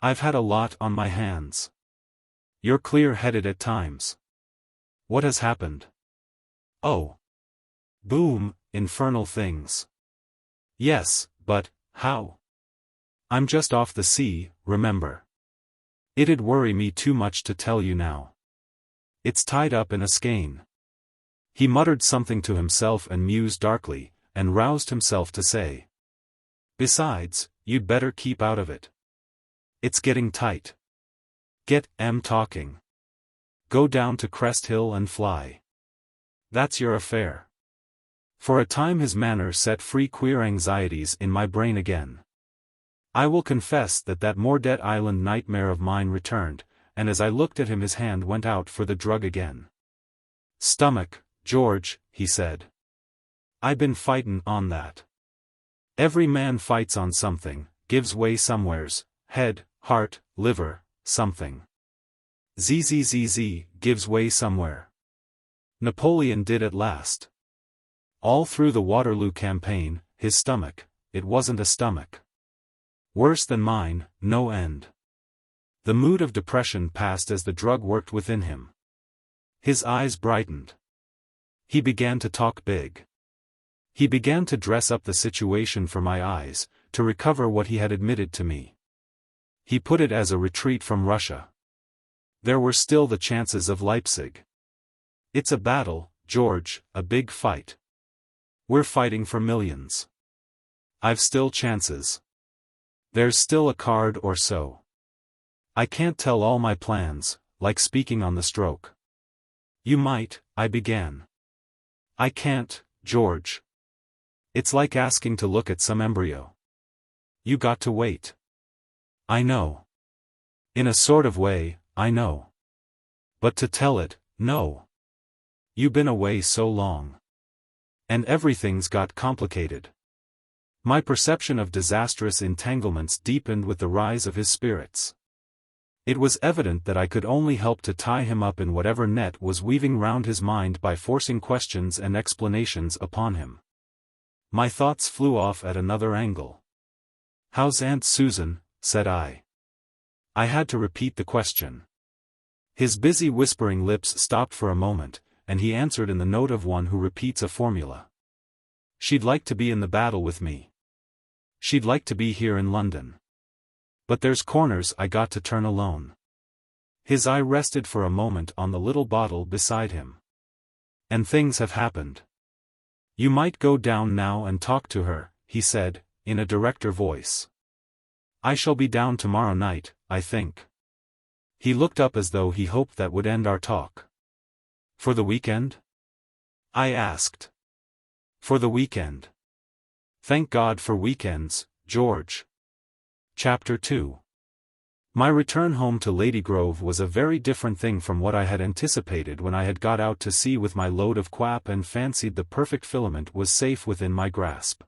I've had a lot on my hands. You're clear-headed at times. What has happened?" "Oh. Boom, infernal things." "Yes, but, how?" "I'm just off the sea, remember. It'd worry me too much to tell you now. It's tied up in a skein." He muttered something to himself and mused darkly, and roused himself to say. "Besides, you'd better keep out of it. It's getting tight. Get talking. Go down to Crest Hill and fly. That's your affair. For a time his manner set free queer anxieties in my brain again. I will confess that Mordet Island nightmare of mine returned, and as I looked at him his hand went out for the drug again. "Stomach, George," he said. "I been fightin' on that. Every man fights on something, gives way somewheres, head, heart, liver, something. ZZZZ, gives way somewhere. Napoleon did at last. All through the Waterloo campaign, his stomach, it wasn't a stomach. Worse than mine, no end." The mood of depression passed as the drug worked within him. His eyes brightened. He began to talk big. He began to dress up the situation for my eyes, to recover what he had admitted to me. He put it as a retreat from Russia. There were still the chances of Leipzig. "It's a battle, George, a big fight. We're fighting for millions. I've still chances. There's still a card or so. I can't tell all my plans, like speaking on the stroke." "You might," I began. "I can't, George. It's like asking to look at some embryo. You got to wait." "I know. In a sort of way, I know. But to tell it, no. You been away so long. And everything's got complicated." My perception of disastrous entanglements deepened with the rise of his spirits. It was evident that I could only help to tie him up in whatever net was weaving round his mind by forcing questions and explanations upon him. My thoughts flew off at another angle. "How's Aunt Susan?" said I. I had to repeat the question. His busy whispering lips stopped for a moment, and he answered in the note of one who repeats a formula. "She'd like to be in the battle with me. She'd like to be here in London. But there's corners I got to turn alone." His eye rested for a moment on the little bottle beside him. "And things have happened. You might go down now and talk to her," he said, in a directer voice. "I shall be down tomorrow night, I think." He looked up as though he hoped that would end our talk. "For the weekend?" I asked. "For the weekend. Thank God for weekends, George." Chapter 2. My return home to Ladygrove was a very different thing from what I had anticipated when I had got out to sea with my load of quap and fancied the perfect filament was safe within my grasp.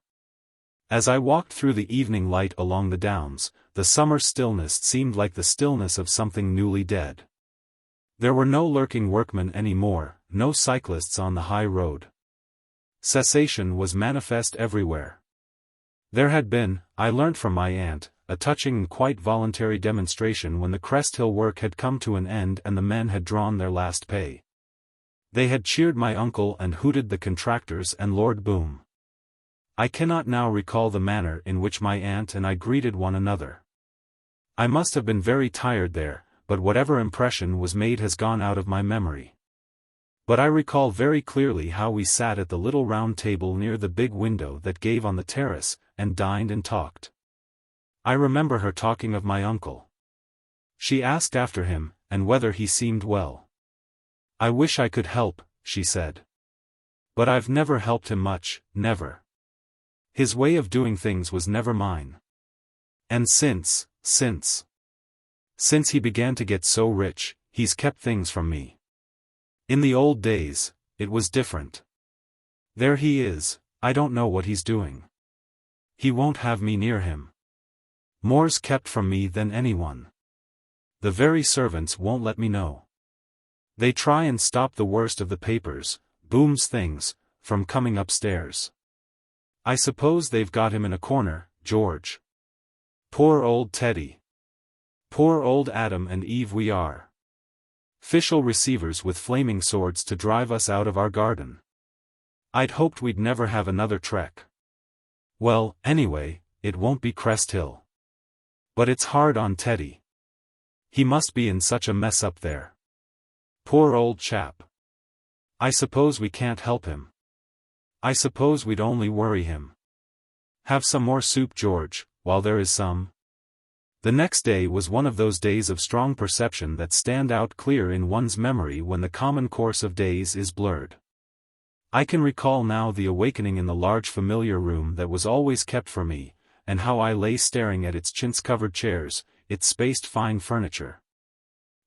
As I walked through the evening light along the downs, the summer stillness seemed like the stillness of something newly dead. There were no lurking workmen any more, no cyclists on the high road. Cessation was manifest everywhere. There had been, I learnt from my aunt, a touching and quite voluntary demonstration when the Crest Hill work had come to an end and the men had drawn their last pay. They had cheered my uncle and hooted the contractors and Lord Boom. I cannot now recall the manner in which my aunt and I greeted one another. I must have been very tired there, but whatever impression was made has gone out of my memory. But I recall very clearly how we sat at the little round table near the big window that gave on the terrace, and dined and talked. I remember her talking of my uncle. She asked after him, and whether he seemed well. "I wish I could help," she said. "But I've never helped him much, never. His way of doing things was never mine. And since he began to get so rich, he's kept things from me. In the old days, it was different. There he is, I don't know what he's doing. He won't have me near him. More's kept from me than anyone. The very servants won't let me know. They try and stop the worst of the papers, Boom's things, from coming upstairs. I suppose they've got him in a corner, George. Poor old Teddy. Poor old Adam and Eve we are. Official receivers with flaming swords to drive us out of our garden. I'd hoped we'd never have another trek. Well, anyway, it won't be Crest Hill. But it's hard on Teddy. He must be in such a mess up there. Poor old chap. I suppose we can't help him. I suppose we'd only worry him. Have some more soup, George, while there is some. The next day was one of those days of strong perception that stand out clear in one's memory when the common course of days is blurred. I can recall now the awakening in the large familiar room that was always kept for me, and how I lay staring at its chintz-covered chairs, its spaced fine furniture,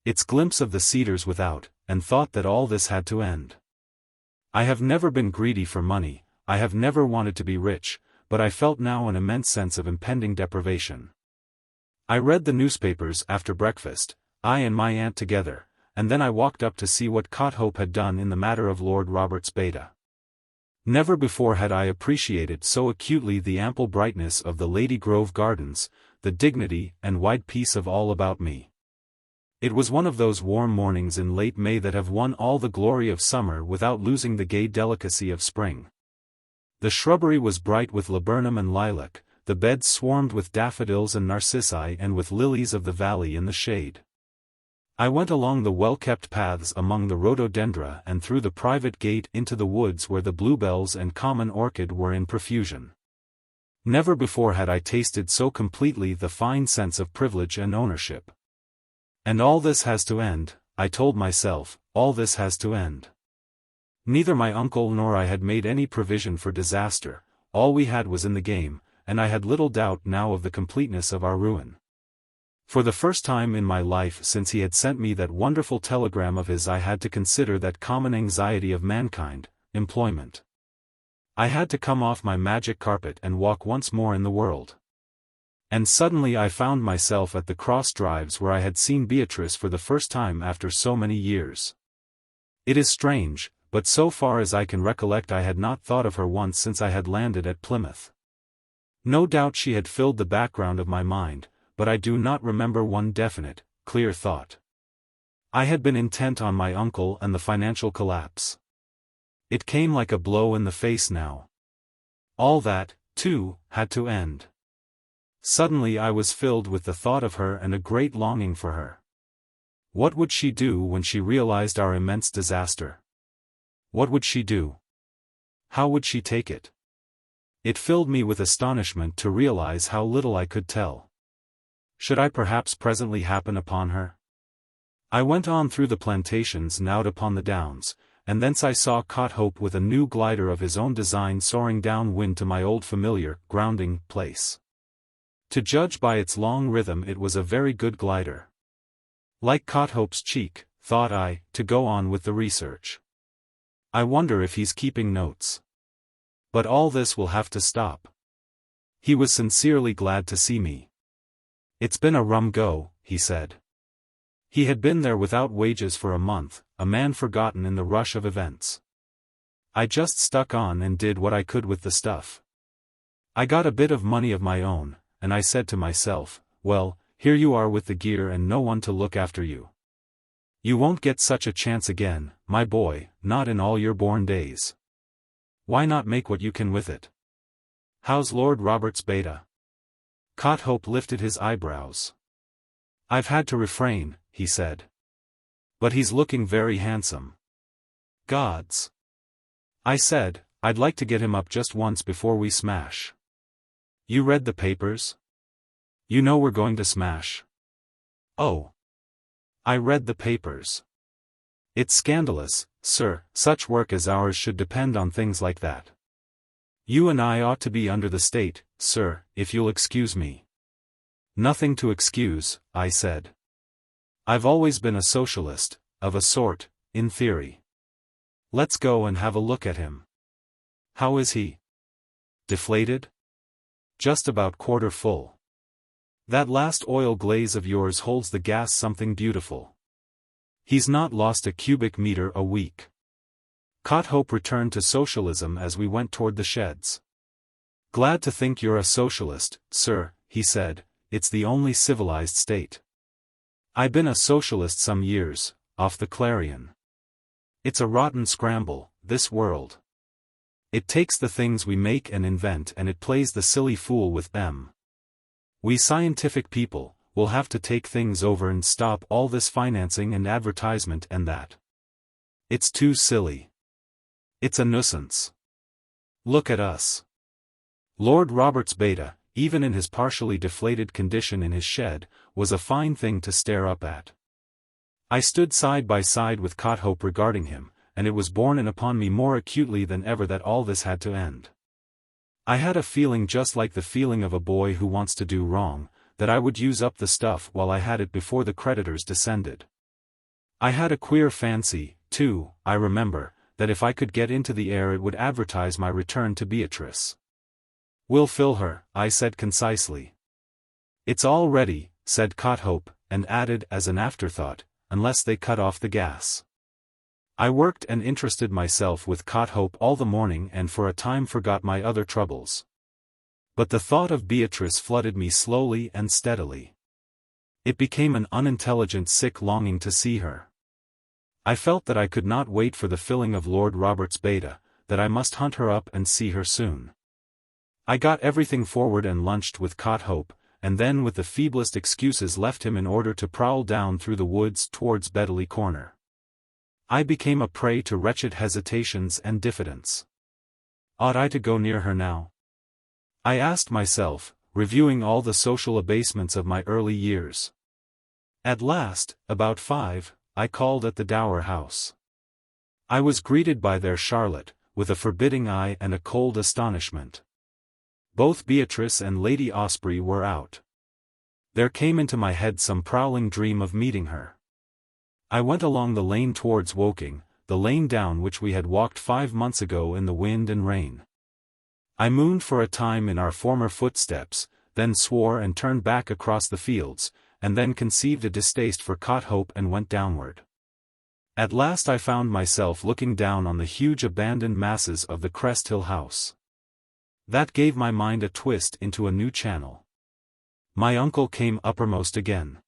its glimpse of the cedars without, and thought that all this had to end. I have never been greedy for money, I have never wanted to be rich, but I felt now an immense sense of impending deprivation. I read the newspapers after breakfast, I and my aunt together, and then I walked up to see what Cotthope had done in the matter of Lord Robert's beta. Never before had I appreciated so acutely the ample brightness of the Lady Grove Gardens, the dignity and wide peace of all about me. It was one of those warm mornings in late May that have won all the glory of summer without losing the gay delicacy of spring. The shrubbery was bright with laburnum and lilac, the beds swarmed with daffodils and narcissi and with lilies of the valley in the shade. I went along the well-kept paths among the rhododendra and through the private gate into the woods where the bluebells and common orchid were in profusion. Never before had I tasted so completely the fine sense of privilege and ownership. And all this has to end, I told myself, all this has to end. Neither my uncle nor I had made any provision for disaster, all we had was in the game, and I had little doubt now of the completeness of our ruin. For the first time in my life since he had sent me that wonderful telegram of his I had to consider that common anxiety of mankind, employment. I had to come off my magic carpet and walk once more in the world. And suddenly I found myself at the cross drives where I had seen Beatrice for the first time after so many years. It is strange, but so far as I can recollect I had not thought of her once since I had landed at Plymouth. No doubt she had filled the background of my mind, but I do not remember one definite, clear thought. I had been intent on my uncle and the financial collapse. It came like a blow in the face now. All that, too, had to end. Suddenly I was filled with the thought of her and a great longing for her. What would she do when she realized our immense disaster? What would she do? How would she take it? It filled me with astonishment to realize how little I could tell. Should I perhaps presently happen upon her? I went on through the plantations and out upon the downs, and thence I saw Cotthope with a new glider of his own design soaring downwind to my old familiar grounding place. To judge by its long rhythm it was a very good glider. Like Cotthope's cheek, thought I, to go on with the research. I wonder if he's keeping notes. But all this will have to stop. He was sincerely glad to see me. It's been a rum go, he said. He had been there without wages for a month, a man forgotten in the rush of events. I just stuck on and did what I could with the stuff. I got a bit of money of my own, and I said to myself, well, here you are with the gear and no one to look after you. You won't get such a chance again, my boy, not in all your born days. Why not make what you can with it? How's Lord Robert's beta? Cotthope lifted his eyebrows. I've had to refrain, he said. But he's looking very handsome. Gods. I said, I'd like to get him up just once before we smash. You read the papers? You know we're going to smash. Oh. I read the papers. It's scandalous, sir, such work as ours should depend on things like that. You and I ought to be under the state, sir, if you'll excuse me. Nothing to excuse, I said. I've always been a socialist, of a sort, in theory. Let's go and have a look at him. How is he? Deflated? Just about quarter full. That last oil glaze of yours holds the gas something beautiful. He's not lost a cubic meter a week. Cotthope returned to socialism as we went toward the sheds. Glad to think you're a socialist, sir, he said, it's the only civilized state. I've been a socialist some years, off the Clarion. It's a rotten scramble, this world. It takes the things we make and invent and it plays the silly fool with them. We scientific people will have to take things over and stop all this financing and advertisement and that. It's too silly. It's a nuisance. Look at us. Lord Robert's beta, even in his partially deflated condition in his shed, was a fine thing to stare up at. I stood side by side with Cotthope regarding him, and it was borne in upon me more acutely than ever that all this had to end. I had a feeling just like the feeling of a boy who wants to do wrong, that I would use up the stuff while I had it before the creditors descended. I had a queer fancy, too, I remember, that if I could get into the air it would advertise my return to Beatrice. "We'll fill her," I said concisely. "It's all ready," said Cotthope, and added as an afterthought, "unless they cut off the gas." I worked and interested myself with Cotthope all the morning and for a time forgot my other troubles. But the thought of Beatrice flooded me slowly and steadily. It became an unintelligent sick longing to see her. I felt that I could not wait for the filling of Lord Robert's beta, that I must hunt her up and see her soon. I got everything forward and lunched with Cotthope, and then with the feeblest excuses left him in order to prowl down through the woods towards Bedley Corner. I became a prey to wretched hesitations and diffidence. Ought I to go near her now? I asked myself, reviewing all the social abasements of my early years. At last, about 5, I called at the Dower House. I was greeted by their Charlotte, with a forbidding eye and a cold astonishment. Both Beatrice and Lady Osprey were out. There came into my head some prowling dream of meeting her. I went along the lane towards Woking, the lane down which we had walked 5 months ago in the wind and rain. I mooned for a time in our former footsteps, then swore and turned back across the fields, and then conceived a distaste for Cotthope and went downward. At last I found myself looking down on the huge abandoned masses of the Cresthill house. That gave my mind a twist into a new channel. My uncle came uppermost again.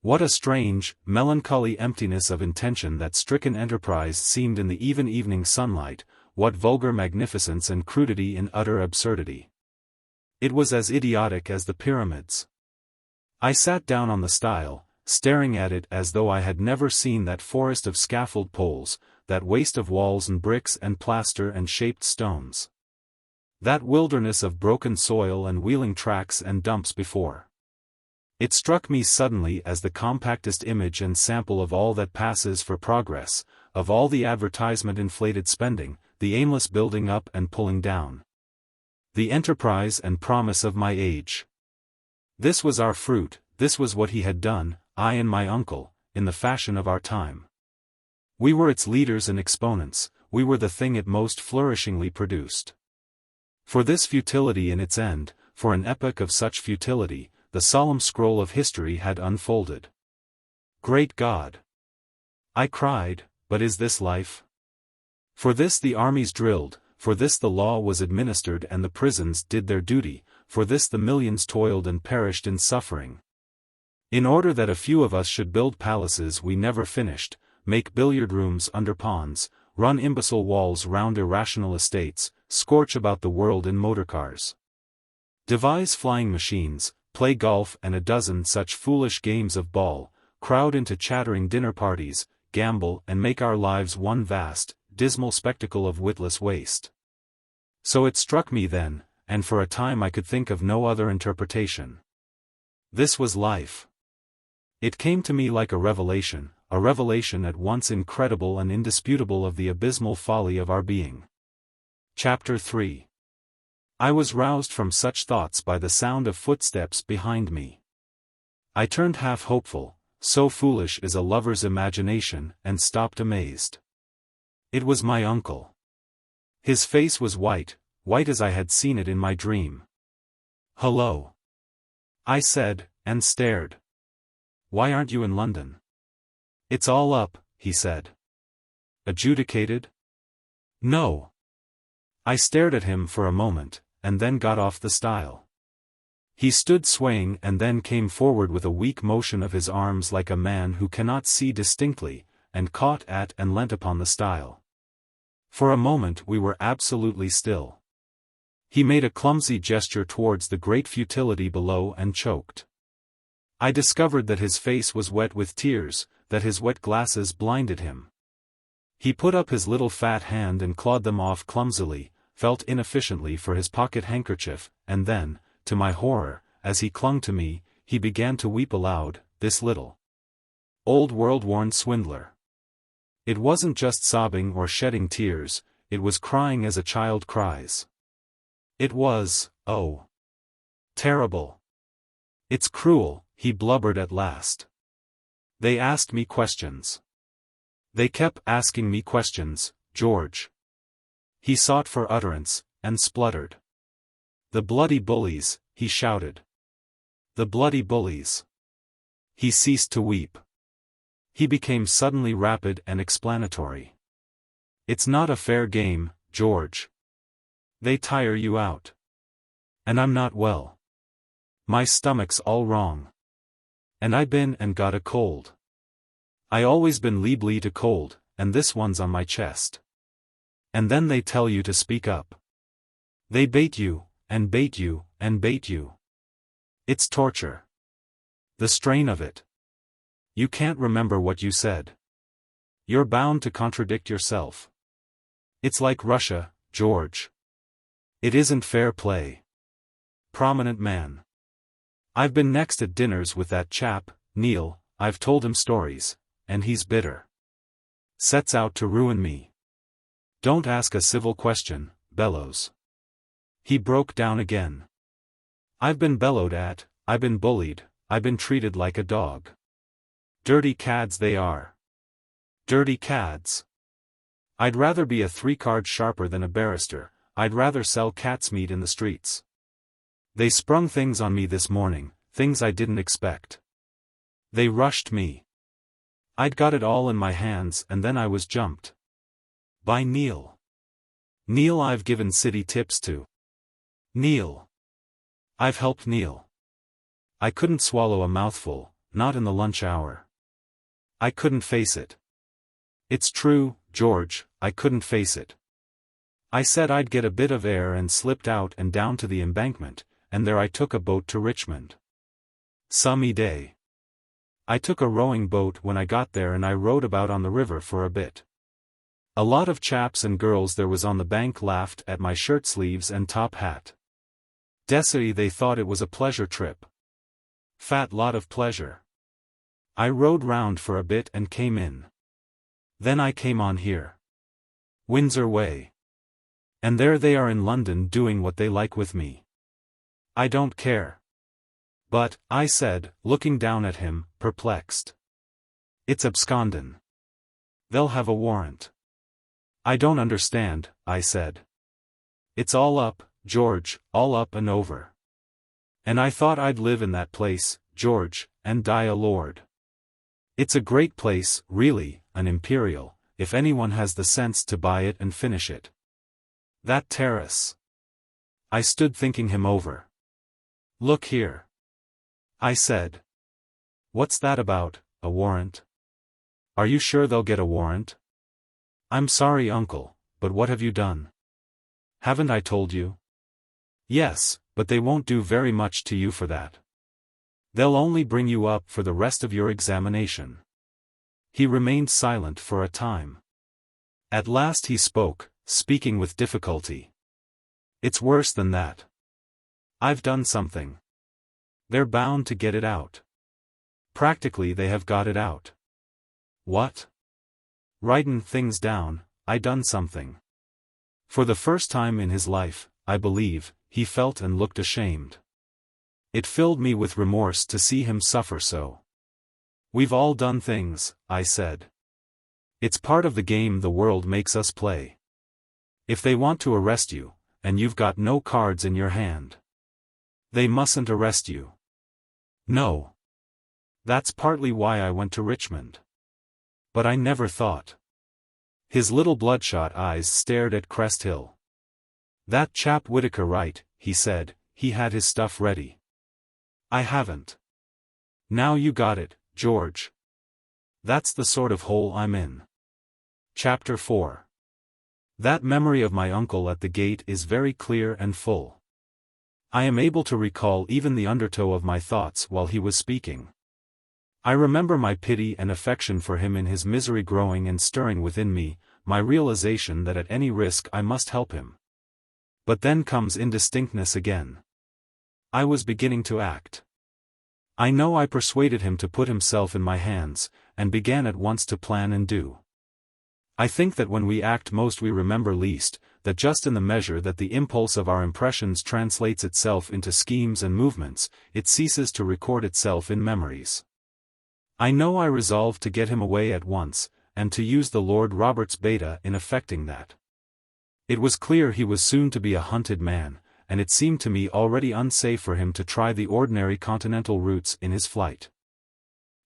What a strange, melancholy emptiness of intention that stricken enterprise seemed in the even evening sunlight, what vulgar magnificence and crudity in utter absurdity. It was as idiotic as the pyramids. I sat down on the stile, staring at it as though I had never seen that forest of scaffold poles, that waste of walls and bricks and plaster and shaped stones. That wilderness of broken soil and wheeling tracks and dumps before. It struck me suddenly as the compactest image and sample of all that passes for progress, of all the advertisement-inflated spending, the aimless building up and pulling down. The enterprise and promise of my age. This was our fruit, this was what he had done, I and my uncle, in the fashion of our time. We were its leaders and exponents, we were the thing it most flourishingly produced. For this futility in its end, for an epoch of such futility, the solemn scroll of history had unfolded. Great God! I cried, but is this life? For this the armies drilled, for this the law was administered and the prisons did their duty, for this the millions toiled and perished in suffering. In order that a few of us should build palaces we never finished, make billiard rooms under ponds, run imbecile walls round irrational estates, scorch about the world in motorcars, devise flying machines, play golf and a dozen such foolish games of ball, crowd into chattering dinner parties, gamble and make our lives one vast, dismal spectacle of witless waste. So it struck me then, and for a time I could think of no other interpretation. This was life. It came to me like a revelation at once incredible and indisputable of the abysmal folly of our being. Chapter 3. I was roused from such thoughts by the sound of footsteps behind me. I turned half hopeful, so foolish is a lover's imagination, and stopped amazed. It was my uncle. His face was white as I had seen it in my dream. "Hullo!" I said, and stared. "Why aren't you in London?" "It's all up," he said. "Adjudicated?" "No." I stared at him for a moment, and then got off the stile. He stood swaying and then came forward with a weak motion of his arms like a man who cannot see distinctly, and caught at and leant upon the stile. For a moment we were absolutely still. He made a clumsy gesture towards the great futility below and choked. I discovered that his face was wet with tears, that his wet glasses blinded him. He put up his little fat hand and clawed them off clumsily, felt inefficiently for his pocket handkerchief, and then, to my horror, as he clung to me, he began to weep aloud, this little old world-worn swindler. It wasn't just sobbing or shedding tears, it was crying as a child cries. It was, oh, terrible. It's cruel, he blubbered at last. They asked me questions. They kept asking me questions, George. He sought for utterance, and spluttered. The bloody bullies, he shouted. The bloody bullies. He ceased to weep. He became suddenly rapid and explanatory. It's not a fair game, George. They tire you out. And I'm not well. My stomach's all wrong. And I been and got a cold. I always been leebly to cold, and this one's on my chest. And then they tell you to speak up. They bait you, and bait you, and bait you. It's torture. The strain of it. You can't remember what you said. You're bound to contradict yourself. It's like Russia, George. It isn't fair play. Prominent man. I've been next at dinners with that chap, Neil, I've told him stories, and he's bitter. Sets out to ruin me. Don't ask a civil question, Bellows. He broke down again. I've been bellowed at, I've been bullied, I've been treated like a dog. Dirty cads they are. Dirty cads. I'd rather be a 3-card sharper than a barrister, I'd rather sell cat's meat in the streets. They sprung things on me this morning, things I didn't expect. They rushed me. I'd got it all in my hands and then I was jumped. By Neil. Neil I've given city tips to. Neil. I've helped Neil. I couldn't swallow a mouthful, not in the lunch hour. I couldn't face it. It's true, George, I couldn't face it. I said I'd get a bit of air and slipped out and down to the embankment, and there I took a boat to Richmond. Sunny day. I took a rowing boat when I got there and I rowed about on the river for a bit. A lot of chaps and girls there was on the bank laughed at my shirt sleeves and top hat. Desi they thought it was a pleasure trip. Fat lot of pleasure. I rowed round for a bit and came in. Then I came on here. Windsor way. And there they are in London doing what they like with me. I don't care. But, I said, looking down at him, perplexed. It's abscondin'. They'll have a warrant. I don't understand, I said. It's all up, George, all up and over. And I thought I'd live in that place, George, and die a lord. It's a great place, really, an imperial, if anyone has the sense to buy it and finish it. That terrace. I stood thinking him over. Look here. I said. What's that about, a warrant? Are you sure they'll get a warrant? I'm sorry, uncle, but what have you done? Haven't I told you? Yes, but they won't do very much to you for that. They'll only bring you up for the rest of your examination. He remained silent for a time. At last he spoke, speaking with difficulty. It's worse than that. I've done something. They're bound to get it out. Practically they have got it out. What? Writin' things down, I done something. For the first time in his life, I believe, he felt and looked ashamed. It filled me with remorse to see him suffer so. We've all done things, I said. It's part of the game the world makes us play. If they want to arrest you, and you've got no cards in your hand, they mustn't arrest you. No. That's partly why I went to Richmond. But I never thought. His little bloodshot eyes stared at Crest Hill. That chap Whittaker right, he said, he had his stuff ready. I haven't. Now you got it, George. That's the sort of hole I'm in. Chapter 4. That memory of my uncle at the gate is very clear and full. I am able to recall even the undertow of my thoughts while he was speaking. I remember my pity and affection for him in his misery growing and stirring within me, my realization that at any risk I must help him. But then comes indistinctness again. I was beginning to act. I know I persuaded him to put himself in my hands, and began at once to plan and do. I think that when we act most we remember least, that just in the measure that the impulse of our impressions translates itself into schemes and movements, it ceases to record itself in memories. I know I resolved to get him away at once, and to use the Lord Robert's beta in effecting that. It was clear he was soon to be a hunted man, and it seemed to me already unsafe for him to try the ordinary continental routes in his flight.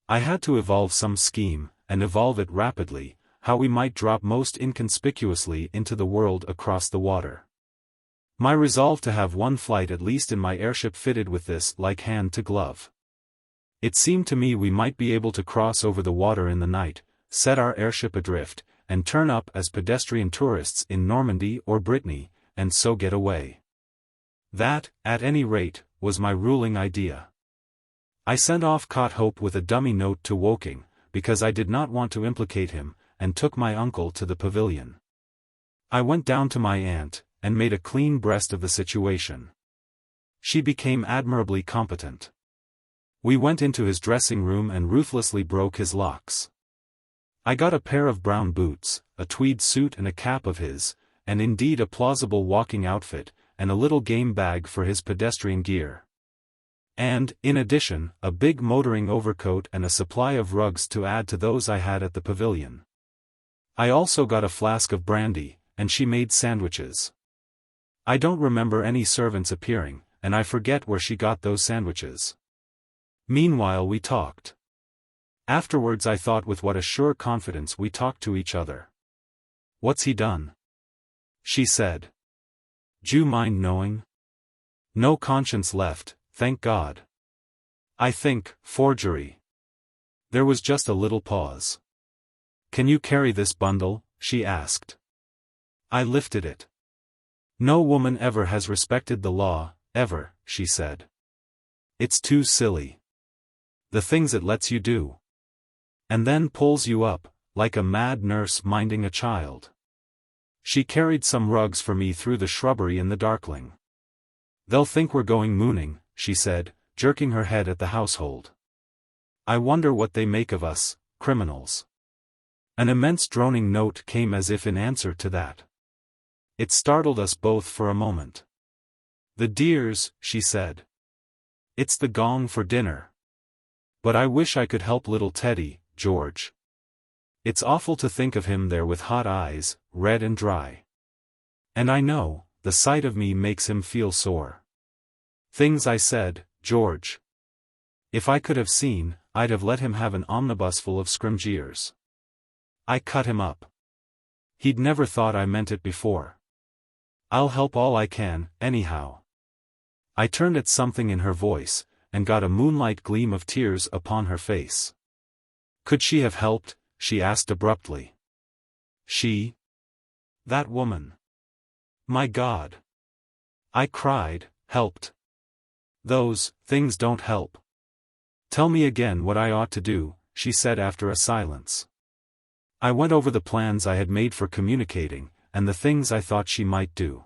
I had to evolve some scheme, and evolve it rapidly, how we might drop most inconspicuously into the world across the water. My resolve to have one flight at least in my airship fitted with this like hand to glove. It seemed to me we might be able to cross over the water in the night, set our airship adrift, and turn up as pedestrian tourists in Normandy or Brittany, and so get away. That, at any rate, was my ruling idea. I sent off Cotthope with a dummy note to Woking, because I did not want to implicate him, and took my uncle to the pavilion. I went down to my aunt, and made a clean breast of the situation. She became admirably competent. We went into his dressing room and ruthlessly broke his locks. I got a pair of brown boots, a tweed suit and a cap of his, and indeed a plausible walking outfit, and a little game bag for his pedestrian gear. And, in addition, a big motoring overcoat and a supply of rugs to add to those I had at the pavilion. I also got a flask of brandy, and she made sandwiches. I don't remember any servants appearing, and I forget where she got those sandwiches. Meanwhile we talked. Afterwards I thought with what a sure confidence we talked to each other. "What's he done?" she said. "D'you mind knowing?" "No conscience left, thank God." "I think, forgery." There was just a little pause. "Can you carry this bundle?" she asked. I lifted it. "No woman ever has respected the law, ever," she said. "It's too silly. The things it lets you do. And then pulls you up, like a mad nurse minding a child." She carried some rugs for me through the shrubbery in the darkling. "They'll think we're going mooning," she said, jerking her head at the household. "I wonder what they make of us, criminals." An immense droning note came as if in answer to that. It startled us both for a moment. "The dears," she said. "It's the gong for dinner. But I wish I could help little Teddy, George. It's awful to think of him there with hot eyes, red and dry. And I know, the sight of me makes him feel sore. Things I said, George. If I could have seen, I'd have let him have an omnibus full of scrimgeers. I cut him up. He'd never thought I meant it before. I'll help all I can, anyhow." I turned at something in her voice, and got a moonlight gleam of tears upon her face. "Could she have helped?" she asked abruptly. "She? That woman? My God!" I cried, "Helped? Those things don't help." "Tell me again what I ought to do," she said after a silence. I went over the plans I had made for communicating, and the things I thought she might do.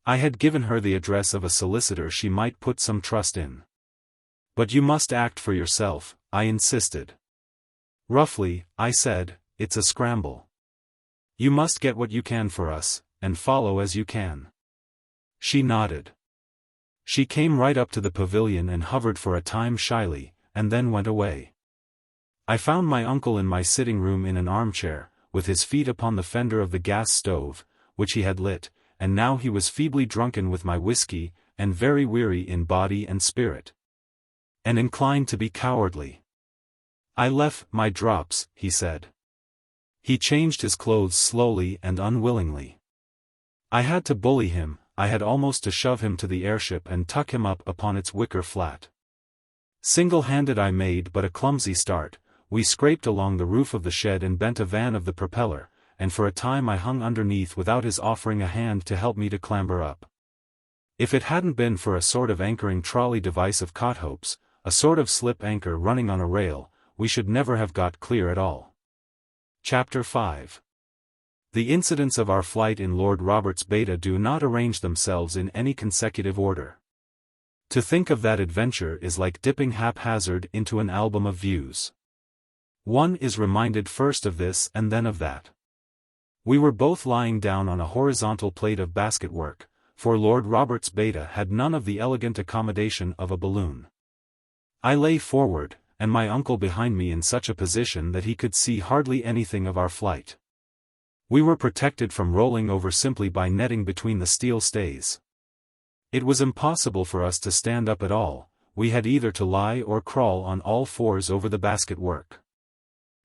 I had given her the address of a solicitor she might put some trust in. "But you must act for yourself," I insisted. Roughly, I said, "It's a scramble. You must get what you can for us, and follow as you can." She nodded. She came right up to the pavilion and hovered for a time shyly, and then went away. I found my uncle in my sitting room in an armchair, with his feet upon the fender of the gas stove, which he had lit, and now he was feebly drunken with my whiskey, and very weary in body and spirit. And inclined to be cowardly. "I left my drops," he said. He changed his clothes slowly and unwillingly. I had to bully him, I had almost to shove him to the airship and tuck him up upon its wicker flat. Single-handed I made but a clumsy start. We scraped along the roof of the shed and bent a van of the propeller, and for a time I hung underneath without his offering a hand to help me to clamber up. If it hadn't been for a sort of anchoring trolley device of Cotthope's, a sort of slip anchor running on a rail, we should never have got clear at all. Chapter 5. The incidents of our flight in Lord Robert's beta do not arrange themselves in any consecutive order. To think of that adventure is like dipping haphazard into an album of views. One is reminded first of this and then of that. We were both lying down on a horizontal plate of basket work, for Lord Robert's beta had none of the elegant accommodation of a balloon. I lay forward, and my uncle behind me in such a position that he could see hardly anything of our flight. We were protected from rolling over simply by netting between the steel stays. It was impossible for us to stand up at all, we had either to lie or crawl on all fours over the basket work.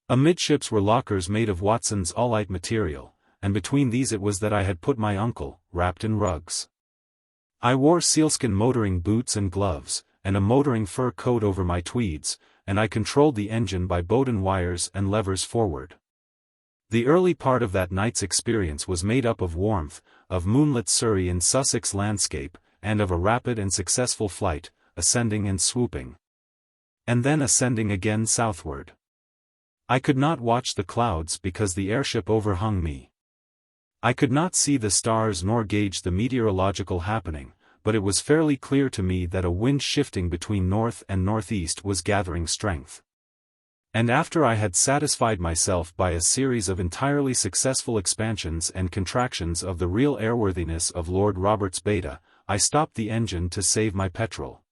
Amidships were lockers made of Watson's all-light material, and between these it was that I had put my uncle, wrapped in rugs. I wore sealskin motoring boots and gloves, and a motoring fur coat over my tweeds, and I controlled the engine by Bowden wires and levers forward. The early part of that night's experience was made up of warmth, of moonlit Surrey and Sussex landscape, and of a rapid and successful flight, ascending and swooping. And then ascending again southward. I could not watch the clouds because the airship overhung me. I could not see the stars nor gauge the meteorological happening, but it was fairly clear to me that a wind shifting between north and northeast was gathering strength. And after I had satisfied myself by a series of entirely successful expansions and contractions of the real airworthiness of Lord Robert's beta, I stopped the engine to save my petrol.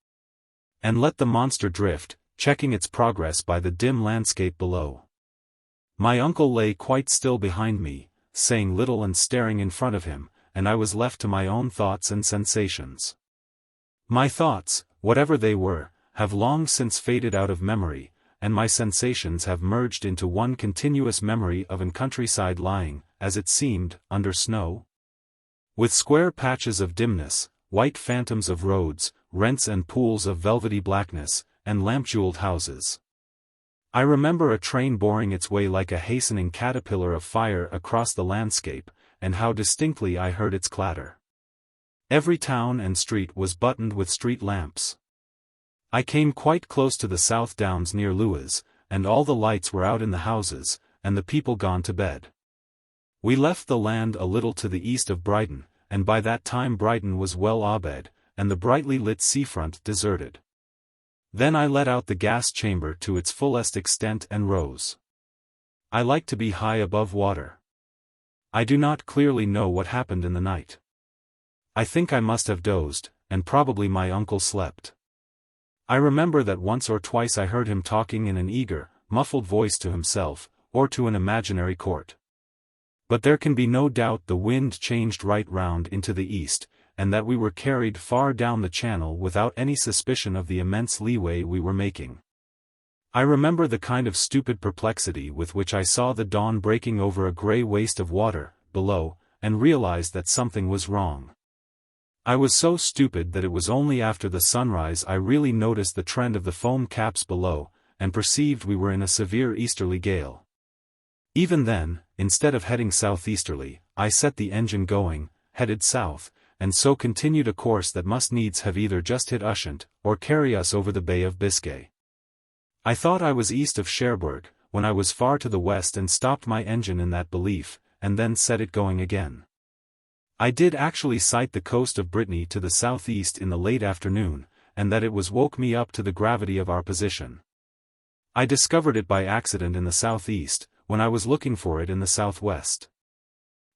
And let the monster drift, checking its progress by the dim landscape below. My uncle lay quite still behind me, saying little and staring in front of him, and I was left to my own thoughts and sensations. My thoughts, whatever they were, have long since faded out of memory, and my sensations have merged into one continuous memory of an countryside lying, as it seemed, under snow. With square patches of dimness, white phantoms of roads, rents and pools of velvety blackness, and lamp-jeweled houses. I remember a train boring its way like a hastening caterpillar of fire across the landscape, and how distinctly I heard its clatter. Every town and street was buttoned with street lamps. I came quite close to the South Downs near Lewes, and all the lights were out in the houses, and the people gone to bed. We left the land a little to the east of Brighton, and by that time Brighton was well abed, and the brightly lit seafront deserted. Then I let out the gas chamber to its fullest extent and rose. I like to be high above water. I do not clearly know what happened in the night. I think I must have dozed, and probably my uncle slept. I remember that once or twice I heard him talking in an eager, muffled voice to himself, or to an imaginary court. But there can be no doubt the wind changed right round into the east, and that we were carried far down the channel without any suspicion of the immense leeway we were making. I remember the kind of stupid perplexity with which I saw the dawn breaking over a grey waste of water, below, and realized that something was wrong. I was so stupid that it was only after the sunrise I really noticed the trend of the foam caps below, and perceived we were in a severe easterly gale. Even then, instead of heading southeasterly, I set the engine going, headed south, and so continued a course that must needs have either just hit Ushant, or carry us over the Bay of Biscay. I thought I was east of Cherbourg, when I was far to the west and stopped my engine in that belief, and then set it going again. I did actually sight the coast of Brittany to the southeast in the late afternoon, and that it woke me up to the gravity of our position. I discovered it by accident in the southeast, when I was looking for it in the southwest.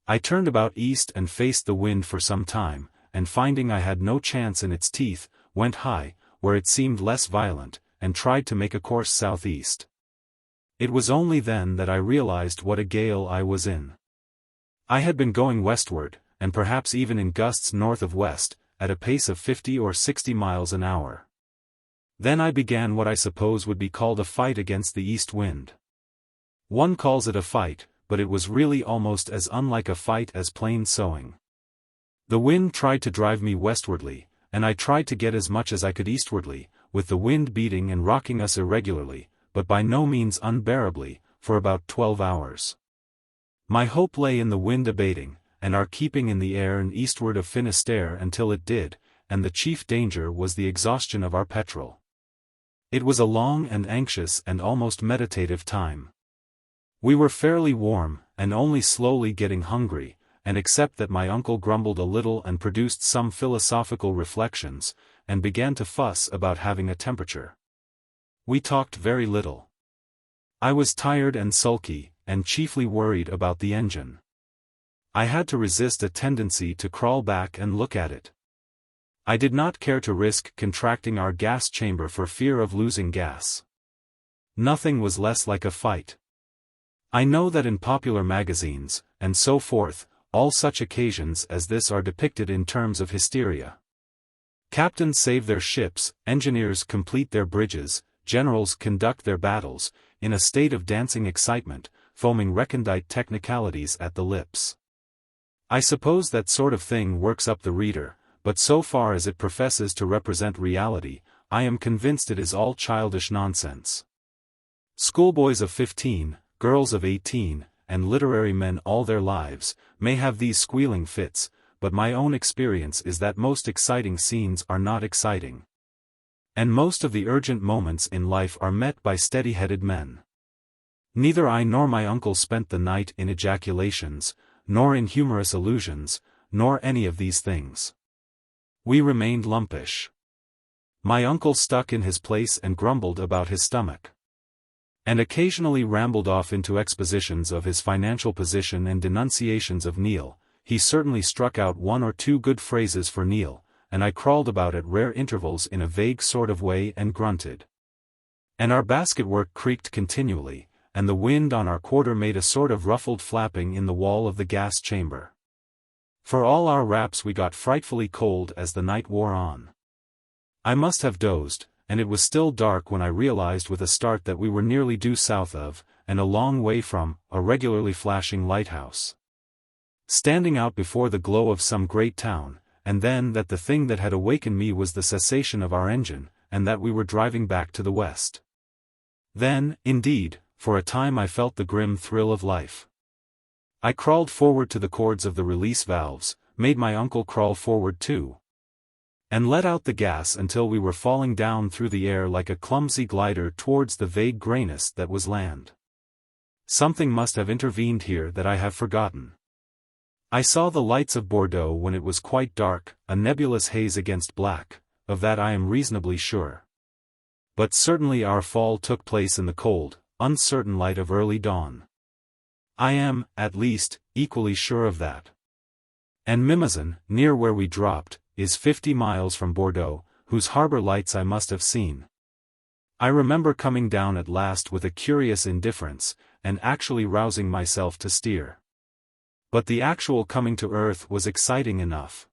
I turned about east and faced the wind for some time, and finding I had no chance in its teeth, went high, where it seemed less violent, and tried to make a course southeast. It was only then that I realized what a gale I was in. I had been going westward, and perhaps even in gusts north of west, at a pace of 50 or 60 miles an hour. Then I began what I suppose would be called a fight against the east wind. One calls it a fight, but it was really almost as unlike a fight as plain sewing. The wind tried to drive me westwardly, and I tried to get as much as I could eastwardly, with the wind beating and rocking us irregularly, but by no means unbearably, for about 12 hours. My hope lay in the wind abating, and our keeping in the air and eastward of Finisterre until it did, and the chief danger was the exhaustion of our petrol. It was a long and anxious and almost meditative time. We were fairly warm, and only slowly getting hungry, and except that my uncle grumbled a little and produced some philosophical reflections, and began to fuss about having a temperature. We talked very little. I was tired and sulky, and chiefly worried about the engine. I had to resist a tendency to crawl back and look at it. I did not care to risk contracting our gas chamber for fear of losing gas. Nothing was less like a fight. I know that in popular magazines, and so forth, all such occasions as this are depicted in terms of hysteria. Captains save their ships, engineers complete their bridges, generals conduct their battles, in a state of dancing excitement, foaming recondite technicalities at the lips. I suppose that sort of thing works up the reader, but so far as it professes to represent reality, I am convinced it is all childish nonsense. Schoolboys of 15, girls of 18, and literary men all their lives, may have these squealing fits, but my own experience is that most exciting scenes are not exciting. And most of the urgent moments in life are met by steady-headed men. Neither I nor my uncle spent the night in ejaculations, nor in humorous allusions, nor any of these things. We remained lumpish. My uncle stuck in his place and grumbled about his stomach. And occasionally rambled off into expositions of his financial position and denunciations of Neil. He certainly struck out one or two good phrases for Neil, and I crawled about at rare intervals in a vague sort of way and grunted. And our basketwork creaked continually, and the wind on our quarter made a sort of ruffled flapping in the wall of the gas chamber. For all our wraps we got frightfully cold as the night wore on. I must have dozed, and it was still dark when I realized with a start that we were nearly due south of, and a long way from, a regularly flashing lighthouse, standing out before the glow of some great town, and then that the thing that had awakened me was the cessation of our engine, and that we were driving back to the west. Then, indeed, for a time I felt the grim thrill of life. I crawled forward to the cords of the release valves, made my uncle crawl forward too, and let out the gas until we were falling down through the air like a clumsy glider towards the vague grayness that was land. Something must have intervened here that I have forgotten. I saw the lights of Bordeaux when it was quite dark, a nebulous haze against black, of that I am reasonably sure. But certainly our fall took place in the cold, uncertain light of early dawn. I am, at least, equally sure of that. And Mimizan, near where we dropped, is 50 miles from Bordeaux, whose harbor lights I must have seen. I remember coming down at last with a curious indifference, and actually rousing myself to steer. But the actual coming to earth was exciting enough.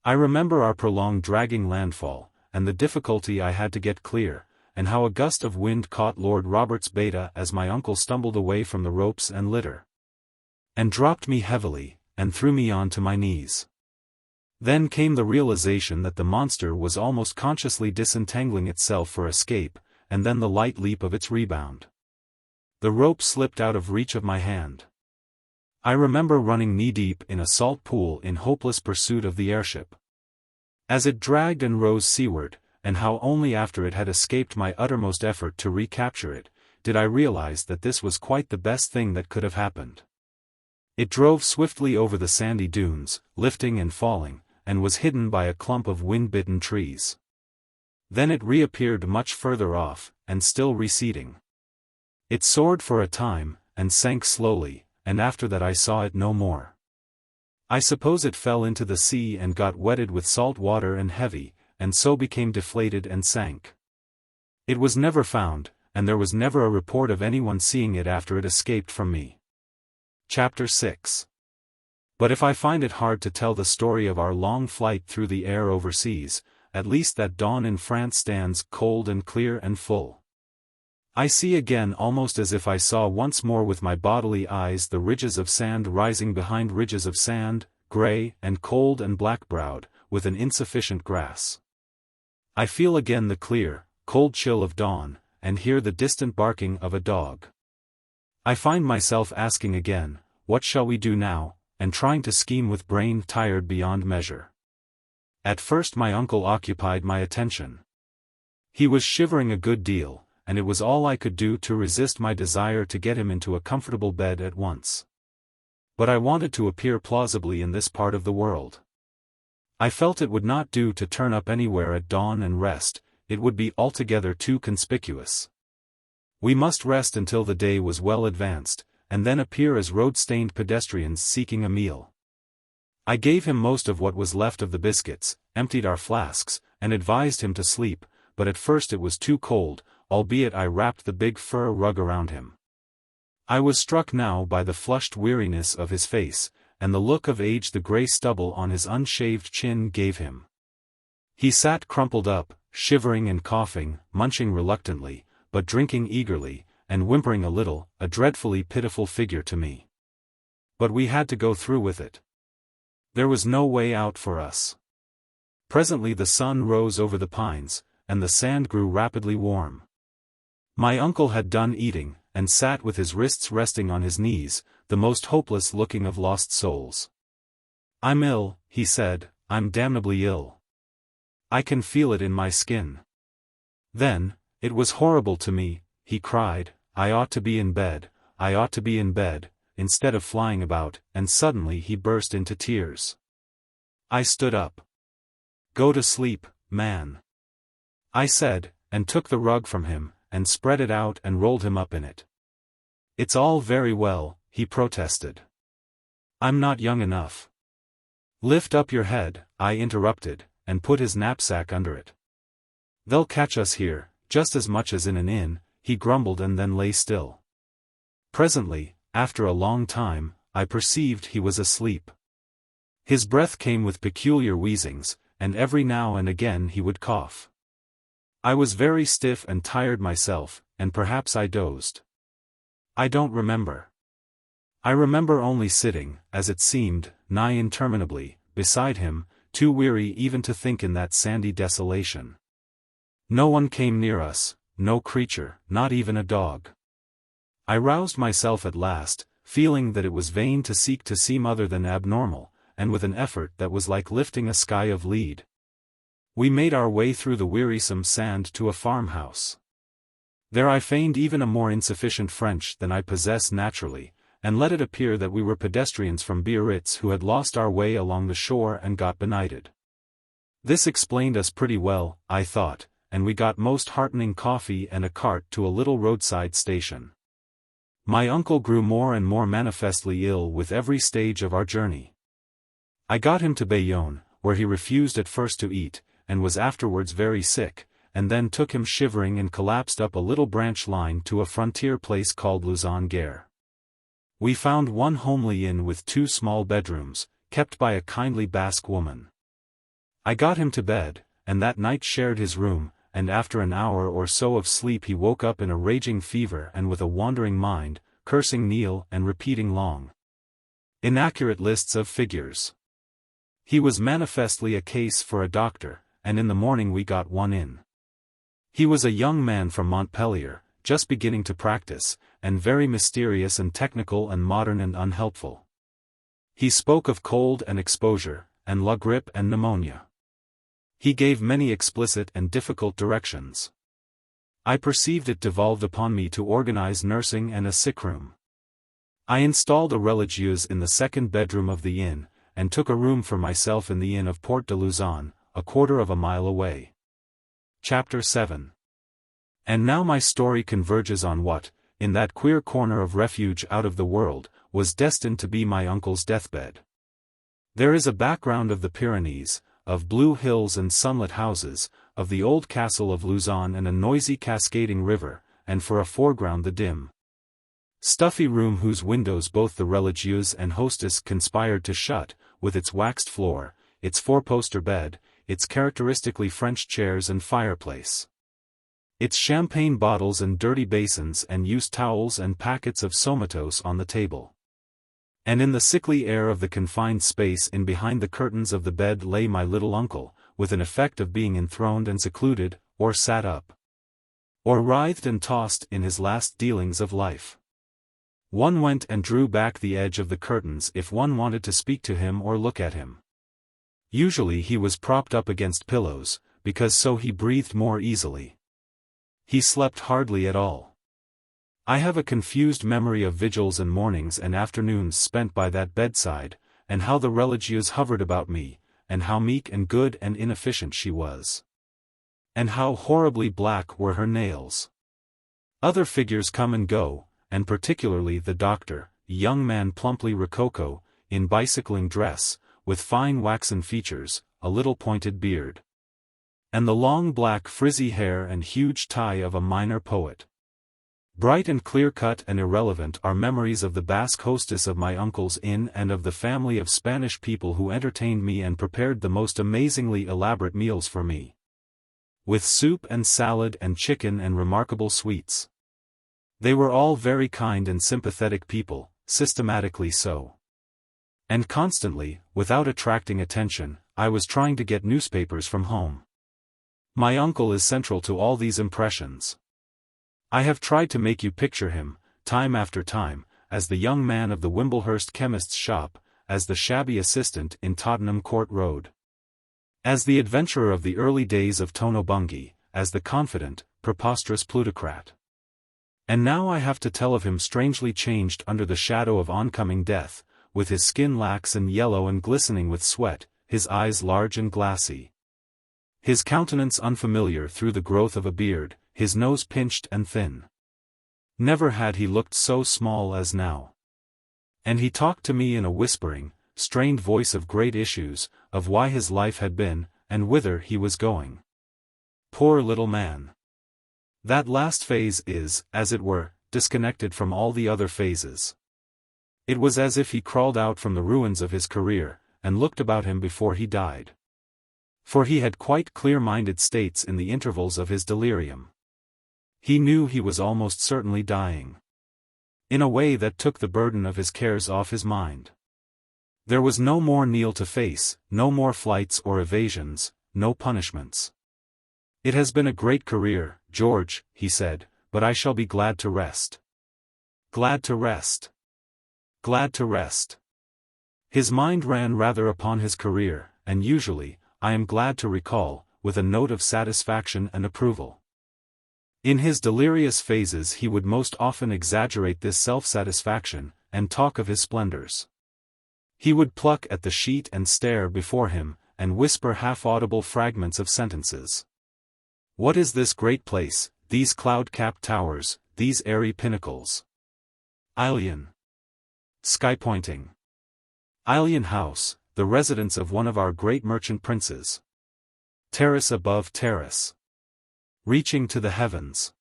I remember our prolonged dragging landfall, and the difficulty I had to get clear, and how a gust of wind caught Lord Robert's beta as my uncle stumbled away from the ropes and litter, and dropped me heavily, and threw me on to my knees. Then came the realization that the monster was almost consciously disentangling itself for escape, and then the light leap of its rebound. The rope slipped out of reach of my hand. I remember running knee-deep in a salt pool in hopeless pursuit of the airship, as it dragged and rose seaward, and how only after it had escaped my uttermost effort to recapture it, did I realize that this was quite the best thing that could have happened. It drove swiftly over the sandy dunes, lifting and falling, and was hidden by a clump of wind-bitten trees. Then it reappeared much further off, and still receding. It soared for a time, and sank slowly, and after that I saw it no more. I suppose it fell into the sea and got wetted with salt water and heavy, and so became deflated and sank. It was never found, and there was never a report of anyone seeing it after it escaped from me. Chapter 6. But if I find it hard to tell the story of our long flight through the air overseas, at least that dawn in France stands cold and clear and full. I see again almost as if I saw once more with my bodily eyes the ridges of sand rising behind ridges of sand, grey and cold and black-browed, with an insufficient grass. I feel again the clear, cold chill of dawn, and hear the distant barking of a dog. I find myself asking again, what shall we do now, and trying to scheme with brain tired beyond measure. At first my uncle occupied my attention. He was shivering a good deal, and it was all I could do to resist my desire to get him into a comfortable bed at once. But I wanted to appear plausibly in this part of the world. I felt it would not do to turn up anywhere at dawn and rest, it would be altogether too conspicuous. We must rest until the day was well advanced, and then appear as road-stained pedestrians seeking a meal. I gave him most of what was left of the biscuits, emptied our flasks, and advised him to sleep, but at first it was too cold, albeit I wrapped the big fur rug around him. I was struck now by the flushed weariness of his face, and the look of age the grey stubble on his unshaved chin gave him. He sat crumpled up, shivering and coughing, munching reluctantly, but drinking eagerly, and whimpering a little, a dreadfully pitiful figure to me. But we had to go through with it. There was no way out for us. Presently the sun rose over the pines, and the sand grew rapidly warm. My uncle had done eating, and sat with his wrists resting on his knees, the most hopeless-looking of lost souls. "I'm ill," he said, "I'm damnably ill. I can feel it in my skin." Then, "It was horrible to me," he cried, "I ought to be in bed, I ought to be in bed," instead of flying about, and suddenly he burst into tears. I stood up. "Go to sleep, man," I said, and took the rug from him, and spread it out and rolled him up in it. "It's all very well," he protested. "I'm not young enough." "Lift up your head," I interrupted, and put his knapsack under it. "They'll catch us here, just as much as in an inn," he grumbled and then lay still. Presently, after a long time, I perceived he was asleep. His breath came with peculiar wheezings, and every now and again he would cough. I was very stiff and tired myself, and perhaps I dozed. I don't remember. I remember only sitting, as it seemed, nigh interminably, beside him, too weary even to think in that sandy desolation. No one came near us, no creature, not even a dog. I roused myself at last, feeling that it was vain to seek to seem other than abnormal, and with an effort that was like lifting a sky of lead. We made our way through the wearisome sand to a farmhouse. There I feigned even a more insufficient French than I possess naturally, and let it appear that we were pedestrians from Biarritz who had lost our way along the shore and got benighted. This explained us pretty well, I thought, and we got most heartening coffee and a cart to a little roadside station. My uncle grew more and more manifestly ill with every stage of our journey. I got him to Bayonne, where he refused at first to eat, and was afterwards very sick, and then took him shivering and collapsed up a little branch line to a frontier place called Lausanne-Gare. We found one homely inn with 2 small bedrooms, kept by a kindly Basque woman. I got him to bed, and that night shared his room, and after an hour or so of sleep he woke up in a raging fever and with a wandering mind, cursing Neil and repeating long, inaccurate lists of figures. He was manifestly a case for a doctor, and in the morning we got one in. He was a young man from Montpellier, just beginning to practice, and very mysterious and technical and modern and unhelpful. He spoke of cold and exposure, and la grippe and pneumonia. He gave many explicit and difficult directions. I perceived it devolved upon me to organize nursing and a sickroom. I installed a religieuse in the 2nd bedroom of the inn, and took a room for myself in the inn of Port de Lausanne, a quarter of a mile away. Chapter 7. And now my story converges on what, in that queer corner of refuge out of the world, was destined to be my uncle's deathbed. There is a background of the Pyrenees, of blue hills and sunlit houses, of the old castle of Lausanne and a noisy cascading river, and for a foreground the dim, stuffy room whose windows both the religieuse and hostess conspired to shut, with its waxed floor, its 4-poster bed, its characteristically French chairs and fireplace, its champagne bottles and dirty basins and used towels and packets of somatos on the table. And in the sickly air of the confined space in behind the curtains of the bed lay my little uncle, with an effect of being enthroned and secluded, or sat up, or writhed and tossed in his last dealings of life. One went and drew back the edge of the curtains if one wanted to speak to him or look at him. Usually he was propped up against pillows, because so he breathed more easily. He slept hardly at all. I have a confused memory of vigils and mornings and afternoons spent by that bedside, and how the religieuse hovered about me, and how meek and good and inefficient she was. And how horribly black were her nails. Other figures come and go, and particularly the doctor, a young man plumply rococo, in bicycling dress, with fine waxen features, a little pointed beard, and the long black frizzy hair and huge tie of a minor poet. Bright and clear-cut and irrelevant are memories of the Basque hostess of my uncle's inn and of the family of Spanish people who entertained me and prepared the most amazingly elaborate meals for me, with soup and salad and chicken and remarkable sweets. They were all very kind and sympathetic people, systematically so. And constantly, without attracting attention, I was trying to get newspapers from home. My uncle is central to all these impressions. I have tried to make you picture him, time after time, as the young man of the Wimblehurst chemist's shop, as the shabby assistant in Tottenham Court Road, as the adventurer of the early days of Tono-Bungay, as the confident, preposterous plutocrat. And now I have to tell of him strangely changed under the shadow of oncoming death, with his skin lax and yellow and glistening with sweat, his eyes large and glassy, his countenance unfamiliar through the growth of a beard, his nose pinched and thin. Never had he looked so small as now. And he talked to me in a whispering, strained voice of great issues, of why his life had been, and whither he was going. Poor little man. That last phase is, as it were, disconnected from all the other phases. It was as if he crawled out from the ruins of his career, and looked about him before he died. For he had quite clear-minded states in the intervals of his delirium. He knew he was almost certainly dying, in a way that took the burden of his cares off his mind. There was no more Neil to face, no more flights or evasions, no punishments. It has been a great career, George, he said, but I shall be glad to rest. Glad to rest. Glad to rest. His mind ran rather upon his career, and usually, I am glad to recall, with a note of satisfaction and approval. In his delirious phases he would most often exaggerate this self-satisfaction, and talk of his splendors. He would pluck at the sheet and stare before him, and whisper half-audible fragments of sentences. What is this great place, these cloud-capped towers, these airy pinnacles? Ilion. Sky-pointing. Ilion House, the residence of one of our great merchant princes. Terrace above terrace, reaching to the heavens.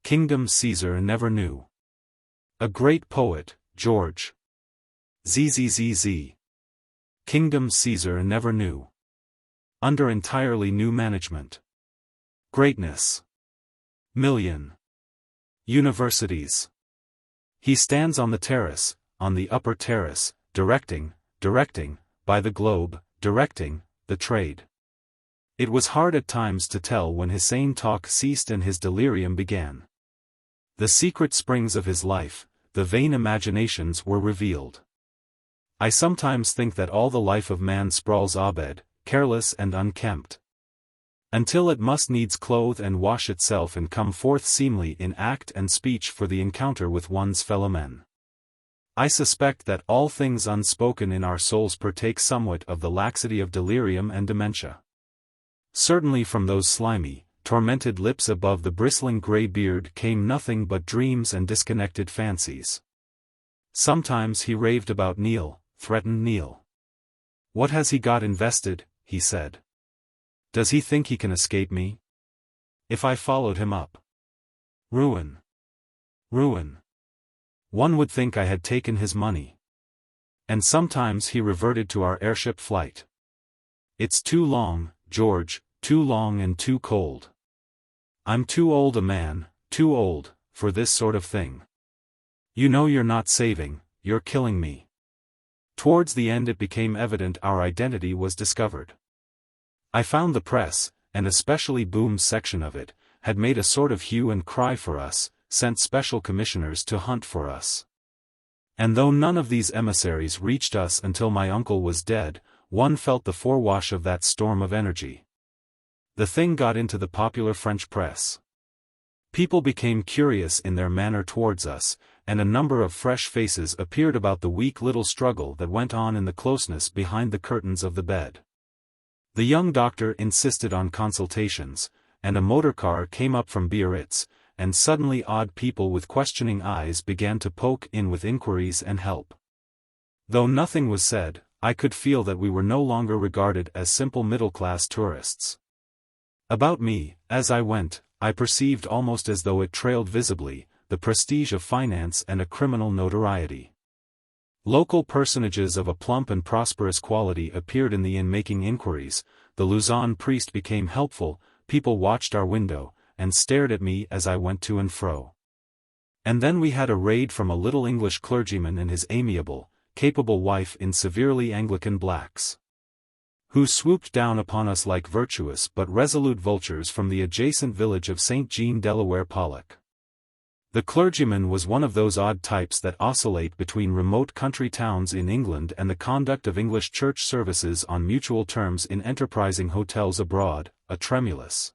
Kingdom Caesar never knew. A great poet, George. ZZZZ. Kingdom Caesar never knew. Under entirely new management. Greatness. Million. Universities. He stands on the terrace, on the upper terrace, directing, by the globe, directing, the trade. It was hard at times to tell when his sane talk ceased and his delirium began. The secret springs of his life, the vain imaginations were revealed. I sometimes think that all the life of man sprawls abed, careless and unkempt, until it must needs clothe and wash itself and come forth seemly in act and speech for the encounter with one's fellow-men. I suspect that all things unspoken in our souls partake somewhat of the laxity of delirium and dementia. Certainly from those slimy, tormented lips above the bristling grey beard came nothing but dreams and disconnected fancies. Sometimes he raved about Neil, threatened Neil. What has he got invested, he said. Does he think he can escape me? If I followed him up. Ruin. Ruin. One would think I had taken his money. And sometimes he reverted to our airship flight. It's too long, George, too long and too cold. I'm too old a man, too old, for this sort of thing. You know you're not saving, you're killing me. Towards the end it became evident our identity was discovered. I found the press, and especially Boom's section of it, had made a sort of hue and cry for us, sent special commissioners to hunt for us. And though none of these emissaries reached us until my uncle was dead, one felt the forewash of that storm of energy. The thing got into the popular French press. People became curious in their manner towards us, and a number of fresh faces appeared about the weak little struggle that went on in the closeness behind the curtains of the bed. The young doctor insisted on consultations, and a motor car came up from Biarritz, and suddenly odd people with questioning eyes began to poke in with inquiries and help. Though nothing was said, I could feel that we were no longer regarded as simple middle-class tourists. About me, as I went, I perceived almost as though it trailed visibly, the prestige of finance and a criminal notoriety. Local personages of a plump and prosperous quality appeared in the inn making inquiries, the Luzon priest became helpful, people watched our window, and stared at me as I went to and fro. And then we had a raid from a little English clergyman and his amiable, capable wife in severely Anglican blacks, who swooped down upon us like virtuous but resolute vultures from the adjacent village of St. Jean Delaware Pollock. The clergyman was one of those odd types that oscillate between remote country towns in England and the conduct of English church services on mutual terms in enterprising hotels abroad, a tremulous,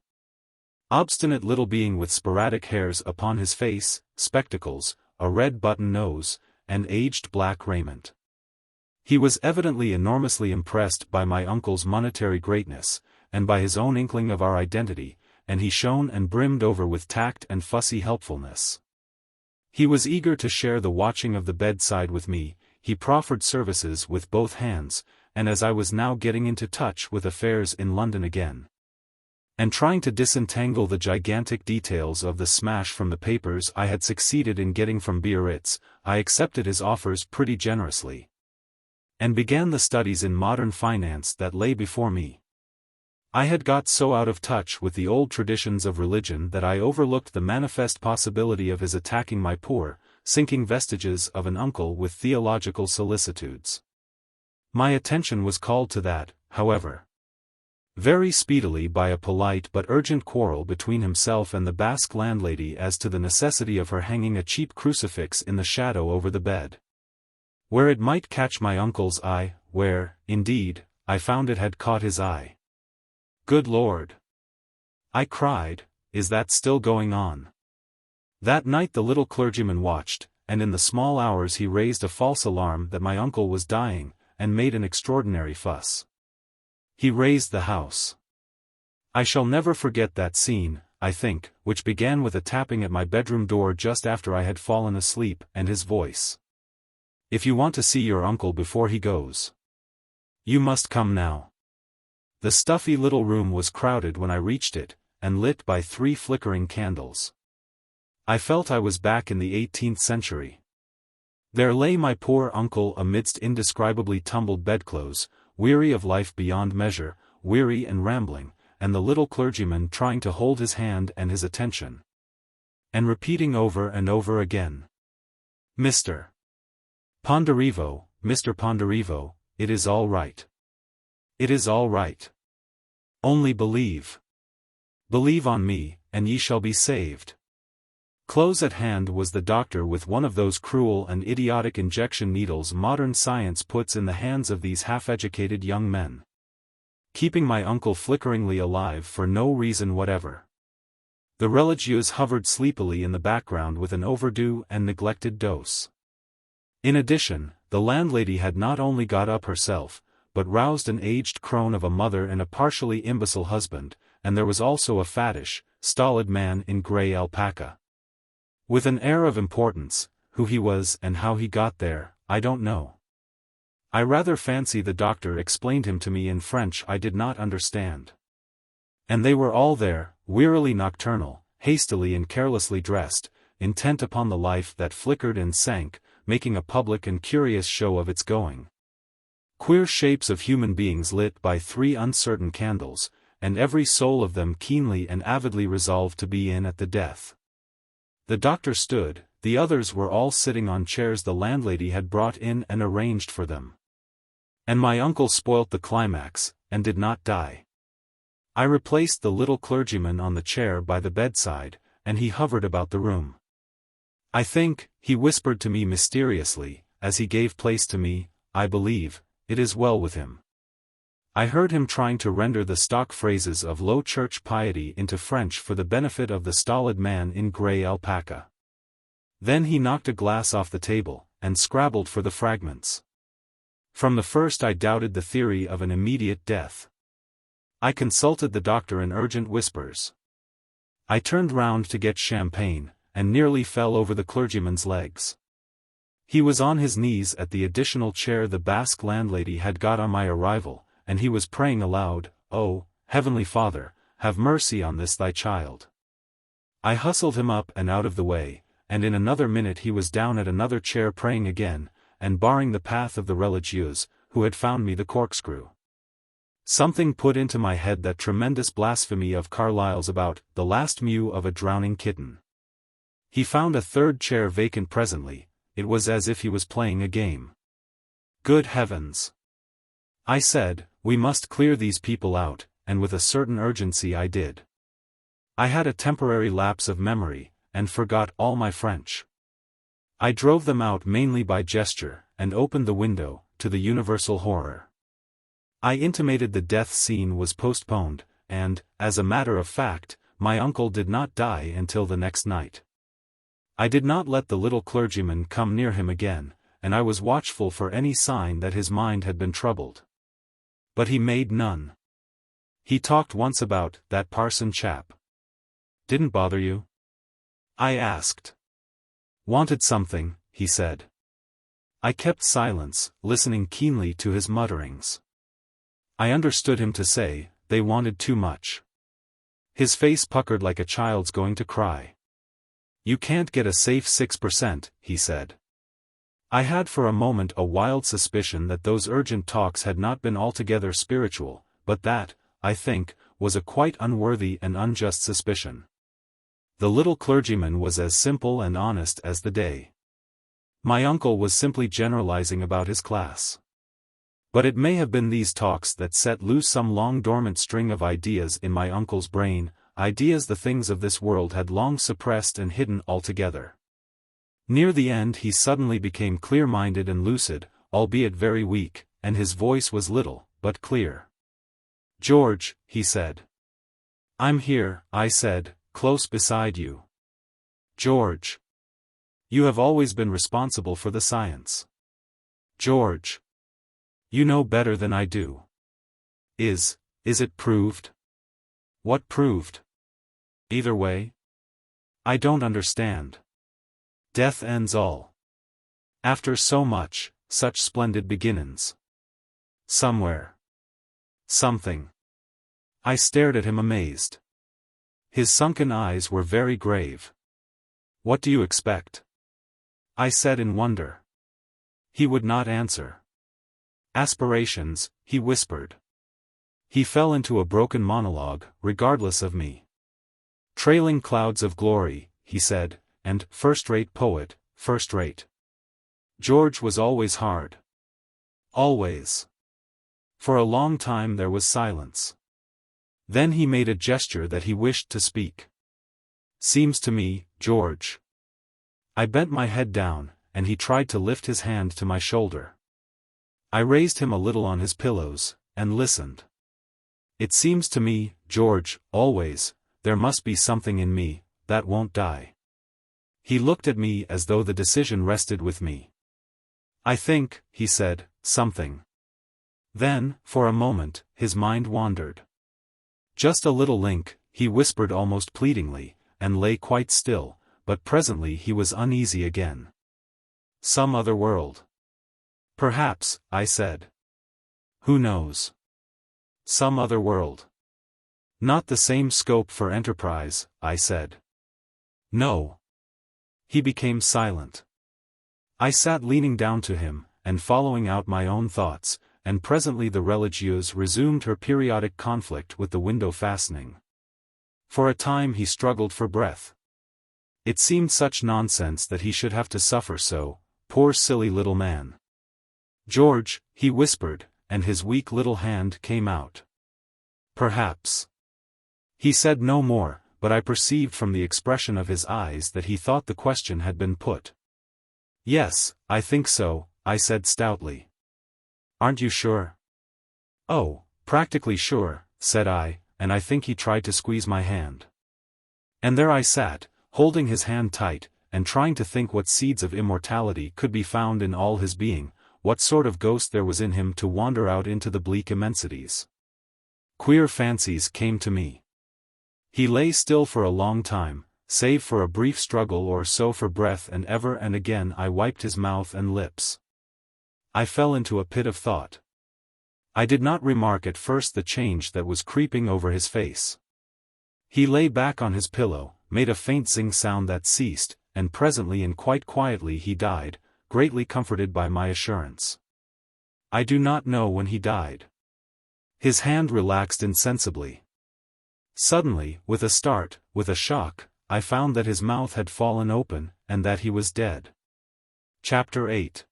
obstinate little being with sporadic hairs upon his face, spectacles, a red button nose, and aged black raiment. He was evidently enormously impressed by my uncle's monetary greatness, and by his own inkling of our identity, and he shone and brimmed over with tact and fussy helpfulness. He was eager to share the watching of the bedside with me, he proffered services with both hands, and as I was now getting into touch with affairs in London again, and trying to disentangle the gigantic details of the smash from the papers I had succeeded in getting from Biarritz, I accepted his offers pretty generously, and began the studies in modern finance that lay before me. I had got so out of touch with the old traditions of religion that I overlooked the manifest possibility of his attacking my poor, sinking vestiges of an uncle with theological solicitudes. My attention was called to that, however, very speedily by a polite but urgent quarrel between himself and the Basque landlady as to the necessity of her hanging a cheap crucifix in the shadow over the bed, where it might catch my uncle's eye, where, indeed, I found it had caught his eye. Good Lord! I cried, is that still going on? That night the little clergyman watched, and in the small hours he raised a false alarm that my uncle was dying, and made an extraordinary fuss. He raised the house. I shall never forget that scene, I think, which began with a tapping at my bedroom door just after I had fallen asleep, and his voice. If you want to see your uncle before he goes, you must come now. The stuffy little room was crowded when I reached it, and lit by 3 flickering candles. I felt I was back in the 18th century. There lay my poor uncle amidst indescribably tumbled bedclothes, weary of life beyond measure, weary and rambling, and the little clergyman trying to hold his hand and his attention, and repeating over and over again, Mr. Ponderevo, Mr. Ponderevo, it is all right. It is all right. Only believe. Believe on me, and ye shall be saved. Close at hand was the doctor with one of those cruel and idiotic injection needles modern science puts in the hands of these half-educated young men, keeping my uncle flickeringly alive for no reason whatever. The religieuse hovered sleepily in the background with an overdue and neglected dose. In addition, the landlady had not only got up herself, but roused an aged crone of a mother and a partially imbecile husband, and there was also a fattish, stolid man in grey alpaca. With an air of importance, who he was and how he got there, I don't know. I rather fancy the doctor explained him to me in French I did not understand. And they were all there, wearily nocturnal, hastily and carelessly dressed, intent upon the life that flickered and sank, making a public and curious show of its going. Queer shapes of human beings lit by 3 uncertain candles, and every soul of them keenly and avidly resolved to be in at the death. The doctor stood, the others were all sitting on chairs the landlady had brought in and arranged for them. And my uncle spoilt the climax, and did not die. I replaced the little clergyman on the chair by the bedside, and he hovered about the room. I think, he whispered to me mysteriously, as he gave place to me, I believe, it is well with him. I heard him trying to render the stock phrases of Low Church piety into French for the benefit of the stolid man in grey alpaca. Then he knocked a glass off the table, and scrabbled for the fragments. From the first I doubted the theory of an immediate death. I consulted the doctor in urgent whispers. I turned round to get champagne, and nearly fell over the clergyman's legs. He was on his knees at the additional chair the Basque landlady had got on my arrival, and he was praying aloud, "Oh, Heavenly Father, have mercy on this thy child." I hustled him up and out of the way, and in another minute he was down at another chair praying again, and barring the path of the religieuses, who had found me the corkscrew. Something put into my head that tremendous blasphemy of Carlyle's about the last mew of a drowning kitten. He found a third chair vacant presently. It was as if he was playing a game. Good heavens! I said, we must clear these people out, and with a certain urgency I did. I had a temporary lapse of memory, and forgot all my French. I drove them out mainly by gesture, and opened the window, to the universal horror. I intimated the death scene was postponed, and, as a matter of fact, my uncle did not die until the next night. I did not let the little clergyman come near him again, and I was watchful for any sign that his mind had been troubled. But he made none. He talked once about that parson chap. Didn't bother you? I asked. Wanted something, he said. I kept silence, listening keenly to his mutterings. I understood him to say, they wanted too much. His face puckered like a child's going to cry. You can't get a safe 6%, he said. I had for a moment a wild suspicion that those urgent talks had not been altogether spiritual, but that, I think, was a quite unworthy and unjust suspicion. The little clergyman was as simple and honest as the day. My uncle was simply generalizing about his class. But it may have been these talks that set loose some long dormant string of ideas in my uncle's brain, ideas the things of this world had long suppressed and hidden altogether. Near the end he suddenly became clear-minded and lucid, albeit very weak, and his voice was little, but clear. "George," he said. "I'm here," I said, "close beside you." "George. You have always been responsible for the science." "George. You know better than I do." Is it proved?" "What proved?" "Either way?" "I don't understand." "Death ends all. After so much, such splendid beginnings. Somewhere. Something." I stared at him amazed. His sunken eyes were very grave. "What do you expect?" I said in wonder. He would not answer. "Aspirations," he whispered. He fell into a broken monologue, regardless of me. "Trailing clouds of glory," he said, and "first-rate poet, first-rate." George was always hard. Always. For a long time there was silence. Then he made a gesture that he wished to speak. "Seems to me, George." I bent my head down, and he tried to lift his hand to my shoulder. I raised him a little on his pillows, and listened. "It seems to me, George, always, there must be something in me that won't die." He looked at me as though the decision rested with me. "I think," he said, "something." Then, for a moment, his mind wandered. "Just a little link," he whispered almost pleadingly, and lay quite still, but presently he was uneasy again. "Some other world." "Perhaps," I said. "Who knows? Some other world. Not the same scope for enterprise," I said. "No." He became silent. I sat leaning down to him, and following out my own thoughts, and presently the religieuse resumed her periodic conflict with the window fastening. For a time he struggled for breath. It seemed such nonsense that he should have to suffer so, poor silly little man. "George," he whispered, and his weak little hand came out. "Perhaps." He said no more, but I perceived from the expression of his eyes that he thought the question had been put. "Yes, I think so," I said stoutly. "Aren't you sure?" "Oh, practically sure," said I, and I think he tried to squeeze my hand. And there I sat, holding his hand tight, and trying to think what seeds of immortality could be found in all his being, what sort of ghost there was in him to wander out into the bleak immensities. Queer fancies came to me. He lay still for a long time, save for a brief struggle or so for breath, and ever and again I wiped his mouth and lips. I fell into a pit of thought. I did not remark at first the change that was creeping over his face. He lay back on his pillow, made a faint zing sound that ceased, and presently and quite quietly he died, greatly comforted by my assurance. I do not know when he died. His hand relaxed insensibly. Suddenly, with a start, with a shock, I found that his mouth had fallen open, and that he was dead. Chapter 8.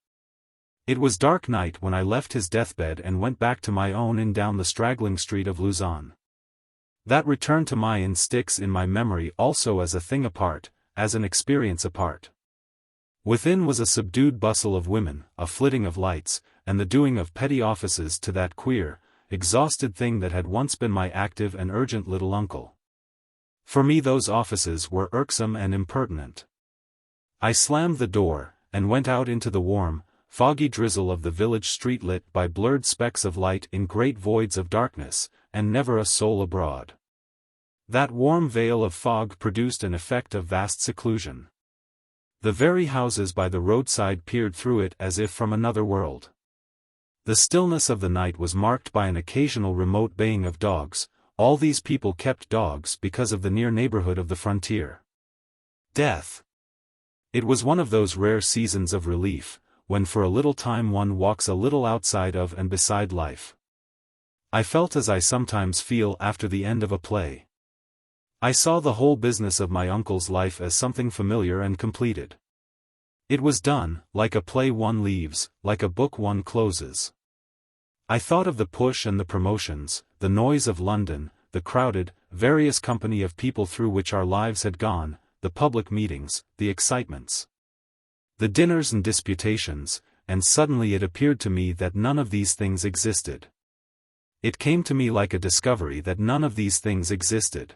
It was dark night when I left his deathbed and went back to my own inn down the straggling street of Luzon. That return to my inn sticks in my memory also as a thing apart, as an experience apart. Within was a subdued bustle of women, a flitting of lights, and the doing of petty offices to that queer, exhausted thing that had once been my active and urgent little uncle. For me those offices were irksome and impertinent. I slammed the door, and went out into the warm, foggy drizzle of the village street lit by blurred specks of light in great voids of darkness, and never a soul abroad. That warm veil of fog produced an effect of vast seclusion. The very houses by the roadside peered through it as if from another world. The stillness of the night was marked by an occasional remote baying of dogs. All these people kept dogs because of the near neighborhood of the frontier. Death. It was one of those rare seasons of relief, when for a little time one walks a little outside of and beside life. I felt as I sometimes feel after the end of a play. I saw the whole business of my uncle's life as something familiar and completed. It was done, like a play one leaves, like a book one closes. I thought of the push and the promotions, the noise of London, the crowded, various company of people through which our lives had gone, the public meetings, the excitements, the dinners and disputations, and suddenly it appeared to me that none of these things existed. It came to me like a discovery that none of these things existed.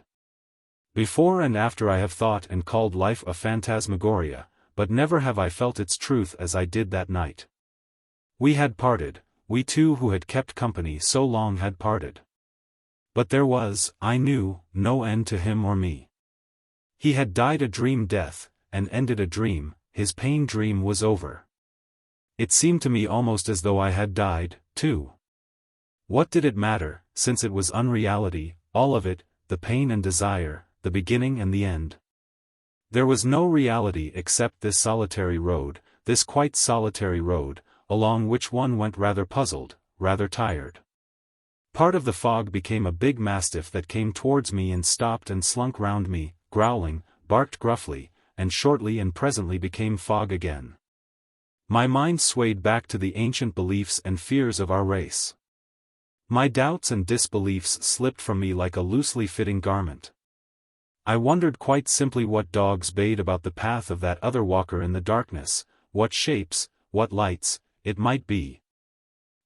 Before and after I have thought and called life a phantasmagoria, but never have I felt its truth as I did that night. We had parted, we two who had kept company so long had parted. But there was, I knew, no end to him or me. He had died a dream death, and ended a dream. His pain dream was over. It seemed to me almost as though I had died, too. What did it matter, since it was unreality, all of it, the pain and desire, the beginning and the end? There was no reality except this solitary road, this quite solitary road, along which one went rather puzzled, rather tired. Part of the fog became a big mastiff that came towards me and stopped and slunk round me, growling, barked gruffly, and shortly and presently became fog again. My mind swayed back to the ancient beliefs and fears of our race. My doubts and disbeliefs slipped from me like a loosely fitting garment. I wondered quite simply what dogs bayed about the path of that other walker in the darkness, what shapes, what lights, it might be,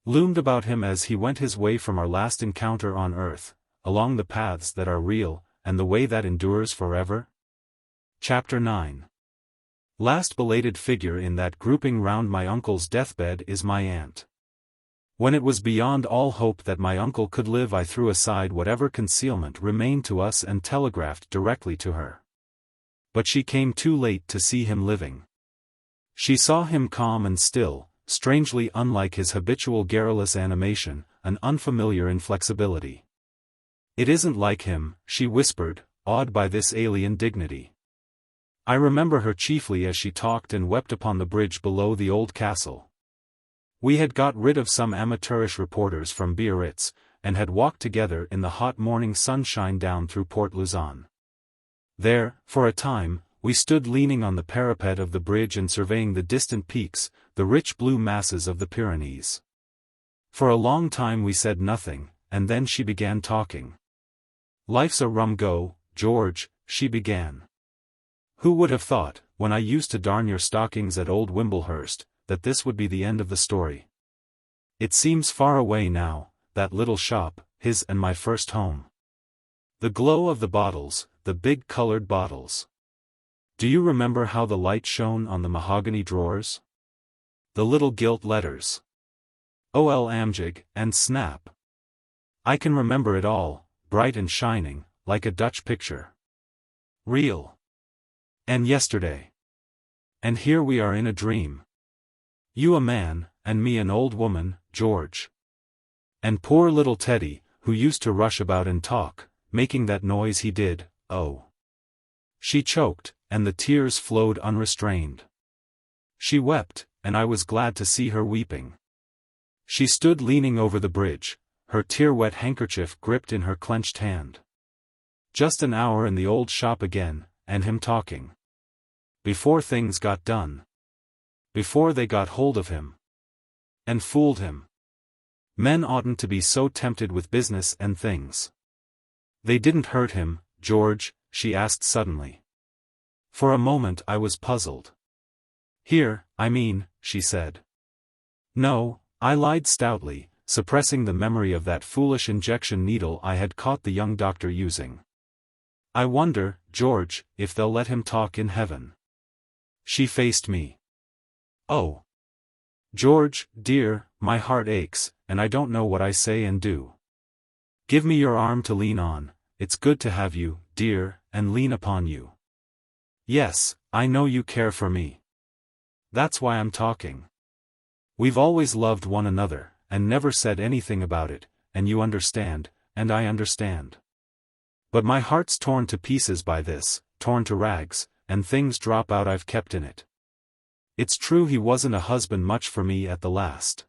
loomed about him as he went his way from our last encounter on earth, along the paths that are real, and the way that endures forever. Chapter 9. Last belated figure in that grouping round my uncle's deathbed is my aunt. When it was beyond all hope that my uncle could live, I threw aside whatever concealment remained to us and telegraphed directly to her. But she came too late to see him living. She saw him calm and still, strangely unlike his habitual garrulous animation, an unfamiliar inflexibility. "It isn't like him," she whispered, awed by this alien dignity. I remember her chiefly as she talked and wept upon the bridge below the old castle. We had got rid of some amateurish reporters from Biarritz, and had walked together in the hot morning sunshine down through Port Luzon. There, for a time, we stood leaning on the parapet of the bridge and surveying the distant peaks, the rich blue masses of the Pyrenees. For a long time we said nothing, and then she began talking. "Life's a rum go, George," she began. "Who would have thought, when I used to darn your stockings at old Wimblehurst, that this would be the end of the story? It seems far away now, that little shop, his and my first home. The glow of the bottles, the big colored bottles. Do you remember how the light shone on the mahogany drawers? The little gilt letters. O.L. Amjig, and Snap. I can remember it all, bright and shining, like a Dutch picture. Real. And yesterday. And here we are in a dream. You a man, and me an old woman, George. And poor little Teddy, who used to rush about and talk, making that noise he did, oh. She choked, and the tears flowed unrestrained. She wept, and I was glad to see her weeping. She stood leaning over the bridge, her tear-wet handkerchief gripped in her clenched hand. Just an hour in the old shop again, and him talking. Before things got done. Before they got hold of him. And fooled him. Men oughtn't to be so tempted with business and things. They didn't hurt him, George? She asked suddenly. For a moment I was puzzled. Here, I mean, she said. No, I lied stoutly, suppressing the memory of that foolish injection needle I had caught the young doctor using. I wonder, George, if they'll let him talk in heaven. She faced me. Oh. George, dear, my heart aches, and I don't know what I say and do. Give me your arm to lean on, it's good to have you, dear, and lean upon you. Yes, I know you care for me. That's why I'm talking. We've always loved one another, and never said anything about it, and you understand, and I understand. But my heart's torn to pieces by this, torn to rags, and things drop out I've kept in it. It's true he wasn't a husband much for me at the last.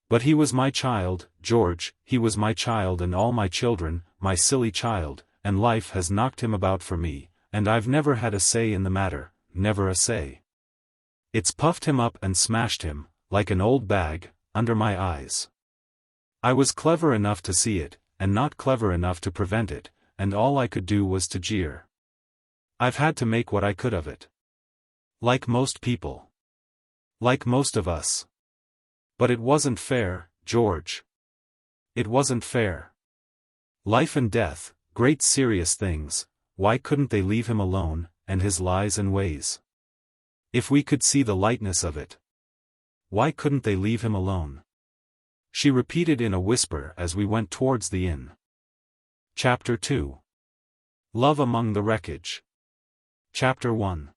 But he was my child, George, he was my child and all my children, my silly child, and life has knocked him about for me, and I've never had a say in the matter, never a say. It's puffed him up and smashed him, like an old bag, under my eyes. I was clever enough to see it, and not clever enough to prevent it, and all I could do was to jeer. I've had to make what I could of it. Like most people. Like most of us. But it wasn't fair, George. It wasn't fair. Life and death, great serious things, why couldn't they leave him alone, and his lies and ways? If we could see the lightness of it. Why couldn't they leave him alone? She repeated in a whisper as we went towards the inn. Chapter 2. Love Among the Wreckage. Chapter 1.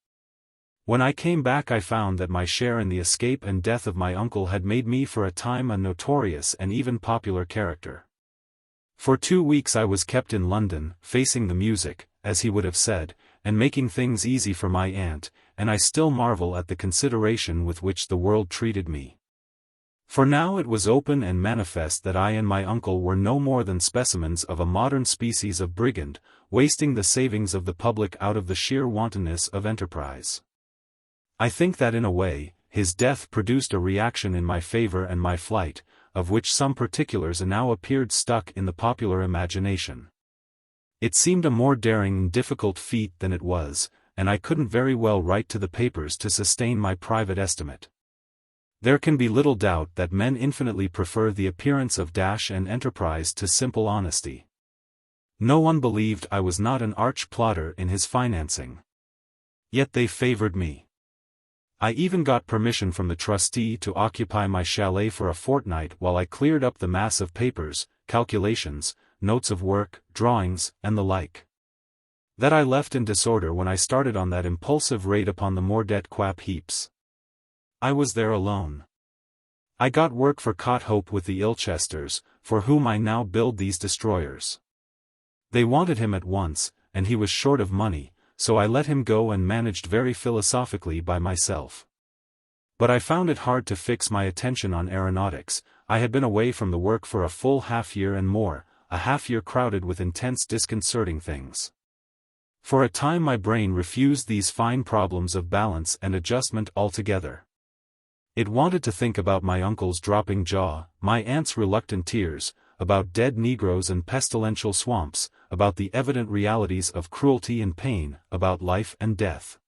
When I came back I found that my share in the escape and death of my uncle had made me for a time a notorious and even popular character. For 2 weeks I was kept in London, facing the music, as he would have said, and making things easy for my aunt, and I still marvel at the consideration with which the world treated me. For now it was open and manifest that I and my uncle were no more than specimens of a modern species of brigand, wasting the savings of the public out of the sheer wantonness of enterprise. I think that in a way, his death produced a reaction in my favor and my flight, of which some particulars now appeared stuck in the popular imagination. It seemed a more daring and difficult feat than it was, and I couldn't very well write to the papers to sustain my private estimate. There can be little doubt that men infinitely prefer the appearance of dash and enterprise to simple honesty. No one believed I was not an arch plotter in his financing. Yet they favored me. I even got permission from the trustee to occupy my chalet for a fortnight while I cleared up the mass of papers, calculations, notes of work, drawings, and the like. That I left in disorder when I started on that impulsive raid upon the Mordet Quap Heaps. I was there alone. I got work for Cot-Hope with the Ilchesters, for whom I now build these destroyers. They wanted him at once, and he was short of money, so I let him go and managed very philosophically by myself. But I found it hard to fix my attention on aeronautics. I had been away from the work for a full half-year and more, a half-year crowded with intense disconcerting things. For a time my brain refused these fine problems of balance and adjustment altogether. It wanted to think about my uncle's dropping jaw, my aunt's reluctant tears, about dead Negroes and pestilential swamps, about the evident realities of cruelty and pain, about life and death.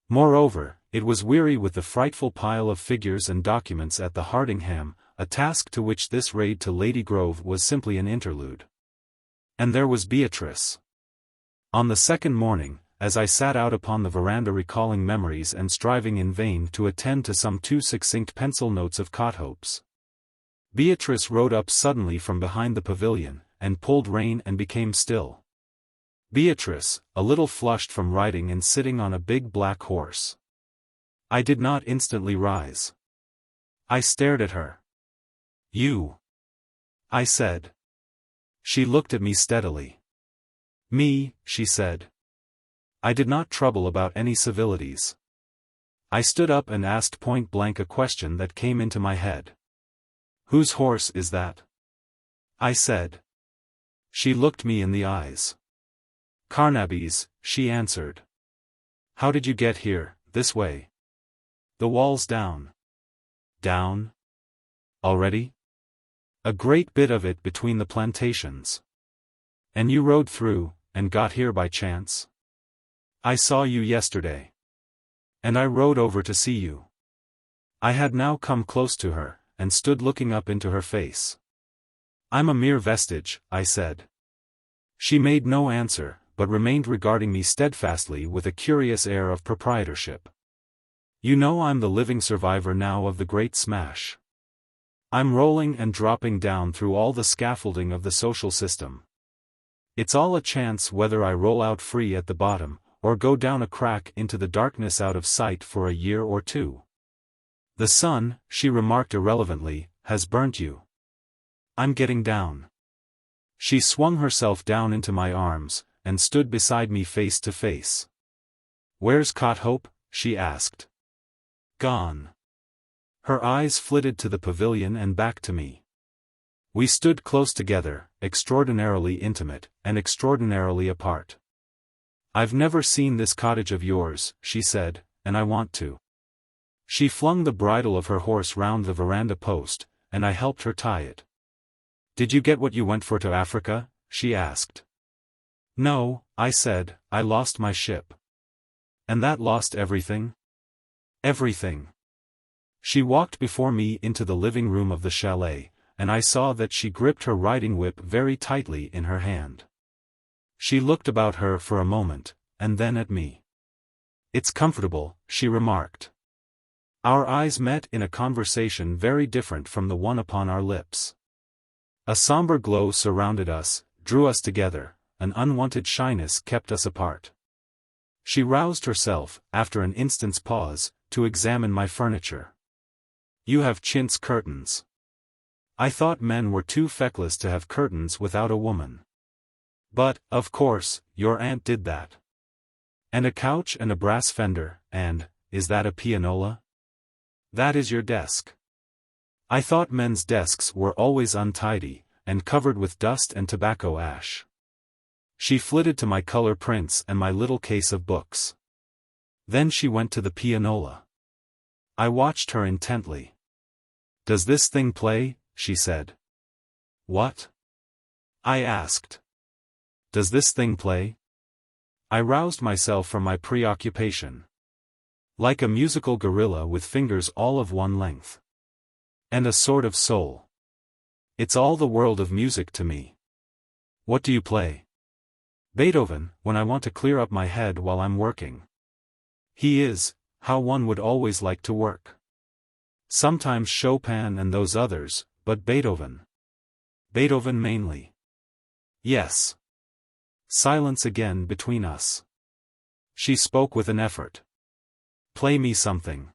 Moreover, it was weary with the frightful pile of figures and documents at the Hardingham, a task to which this raid to Lady Grove was simply an interlude. And there was Beatrice. On the second morning, as I sat out upon the veranda recalling memories and striving in vain to attend to some too succinct pencil notes of Cot-Hope's, Beatrice rode up suddenly from behind the pavilion, and pulled rein and became still. Beatrice, a little flushed from riding and sitting on a big black horse. I did not instantly rise. I stared at her. You. I said. She looked at me steadily. Me, she said. I did not trouble about any civilities. I stood up and asked point-blank a question that came into my head. Whose horse is that? I said. She looked me in the eyes. Carnaby's, she answered. How did you get here, this way? The wall's down. Down? Already? A great bit of it between the plantations. And you rode through, and got here by chance? I saw you yesterday. And I rode over to see you. I had now come close to her, and stood looking up into her face. I'm a mere vestige, I said. She made no answer, but remained regarding me steadfastly with a curious air of proprietorship. You know I'm the living survivor now of the great smash. I'm rolling and dropping down through all the scaffolding of the social system. It's all a chance whether I roll out free at the bottom, or go down a crack into the darkness out of sight for a year or two. The sun, she remarked irrelevantly, has burnt you. I'm getting down. She swung herself down into my arms, and stood beside me face to face. Where's Cotthope? She asked. Gone. Her eyes flitted to the pavilion and back to me. We stood close together, extraordinarily intimate, and extraordinarily apart. I've never seen this cottage of yours, she said, and I want to. She flung the bridle of her horse round the veranda post, and I helped her tie it. Did you get what you went for to Africa? She asked. No, I said, I lost my ship. And that lost everything? Everything. She walked before me into the living room of the chalet, and I saw that she gripped her riding whip very tightly in her hand. She looked about her for a moment, and then at me. It's comfortable, she remarked. Our eyes met in a conversation very different from the one upon our lips. A somber glow surrounded us, drew us together, an unwanted shyness kept us apart. She roused herself, after an instant's pause, to examine my furniture. You have chintz curtains. I thought men were too feckless to have curtains without a woman. But, of course, your aunt did that. And a couch and a brass fender, and, is that a pianola? That is your desk. I thought men's desks were always untidy, and covered with dust and tobacco ash. She flitted to my color prints and my little case of books. Then she went to the pianola. I watched her intently. Does this thing play? She said. What? I asked. Does this thing play? I roused myself from my preoccupation. Like a musical gorilla with fingers all of one length. And a sort of soul. It's all the world of music to me. What do you play? Beethoven, when I want to clear up my head while I'm working. He is, how one would always like to work. Sometimes Chopin and those others, but Beethoven. Beethoven mainly. Yes. Silence again between us. She spoke with an effort. Play me something.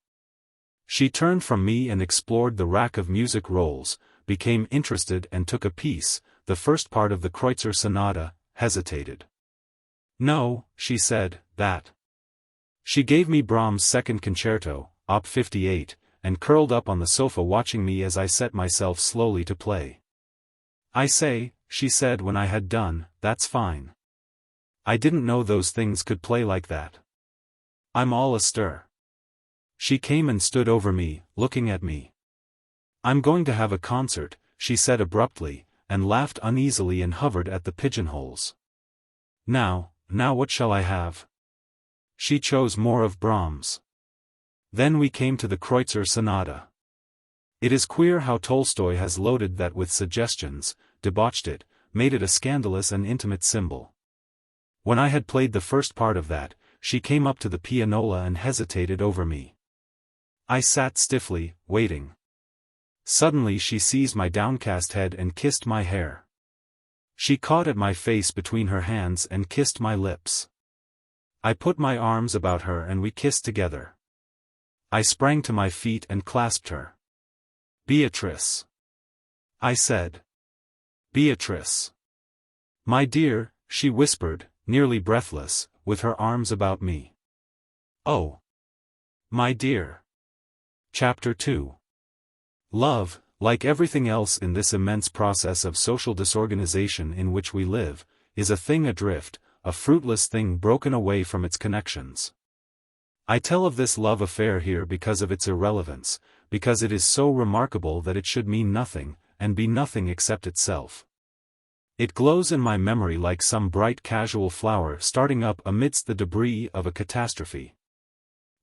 She turned from me and explored the rack of music rolls, became interested and took a piece, the first part of the Kreutzer Sonata, hesitated. No, she said, that. She gave me Brahms' Second Concerto, Op. 58, and curled up on the sofa watching me as I set myself slowly to play. I say, she said when I had done, that's fine. I didn't know those things could play like that. I'm all astir. She came and stood over me, looking at me. I'm going to have a concert, she said abruptly, and laughed uneasily and hovered at the pigeonholes. Now what shall I have? She chose more of Brahms. Then we came to the Kreutzer Sonata. It is queer how Tolstoy has loaded that with suggestions, debauched it, made it a scandalous and intimate symbol. When I had played the first part of that, she came up to the pianola and hesitated over me. I sat stiffly, waiting. Suddenly she seized my downcast head and kissed my hair. She caught at my face between her hands and kissed my lips. I put my arms about her and we kissed together. I sprang to my feet and clasped her. "Beatrice," I said. "Beatrice." "My dear," she whispered, nearly breathless, with her arms about me. "Oh. My dear." Chapter 2. Love, like everything else in this immense process of social disorganization in which we live, is a thing adrift, a fruitless thing broken away from its connections. I tell of this love affair here because of its irrelevance, because it is so remarkable that it should mean nothing, and be nothing except itself. It glows in my memory like some bright casual flower starting up amidst the debris of a catastrophe.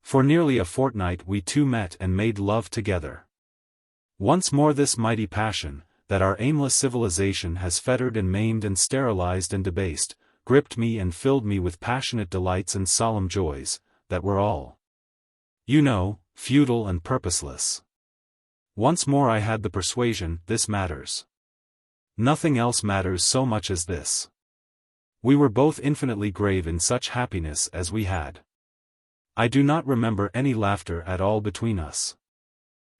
For nearly a fortnight we two met and made love together. Once more this mighty passion, that our aimless civilization has fettered and maimed and sterilized and debased, gripped me and filled me with passionate delights and solemn joys, that were all, you know, futile and purposeless. Once more I had the persuasion, this matters. Nothing else matters so much as this. We were both infinitely grave in such happiness as we had. I do not remember any laughter at all between us.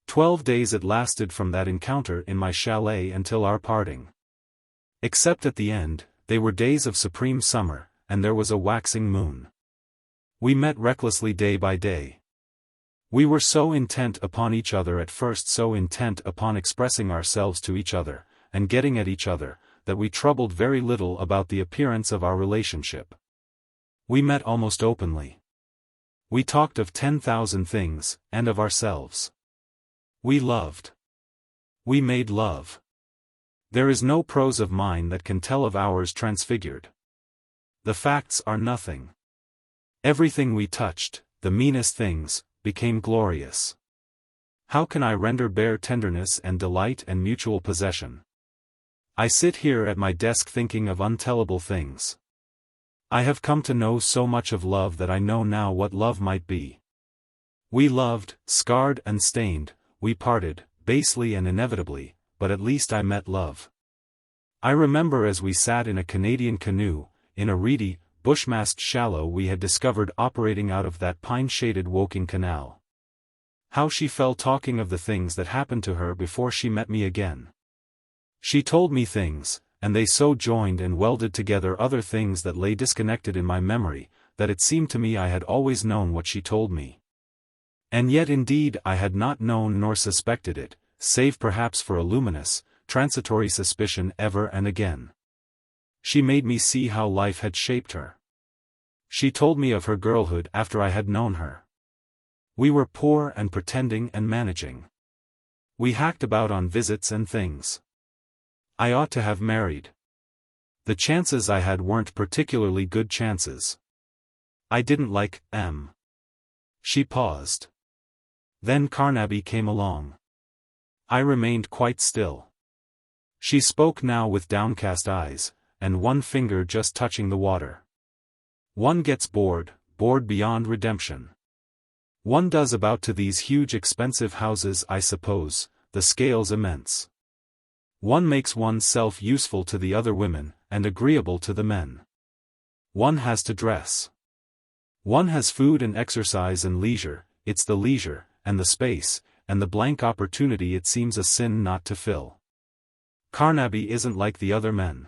12 days it lasted from that encounter in my chalet until our parting. Except at the end, they were days of supreme summer, and there was a waxing moon. We met recklessly day by day. We were so intent upon each other at first, so intent upon expressing ourselves to each other, and getting at each other, that we troubled very little about the appearance of our relationship. We met almost openly. We talked of 10,000 things, and of ourselves. We loved. We made love. There is no prose of mine that can tell of ours transfigured. The facts are nothing. Everything we touched, the meanest things, became glorious. How can I render bare tenderness and delight and mutual possession? I sit here at my desk thinking of untellable things. I have come to know so much of love that I know now what love might be. We loved, scarred and stained, we parted, basely and inevitably, but at least I met love. I remember as we sat in a Canadian canoe, in a reedy, bushmast shallow we had discovered operating out of that pine-shaded Woking canal. How she fell talking of the things that happened to her before she met me again. She told me things, and they so joined and welded together other things that lay disconnected in my memory, that it seemed to me I had always known what she told me. And yet indeed I had not known nor suspected it, save perhaps for a luminous, transitory suspicion ever and again. She made me see how life had shaped her. She told me of her girlhood after I had known her. We were poor and pretending and managing. We hacked about on visits and things. I ought to have married. The chances I had weren't particularly good chances. I didn't like M. She paused. Then Carnaby came along. I remained quite still. She spoke now with downcast eyes, and one finger just touching the water. One gets bored, bored beyond redemption. One does about to these huge expensive houses, I suppose, the scale's immense. One makes one's self useful to the other women, and agreeable to the men. One has to dress. One has food and exercise and leisure, it's the leisure, and the space, and the blank opportunity it seems a sin not to fill. Carnaby isn't like the other men.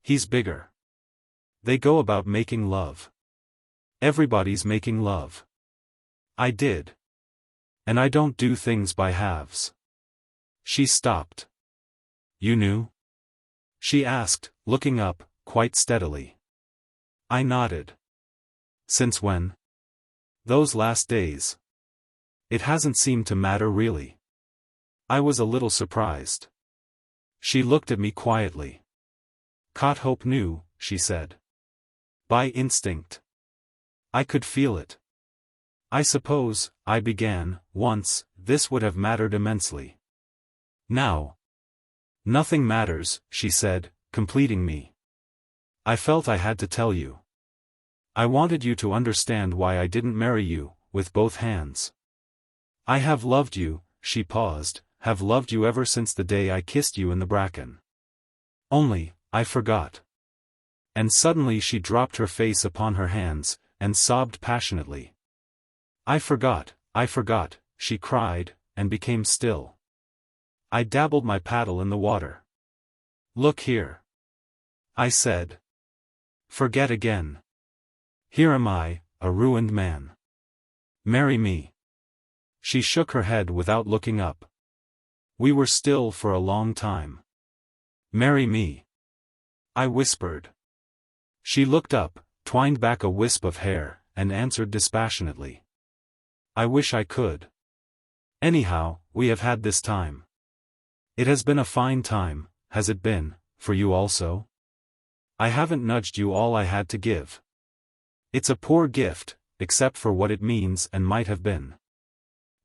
He's bigger. They go about making love. Everybody's making love. I did. And I don't do things by halves. She stopped. You knew? She asked, looking up, quite steadily. I nodded. Since when? Those last days. It hasn't seemed to matter really. I was a little surprised. She looked at me quietly. Cotthope knew, she said. By instinct. I could feel it. I suppose, I began, once, this would have mattered immensely. Now. Nothing matters, she said, completing me. I felt I had to tell you. I wanted you to understand why I didn't marry you, with both hands. I have loved you, she paused, have loved you ever since the day I kissed you in the bracken. Only, I forgot. And suddenly she dropped her face upon her hands, and sobbed passionately. I forgot, she cried, and became still. I dabbled my paddle in the water. Look here, I said. Forget again. Here am I, a ruined man. Marry me. She shook her head without looking up. We were still for a long time. Marry me, I whispered. She looked up, twined back a wisp of hair, and answered dispassionately. I wish I could. Anyhow, we have had this time. It has been a fine time, has it been, for you also? I haven't nudged you all I had to give. It's a poor gift, except for what it means and might have been.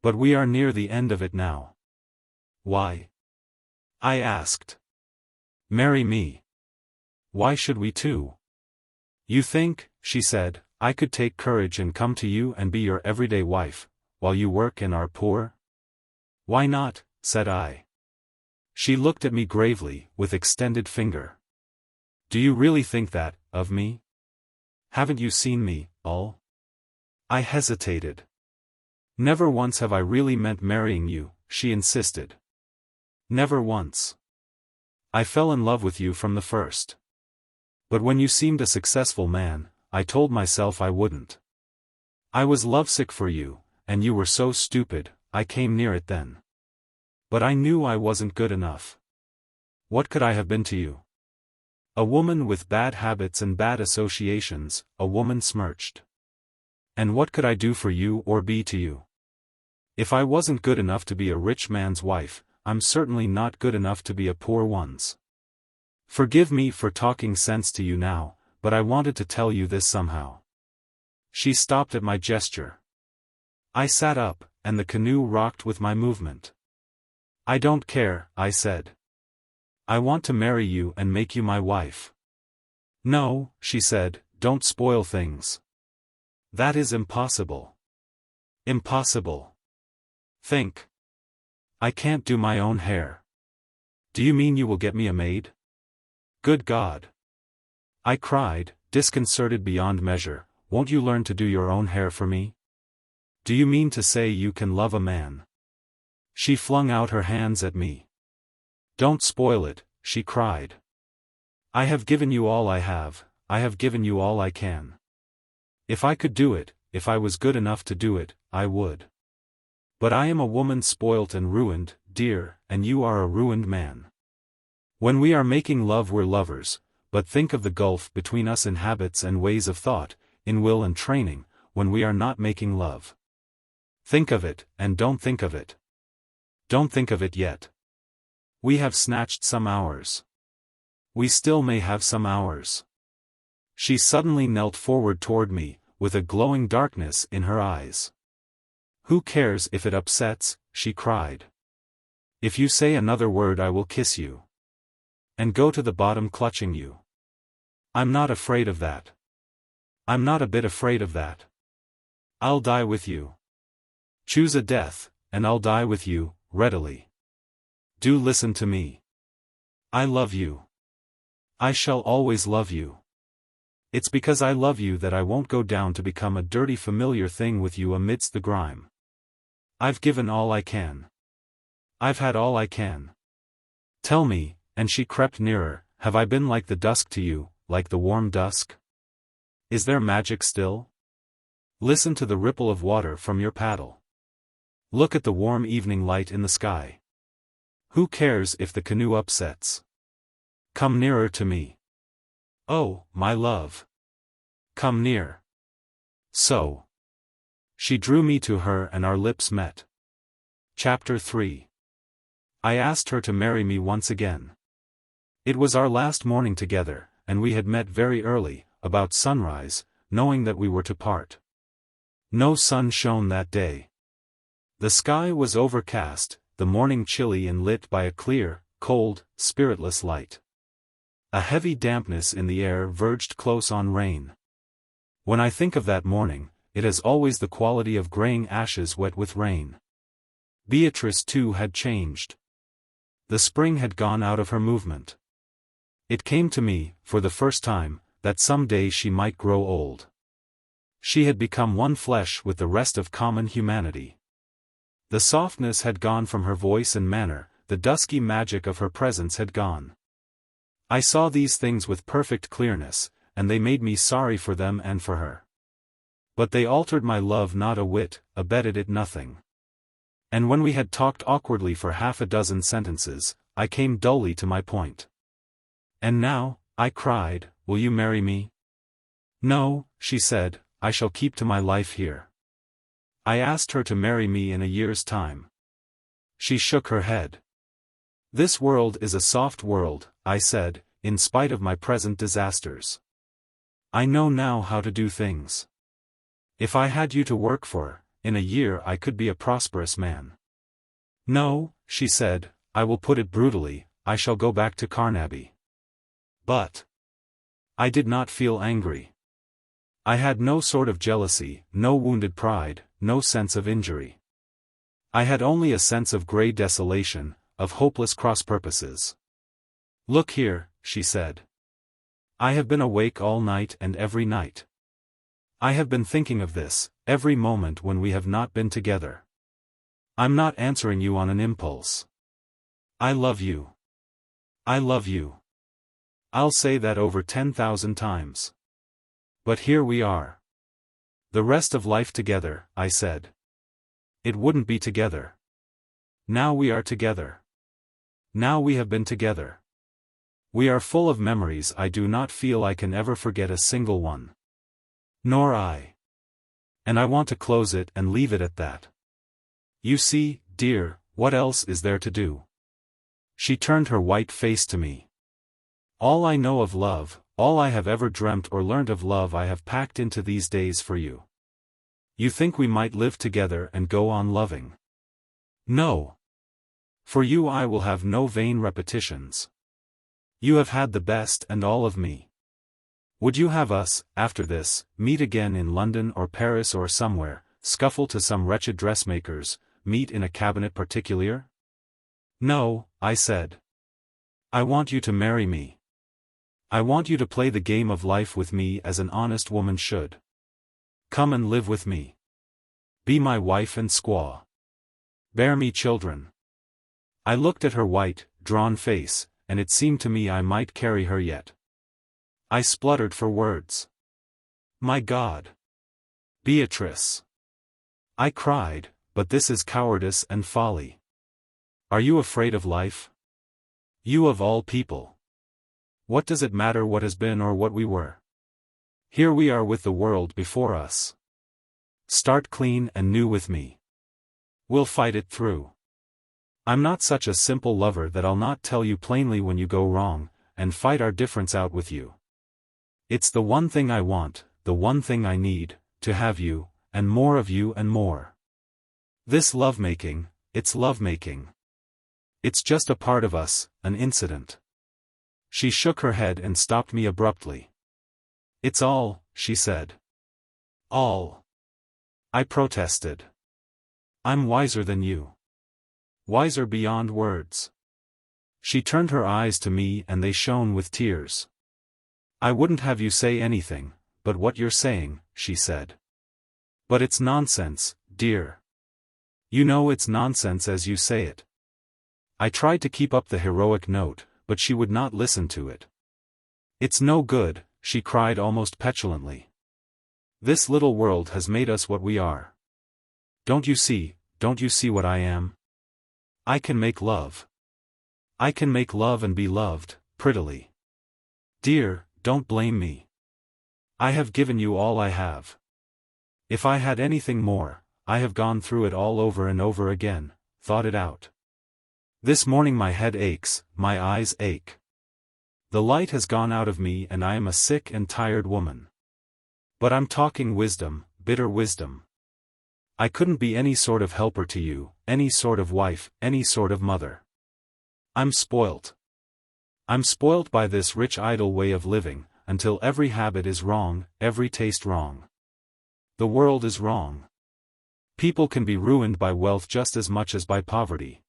But we are near the end of it now. Why? I asked. Marry me. Why should we two? You think, she said, I could take courage and come to you and be your everyday wife, while you work and are poor? Why not, said I. She looked at me gravely, with extended finger. Do you really think that, of me? Haven't you seen me, all? I hesitated. Never once have I really meant marrying you, she insisted. Never once. I fell in love with you from the first. But when you seemed a successful man, I told myself I wouldn't. I was lovesick for you, and you were so stupid, I came near it then. But I knew I wasn't good enough. What could I have been to you? A woman with bad habits and bad associations, a woman smirched. And what could I do for you or be to you? If I wasn't good enough to be a rich man's wife, I'm certainly not good enough to be a poor one's. Forgive me for talking sense to you now, but I wanted to tell you this somehow. She stopped at my gesture. I sat up, and the canoe rocked with my movement. I don't care, I said. I want to marry you and make you my wife. No, she said, don't spoil things. That is impossible. Impossible. Think. I can't do my own hair. Do you mean you will get me a maid? Good God. I cried, disconcerted beyond measure, won't you learn to do your own hair for me? Do you mean to say you can love a man? She flung out her hands at me. Don't spoil it, she cried. I have given you all I have given you all I can. If I could do it, if I was good enough to do it, I would. But I am a woman spoilt and ruined, dear, and you are a ruined man. When we are making love we're lovers, but think of the gulf between us in habits and ways of thought, in will and training, when we are not making love. Think of it, and don't think of it. Don't think of it yet. We have snatched some hours. We still may have some hours. She suddenly knelt forward toward me, with a glowing darkness in her eyes. Who cares if it upsets, she cried. If you say another word I will kiss you. And go to the bottom clutching you. I'm not afraid of that. I'm not a bit afraid of that. I'll die with you. Choose a death, and I'll die with you, readily. Do listen to me. I love you. I shall always love you. It's because I love you that I won't go down to become a dirty familiar thing with you amidst the grime. I've given all I can. I've had all I can. Tell me, and she crept nearer, have I been like the dusk to you, like the warm dusk? Is there magic still? Listen to the ripple of water from your paddle. Look at the warm evening light in the sky. Who cares if the canoe upsets? Come nearer to me. Oh, my love. Come near. So. She drew me to her and our lips met. Chapter 3. I asked her to marry me once again. It was our last morning together, and we had met very early, about sunrise, knowing that we were to part. No sun shone that day. The sky was overcast, the morning chilly and lit by a clear, cold, spiritless light. A heavy dampness in the air verged close on rain. When I think of that morning, it has always the quality of graying ashes wet with rain. Beatrice too had changed. The spring had gone out of her movement. It came to me, for the first time, that some day she might grow old. She had become one flesh with the rest of common humanity. The softness had gone from her voice and manner, the dusky magic of her presence had gone. I saw these things with perfect clearness, and they made me sorry for them and for her. But they altered my love not a whit, abetted it nothing. And when we had talked awkwardly for half a dozen sentences, I came dully to my point. "And now," I cried, "will you marry me?" "No," she said, "I shall keep to my life here." I asked her to marry me in a year's time. She shook her head. "This world is a soft world," I said, "in spite of my present disasters. I know now how to do things. If I had you to work for, in a year I could be a prosperous man." "No," she said, "I will put it brutally, I shall go back to Carnaby." But I did not feel angry. I had no sort of jealousy, no wounded pride, no sense of injury. I had only a sense of grey desolation, of hopeless cross-purposes. "Look here," she said. "I have been awake all night and every night. I have been thinking of this, every moment when we have not been together. I'm not answering you on an impulse. I love you. I love you. I'll say that over 10,000 times. But here we are. The rest of life together," I said. "It wouldn't be together. Now we are together. Now we have been together. We are full of memories. I do not feel I can ever forget a single one. Nor I. And I want to close it and leave it at that. You see, dear, what else is there to do?" She turned her white face to me. "All I know of love, all I have ever dreamt or learnt of love I have packed into these days for you. You think we might live together and go on loving? No. For you I will have no vain repetitions. You have had the best and all of me. Would you have us, after this, meet again in London or Paris or somewhere, scuffle to some wretched dressmaker's, meet in a cabinet particulier?" "No," I said. "I want you to marry me. I want you to play the game of life with me as an honest woman should. Come and live with me. Be my wife and squaw. Bear me children." I looked at her white, drawn face, and it seemed to me I might carry her yet. I spluttered for words. "My God! Beatrice!" I cried, "but this is cowardice and folly. Are you afraid of life? You of all people. What does it matter what has been or what we were? Here we are with the world before us. Start clean and new with me. We'll fight it through. I'm not such a simple lover that I'll not tell you plainly when you go wrong, and fight our difference out with you. It's the one thing I want, the one thing I need, to have you, and more of you and more. This lovemaking, it's lovemaking. It's just a part of us, an incident." She shook her head and stopped me abruptly. "It's all," she said. "All." I protested. "I'm wiser than you. Wiser beyond words." She turned her eyes to me and they shone with tears. "I wouldn't have you say anything, but what you're saying," she said. "But it's nonsense, dear. You know it's nonsense as you say it." I tried to keep up the heroic note, but she would not listen to it. "It's no good," she cried almost petulantly. "This little world has made us what we are. Don't you see what I am? I can make love. I can make love and be loved, prettily. Dear, don't blame me. I have given you all I have. If I had anything more, I have gone through it all over and over again, thought it out. This morning my head aches, my eyes ache. The light has gone out of me and I am a sick and tired woman. But I'm talking wisdom, bitter wisdom. I couldn't be any sort of helper to you, any sort of wife, any sort of mother. I'm spoilt. I'm spoilt by this rich idle way of living, until every habit is wrong, every taste wrong. The world is wrong. People can be ruined by wealth just as much as by poverty.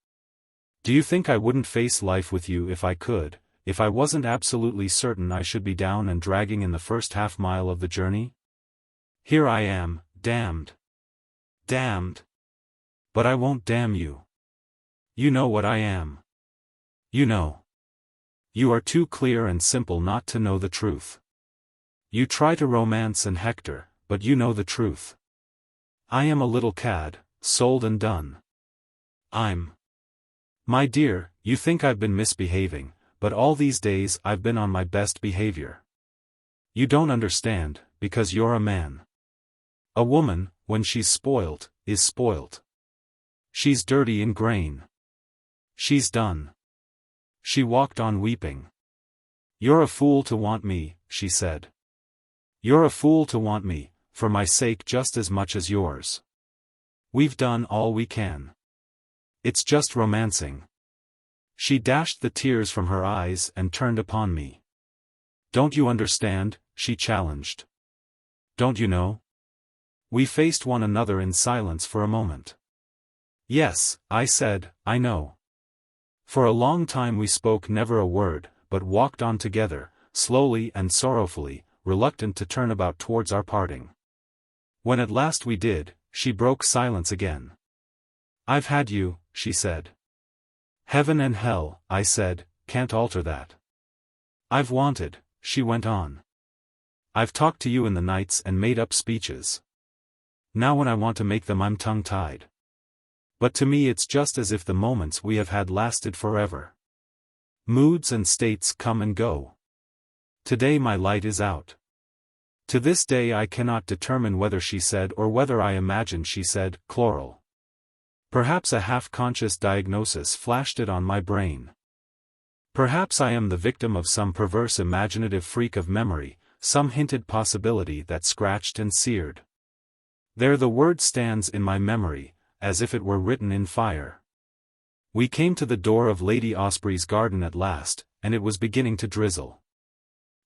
Do you think I wouldn't face life with you if I could? if I wasn't absolutely certain I should be down and dragging in the first half-mile of the journey? Here I am, damned. Damned. But I won't damn you. You know what I am. You know. You are too clear and simple not to know the truth. You try to romance and hector, but you know the truth. I am a little cad, sold and done. My dear, you think I've been misbehaving, but all these days I've been on my best behavior. You don't understand, because you're a man. A woman, when she's spoilt, is spoilt. She's dirty in grain. She's done. She walked on weeping. You're a fool to want me, she said. You're a fool to want me, for my sake just as much as yours. We've done all we can. It's just romancing. She dashed the tears from her eyes and turned upon me. Don't you understand? She challenged. Don't you know? We faced one another in silence for a moment. Yes, I said, I know. For a long time we spoke never a word, but walked on together, slowly and sorrowfully, reluctant to turn about towards our parting. When at last we did, she broke silence again. I've had you, she said. Heaven and hell, I said, can't alter that. I've wanted, she went on. I've talked to you in the nights and made up speeches. Now when I want to make them I'm tongue-tied. But to me it's just as if the moments we have had lasted forever. Moods and states come and go. Today my light is out. To this day I cannot determine whether she said or whether I imagined she said, chloral. Perhaps a half-conscious diagnosis flashed it on my brain. Perhaps I am the victim of some perverse imaginative freak of memory, some hinted possibility that scratched and seared. There the word stands in my memory, as if it were written in fire. We came to the door of Lady Osprey's garden at last, and it was beginning to drizzle.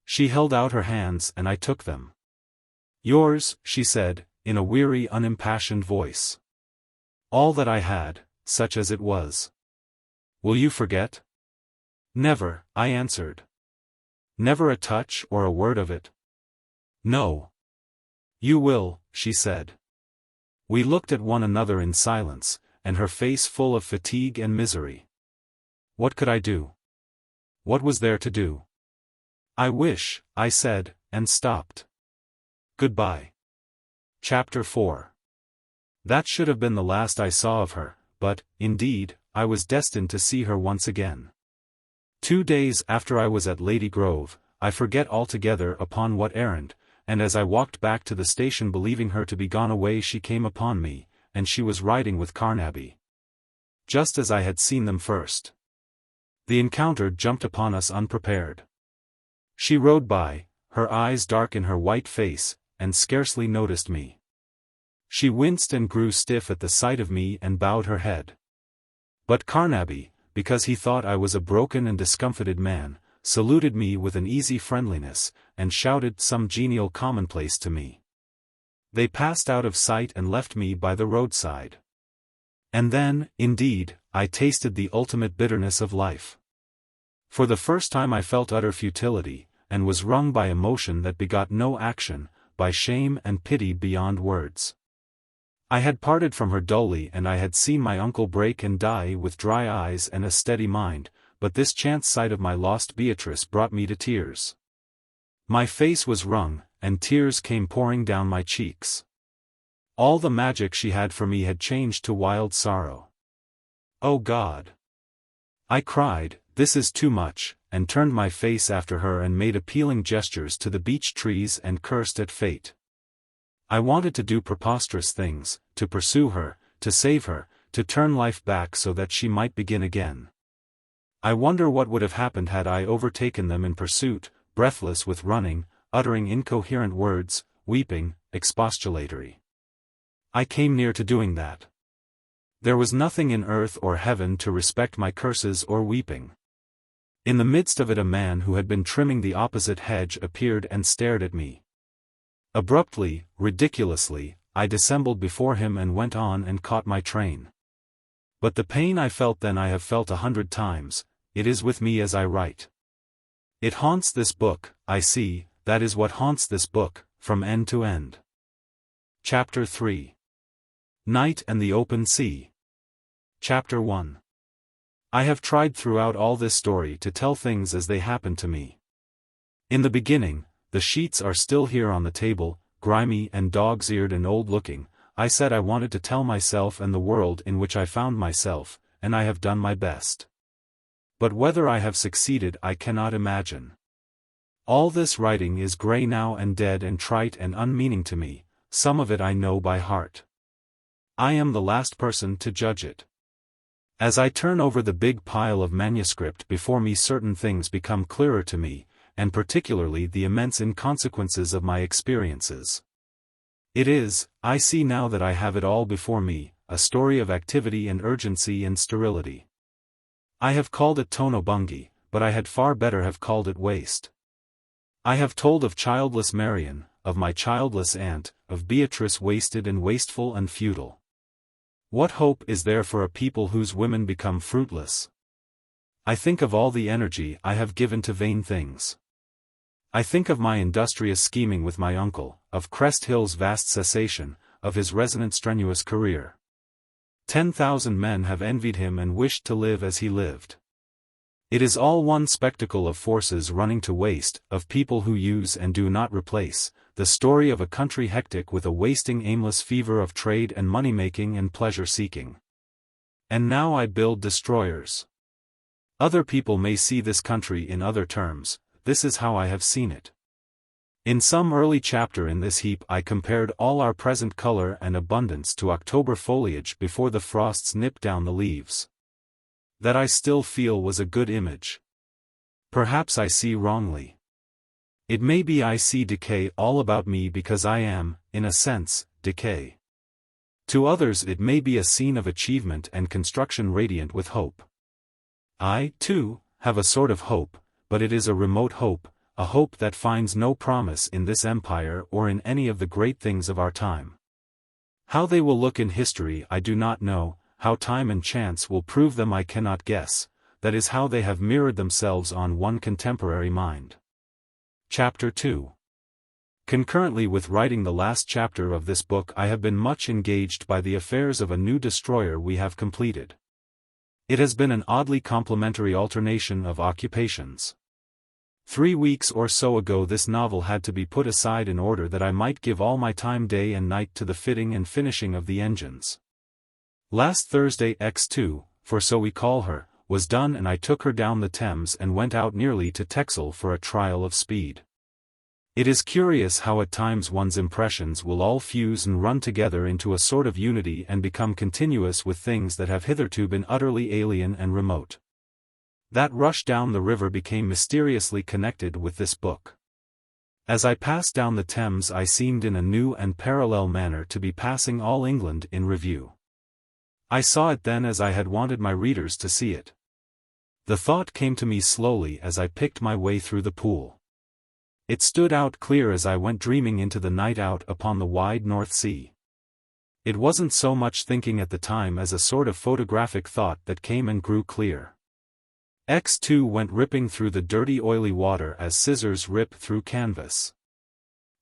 She held out her hands and I took them. Yours, she said, in a weary unimpassioned voice. All that I had, such as it was. Will you forget? Never, I answered. Never a touch or a word of it? No. You will, she said. We looked at one another in silence, and her face full of fatigue and misery. What could I do? What was there to do? I wish, I said, and stopped. Goodbye. Chapter 4. That should have been the last I saw of her, but, indeed, I was destined to see her once again. 2 days after I was at Lady Grove, I forget altogether upon what errand, and as I walked back to the station believing her to be gone away she came upon me, and she was riding with Carnaby. Just as I had seen them first. The encounter jumped upon us unprepared. She rode by, her eyes dark in her white face, and scarcely noticed me. She winced and grew stiff at the sight of me and bowed her head. But Carnaby, because he thought I was a broken and discomfited man, saluted me with an easy friendliness, and shouted some genial commonplace to me. They passed out of sight and left me by the roadside. And then, indeed, I tasted the ultimate bitterness of life. For the first time I felt utter futility, and was wrung by emotion that begot no action, by shame and pity beyond words. I had parted from her dully and I had seen my uncle break and die with dry eyes and a steady mind, but this chance sight of my lost Beatrice brought me to tears. My face was wrung, and tears came pouring down my cheeks. All the magic she had for me had changed to wild sorrow. Oh God! I cried, this is too much, and turned my face after her and made appealing gestures to the beech trees and cursed at fate. I wanted to do preposterous things, to pursue her, to save her, to turn life back so that she might begin again. I wonder what would have happened had I overtaken them in pursuit, breathless with running, uttering incoherent words, weeping, expostulatory. I came near to doing that. There was nothing in earth or heaven to respect my curses or weeping. In the midst of it a man who had been trimming the opposite hedge appeared and stared at me. Abruptly, ridiculously, I dissembled before him and went on and caught my train. But the pain I felt then I have felt 100 times, it is with me as I write. It haunts this book, I see, that is what haunts this book, from end to end. Chapter 3. Night and the Open Sea. Chapter 1. I have tried throughout all this story to tell things as they happened to me. In the beginning, the sheets are still here on the table, grimy and dog's-eared and old-looking. I said I wanted to tell myself and the world in which I found myself, and I have done my best. But whether I have succeeded I cannot imagine. All this writing is grey now and dead and trite and unmeaning to me, some of it I know by heart. I am the last person to judge it. As I turn over the big pile of manuscript before me, certain things become clearer to me, and particularly the immense inconsequences of my experiences. It is, I see now that I have it all before me, a story of activity and urgency and sterility. I have called it Tono-Bungay, but I had far better have called it waste. I have told of childless Marion, of my childless aunt, of Beatrice wasted and wasteful and futile. What hope is there for a people whose women become fruitless? I think of all the energy I have given to vain things. I think of my industrious scheming with my uncle, of Crest Hill's vast cessation, of his resonant strenuous career. 10,000 men have envied him and wished to live as he lived. It is all one spectacle of forces running to waste, of people who use and do not replace, the story of a country hectic with a wasting aimless fever of trade and money-making and pleasure-seeking. And now I build destroyers. Other people may see this country in other terms, this is how I have seen it. In some early chapter in this heap I compared all our present color and abundance to October foliage before the frosts nip down the leaves. That I still feel was a good image. Perhaps I see wrongly. It may be I see decay all about me because I am, in a sense, decay. To others it may be a scene of achievement and construction radiant with hope. I, too, have a sort of hope, but it is a remote hope, a hope that finds no promise in this empire or in any of the great things of our time. How they will look in history I do not know, how time and chance will prove them I cannot guess, that is how they have mirrored themselves on one contemporary mind. Chapter 2. Concurrently with writing the last chapter of this book I have been much engaged by the affairs of a new destroyer we have completed. It has been an oddly complementary alternation of occupations. 3 weeks or so ago this novel had to be put aside in order that I might give all my time day and night to the fitting and finishing of the engines. Last Thursday X2, for so we call her, was done and I took her down the Thames and went out nearly to Texel for a trial of speed. It is curious how at times one's impressions will all fuse and run together into a sort of unity and become continuous with things that have hitherto been utterly alien and remote. That rush down the river became mysteriously connected with this book. As I passed down the Thames I seemed in a new and parallel manner to be passing all England in review. I saw it then as I had wanted my readers to see it. The thought came to me slowly as I picked my way through the Pool. It stood out clear as I went dreaming into the night out upon the wide North Sea. It wasn't so much thinking at the time as a sort of photographic thought that came and grew clear. X2 went ripping through the dirty oily water as scissors rip through canvas.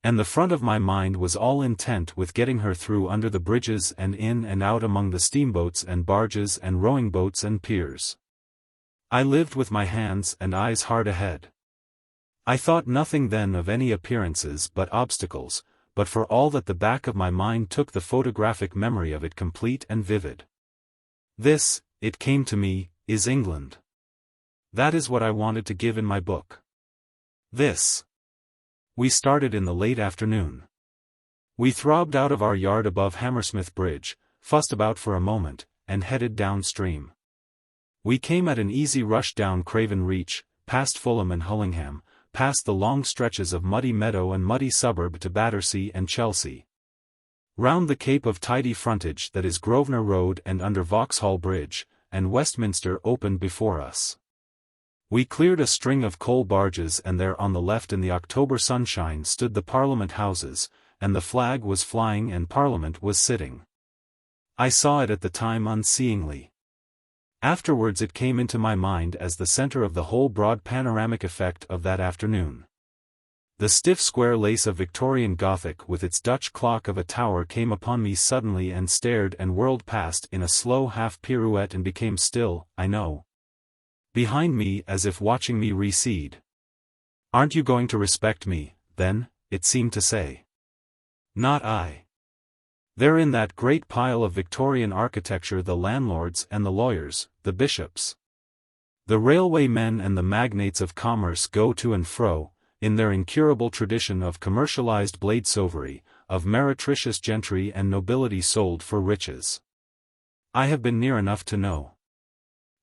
And the front of my mind was all intent with getting her through under the bridges and in and out among the steamboats and barges and rowing boats and piers. I lived with my hands and eyes hard ahead. I thought nothing then of any appearances but obstacles, but for all that the back of my mind took the photographic memory of it complete and vivid. This, it came to me, is England. That is what I wanted to give in my book. This. We started in the late afternoon. We throbbed out of our yard above Hammersmith Bridge, fussed about for a moment, and headed downstream. We came at an easy rush down Craven Reach, past Fulham and Hullingham, past the long stretches of muddy meadow and muddy suburb to Battersea and Chelsea. Round the cape of tidy frontage that is Grosvenor Road and under Vauxhall Bridge, and Westminster opened before us. We cleared a string of coal barges and there on the left in the October sunshine stood the Parliament Houses, and the flag was flying and Parliament was sitting. I saw it at the time unseeingly. Afterwards it came into my mind as the center of the whole broad panoramic effect of that afternoon. The stiff square lace of Victorian Gothic with its Dutch clock of a tower came upon me suddenly and stared and whirled past in a slow half pirouette and became still, I know, behind me as if watching me recede. "Aren't you going to respect me, then?" it seemed to say. Not I. They're in that great pile of Victorian architecture, the landlords and the lawyers, the bishops. The railway men and the magnates of commerce go to and fro, in their incurable tradition of commercialized blade-sovery, of meretricious gentry and nobility sold for riches. I have been near enough to know.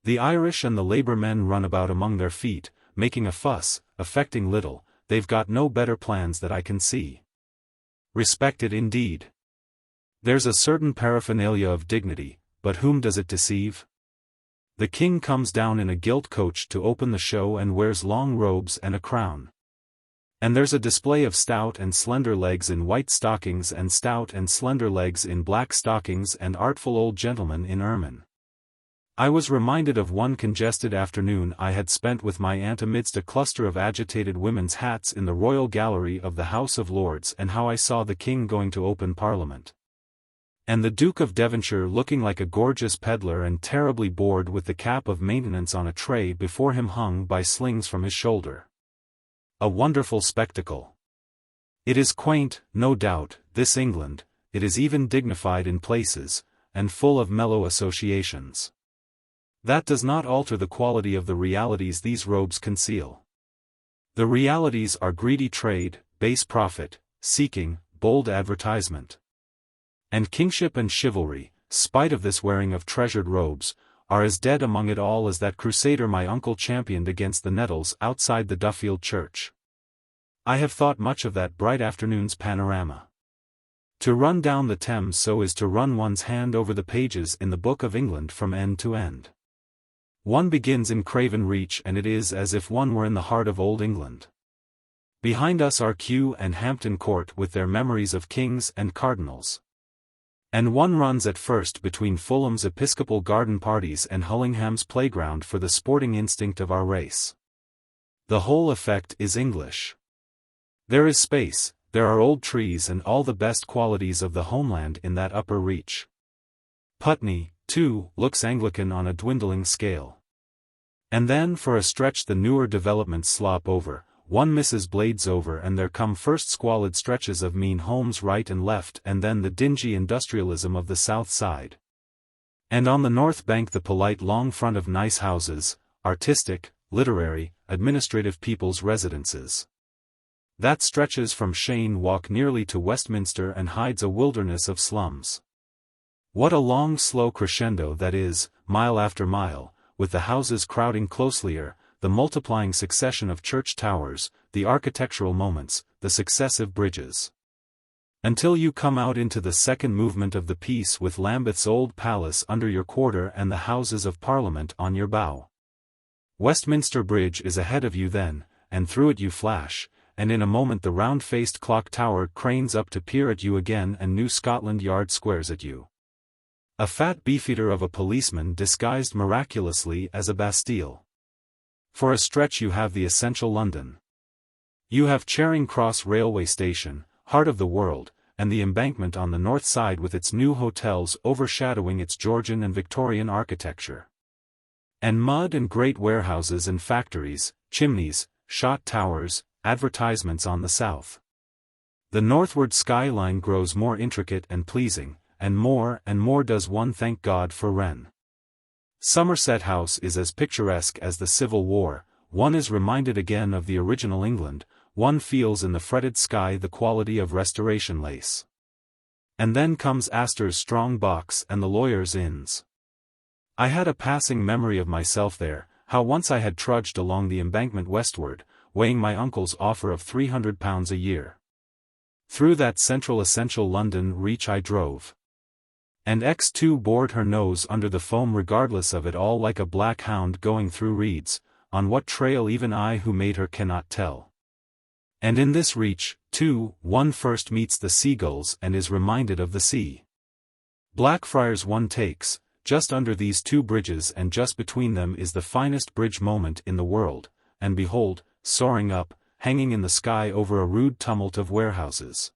The Irish and the Labour men run about among their feet, making a fuss, affecting little. They've got no better plans that I can see. Respected indeed. There's a certain paraphernalia of dignity, but whom does it deceive? The king comes down in a gilt coach to open the show and wears long robes and a crown. And there's a display of stout and slender legs in white stockings and stout and slender legs in black stockings and artful old gentlemen in ermine. I was reminded of one congested afternoon I had spent with my aunt amidst a cluster of agitated women's hats in the Royal Gallery of the House of Lords, and how I saw the king going to open Parliament. And the Duke of Devonshire looking like a gorgeous peddler and terribly bored with the cap of maintenance on a tray before him hung by slings from his shoulder. A wonderful spectacle. It is quaint, no doubt, this England, it is even dignified in places, and full of mellow associations. That does not alter the quality of the realities these robes conceal. The realities are greedy trade, base profit, seeking, bold advertisement. And kingship and chivalry, spite of this wearing of treasured robes, are as dead among it all as that crusader my uncle championed against the nettles outside the Duffield Church. I have thought much of that bright afternoon's panorama. To run down the Thames so is to run one's hand over the pages in the Book of England from end to end. One begins in Craven Reach and it is as if one were in the heart of Old England. Behind us are Kew and Hampton Court with their memories of kings and cardinals. And one runs at first between Fulham's Episcopal garden parties and Hullingham's playground for the sporting instinct of our race. The whole effect is English. There is space, there are old trees and all the best qualities of the homeland in that upper reach. Putney, too, looks Anglican on a dwindling scale. And then for a stretch the newer developments slop over, one misses Bladesover and there come first squalid stretches of mean homes right and left and then the dingy industrialism of the south side. And on the north bank the polite long front of nice houses, artistic, literary, administrative people's residences. That stretches from Cheyne Walk nearly to Westminster and hides a wilderness of slums. What a long slow crescendo that is, mile after mile, with the houses crowding closelier, the multiplying succession of church towers, the architectural moments, the successive bridges. Until you come out into the second movement of the piece with Lambeth's old palace under your quarter and the Houses of Parliament on your bow. Westminster Bridge is ahead of you then, and through it you flash, and in a moment the round-faced clock tower cranes up to peer at you again and New Scotland Yard squares at you. A fat beefeater of a policeman disguised miraculously as a Bastille. For a stretch you have the essential London. You have Charing Cross railway station, heart of the world, and the Embankment on the north side with its new hotels overshadowing its Georgian and Victorian architecture. And mud and great warehouses and factories, chimneys, shot towers, advertisements on the south. The northward skyline grows more intricate and pleasing, and more does one thank God for Wren. Somerset House is as picturesque as the Civil War, one is reminded again of the original England, one feels in the fretted sky the quality of Restoration lace. And then comes Astor's strong box and the lawyers' inns. I had a passing memory of myself there, how once I had trudged along the Embankment westward, weighing my uncle's offer of £300 a year. Through that central essential London reach I drove. And X2 bored her nose under the foam regardless of it all like a black hound going through reeds, on what trail even I who made her cannot tell. And in this reach, too, one first meets the seagulls and is reminded of the sea. Blackfriars one takes, just under these two bridges and just between them is the finest bridge moment in the world, and behold, soaring up, hanging in the sky over a rude tumult of warehouses.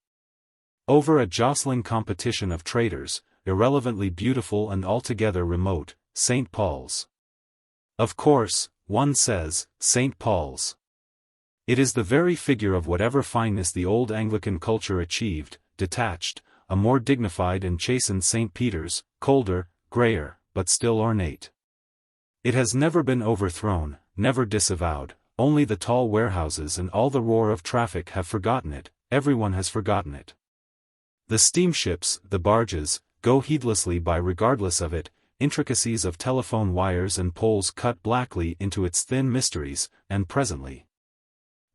Over a jostling competition of traders, irrelevantly beautiful and altogether remote, St. Paul's. Of course, one says, St. Paul's. It is the very figure of whatever fineness the old Anglican culture achieved, detached, a more dignified and chastened St. Peter's, colder, grayer, but still ornate. It has never been overthrown, never disavowed, only the tall warehouses and all the roar of traffic have forgotten it, everyone has forgotten it. The steamships, the barges, go heedlessly by regardless of it, intricacies of telephone wires and poles cut blackly into its thin mysteries, and presently,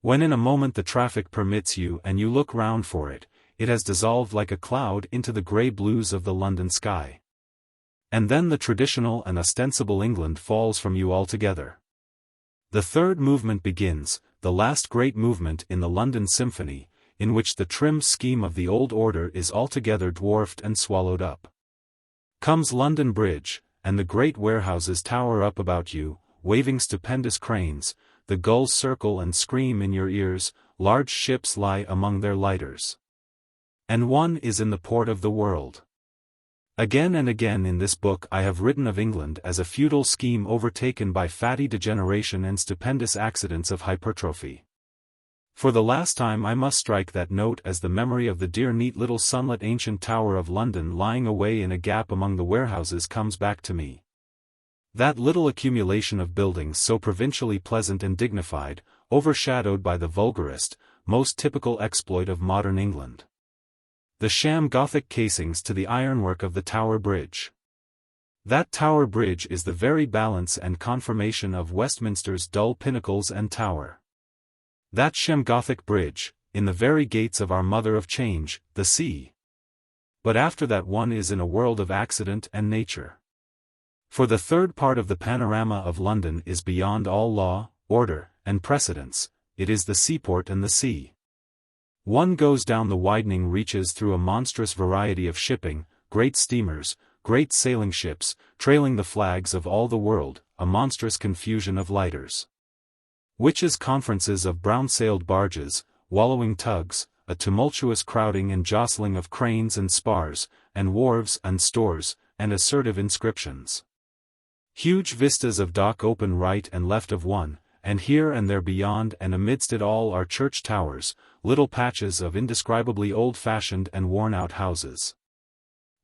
when in a moment the traffic permits you and you look round for it, it has dissolved like a cloud into the grey blues of the London sky. And then the traditional and ostensible England falls from you altogether. The third movement begins, the last great movement in the London Symphony, in which the trim scheme of the old order is altogether dwarfed and swallowed up. Comes London Bridge, and the great warehouses tower up about you, waving stupendous cranes, the gulls circle and scream in your ears, large ships lie among their lighters. And one is in the port of the world. Again and again in this book I have written of England as a feudal scheme overtaken by fatty degeneration and stupendous accidents of hypertrophy. For the last time I must strike that note as the memory of the dear neat little sunlit ancient Tower of London lying away in a gap among the warehouses comes back to me. That little accumulation of buildings so provincially pleasant and dignified, overshadowed by the vulgarest, most typical exploit of modern England. The sham Gothic casings to the ironwork of the Tower Bridge. That Tower Bridge is the very balance and conformation of Westminster's dull pinnacles and tower. That sham Gothic bridge, in the very gates of our mother of change, the sea. But after that one is in a world of accident and nature. For the third part of the panorama of London is beyond all law, order, and precedence, it is the seaport and the sea. One goes down the widening reaches through a monstrous variety of shipping, great steamers, great sailing ships, trailing the flags of all the world, a monstrous confusion of lighters. Witches' conferences of brown-sailed barges, wallowing tugs, a tumultuous crowding and jostling of cranes and spars, and wharves and stores, and assertive inscriptions. Huge vistas of dock open right and left of one, and here and there beyond and amidst it all are church towers, little patches of indescribably old-fashioned and worn-out houses.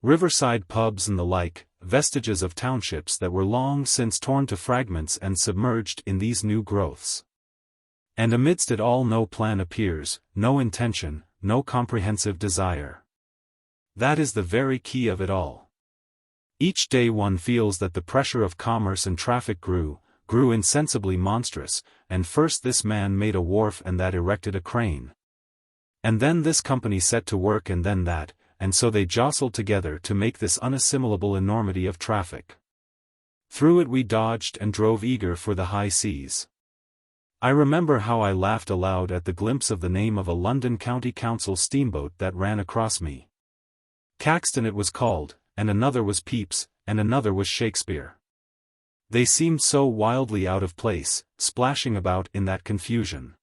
Riverside pubs and the like, vestiges of townships that were long since torn to fragments and submerged in these new growths. And amidst it all no plan appears, no intention, no comprehensive desire. That is the very key of it all. Each day one feels that the pressure of commerce and traffic grew insensibly monstrous, and first this man made a wharf and that erected a crane. And then this company set to work and then that, and so they jostled together to make this unassimilable enormity of traffic. Through it we dodged and drove eager for the high seas. I remember how I laughed aloud at the glimpse of the name of a London County Council steamboat that ran across me. Caxton it was called, and another was Heaps, and another was Shakespeare. They seemed so wildly out of place, splashing about in that confusion.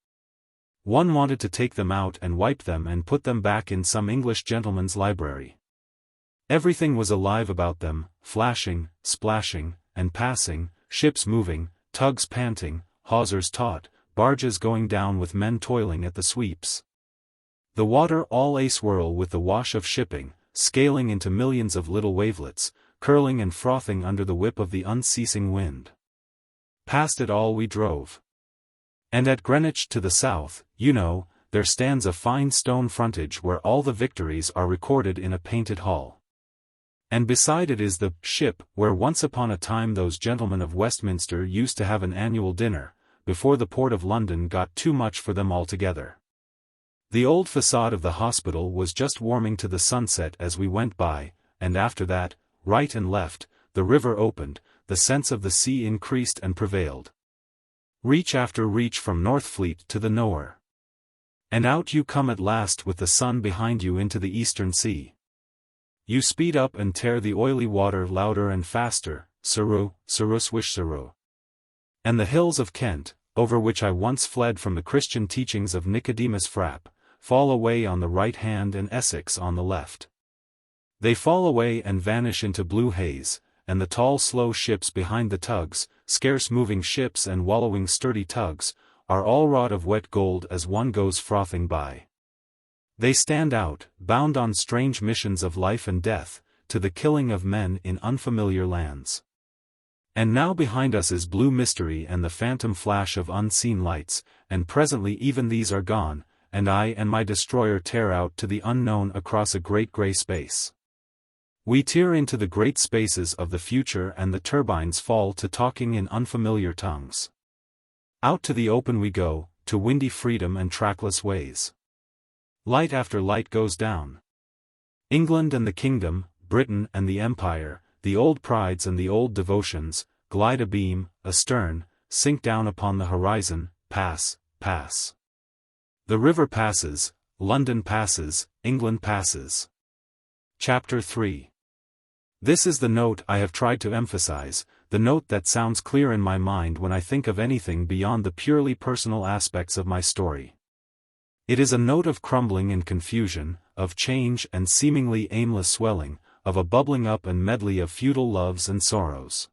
One wanted to take them out and wipe them and put them back in some English gentleman's library. Everything was alive about them, flashing, splashing, and passing, ships moving, tugs panting, hawsers taut, barges going down with men toiling at the sweeps. The water all a-swirl with the wash of shipping, scaling into millions of little wavelets, curling and frothing under the whip of the unceasing wind. Past it all we drove. And at Greenwich to the south, you know, there stands a fine stone frontage where all the victories are recorded in a painted hall. And beside it is the ship where once upon a time those gentlemen of Westminster used to have an annual dinner, before the port of London got too much for them altogether. The old facade of the hospital was just warming to the sunset as we went by, and after that, right and left, the river opened, the sense of the sea increased and prevailed. Reach after reach from Northfleet to the Nowhere. And out you come at last with the sun behind you into the Eastern Sea. You speed up and tear the oily water louder and faster, Saru, Saru swish Saru. And the hills of Kent, over which I once fled from the Christian teachings of Nicodemus Frapp, fall away on the right hand and Essex on the left. They fall away and vanish into blue haze, and the tall slow ships behind the tugs, scarce moving ships and wallowing sturdy tugs, are all wrought of wet gold as one goes frothing by. They stand out, bound on strange missions of life and death, to the killing of men in unfamiliar lands. And now behind us is blue mystery and the phantom flash of unseen lights, and presently even these are gone, and I and my destroyer tear out to the unknown across a great grey space. We tear into the great spaces of the future and the turbines fall to talking in unfamiliar tongues. Out to the open we go, to windy freedom and trackless ways. Light after light goes down. England and the kingdom, Britain and the empire, the old prides and the old devotions, glide abeam, astern, sink down upon the horizon, pass, pass. The river passes, London passes, England passes. Chapter 3. This is the note I have tried to emphasize, the note that sounds clear in my mind when I think of anything beyond the purely personal aspects of my story. It is a note of crumbling and confusion, of change and seemingly aimless swelling, of a bubbling up and medley of futile loves and sorrows.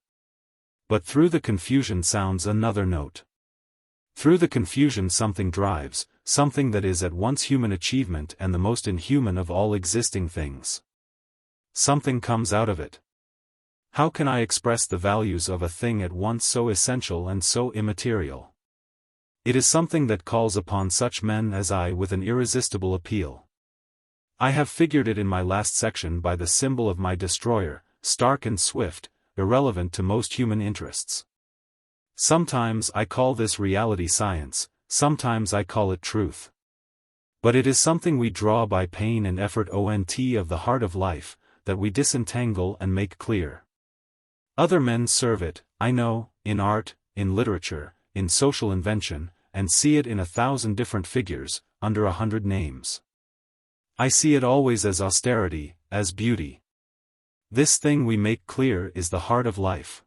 But through the confusion sounds another note. Through the confusion something drives, something that is at once human achievement and the most inhuman of all existing things. Something comes out of it. How can I express the values of a thing at once so essential and so immaterial? It is something that calls upon such men as I with an irresistible appeal. I have figured it in my last section by the symbol of my destroyer, stark and swift, irrelevant to most human interests. Sometimes I call this reality science, sometimes I call it truth. But it is something we draw by pain and effort of the heart of life, that we disentangle and make clear. Other men serve it, I know, in art, in literature, in social invention, and see it in 1,000 different figures, under 100 names. I see it always as austerity, as beauty. This thing we make clear is the heart of life.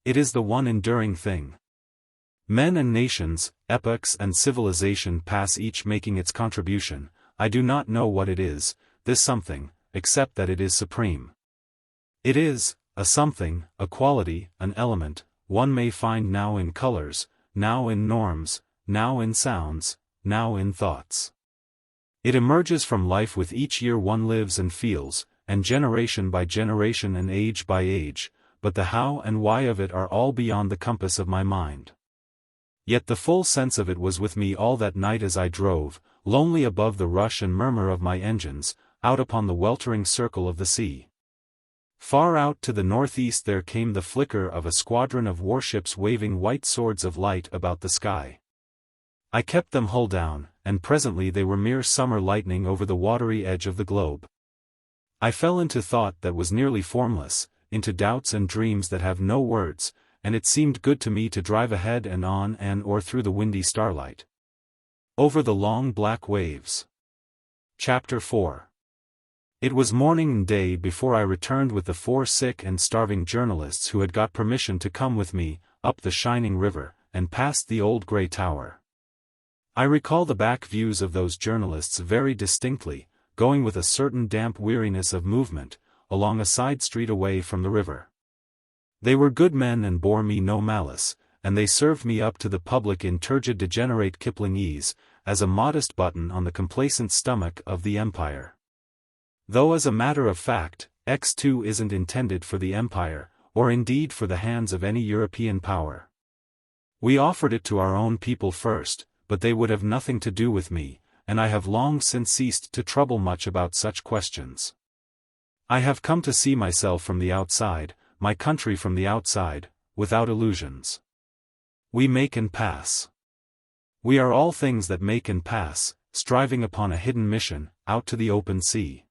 It is the one enduring thing. Men and nations, epochs and civilization pass each making its contribution. I do not know what it is, this something, except that it is supreme. It is, a something, a quality, an element, one may find now in colors, now in norms, now in sounds, now in thoughts. It emerges from life with each year one lives and feels, and generation by generation and age by age, but the how and why of it are all beyond the compass of my mind. Yet the full sense of it was with me all that night as I drove, lonely above the rush and murmur of my engines, out upon the weltering circle of the sea. Far out to the northeast there came the flicker of a squadron of warships waving white swords of light about the sky. I kept them hull down, and presently they were mere summer lightning over the watery edge of the globe. I fell into thought that was nearly formless, into doubts and dreams that have no words, and it seemed good to me to drive ahead and on and or through the windy starlight. Over the long black waves. Chapter 4. It was morning and day before I returned with the 4 sick and starving journalists who had got permission to come with me, up the shining river, and past the old grey tower. I recall the back views of those journalists very distinctly, going with a certain damp weariness of movement, along a side street away from the river. They were good men and bore me no malice, and they served me up to the public in turgid degenerate Kiplingese, as a modest button on the complacent stomach of the empire. Though as a matter of fact, X2 isn't intended for the empire, or indeed for the hands of any European power. We offered it to our own people first, but they would have nothing to do with me, and I have long since ceased to trouble much about such questions. I have come to see myself from the outside, my country from the outside, without illusions. We make and pass. We are all things that make and pass, striving upon a hidden mission, out to the open sea.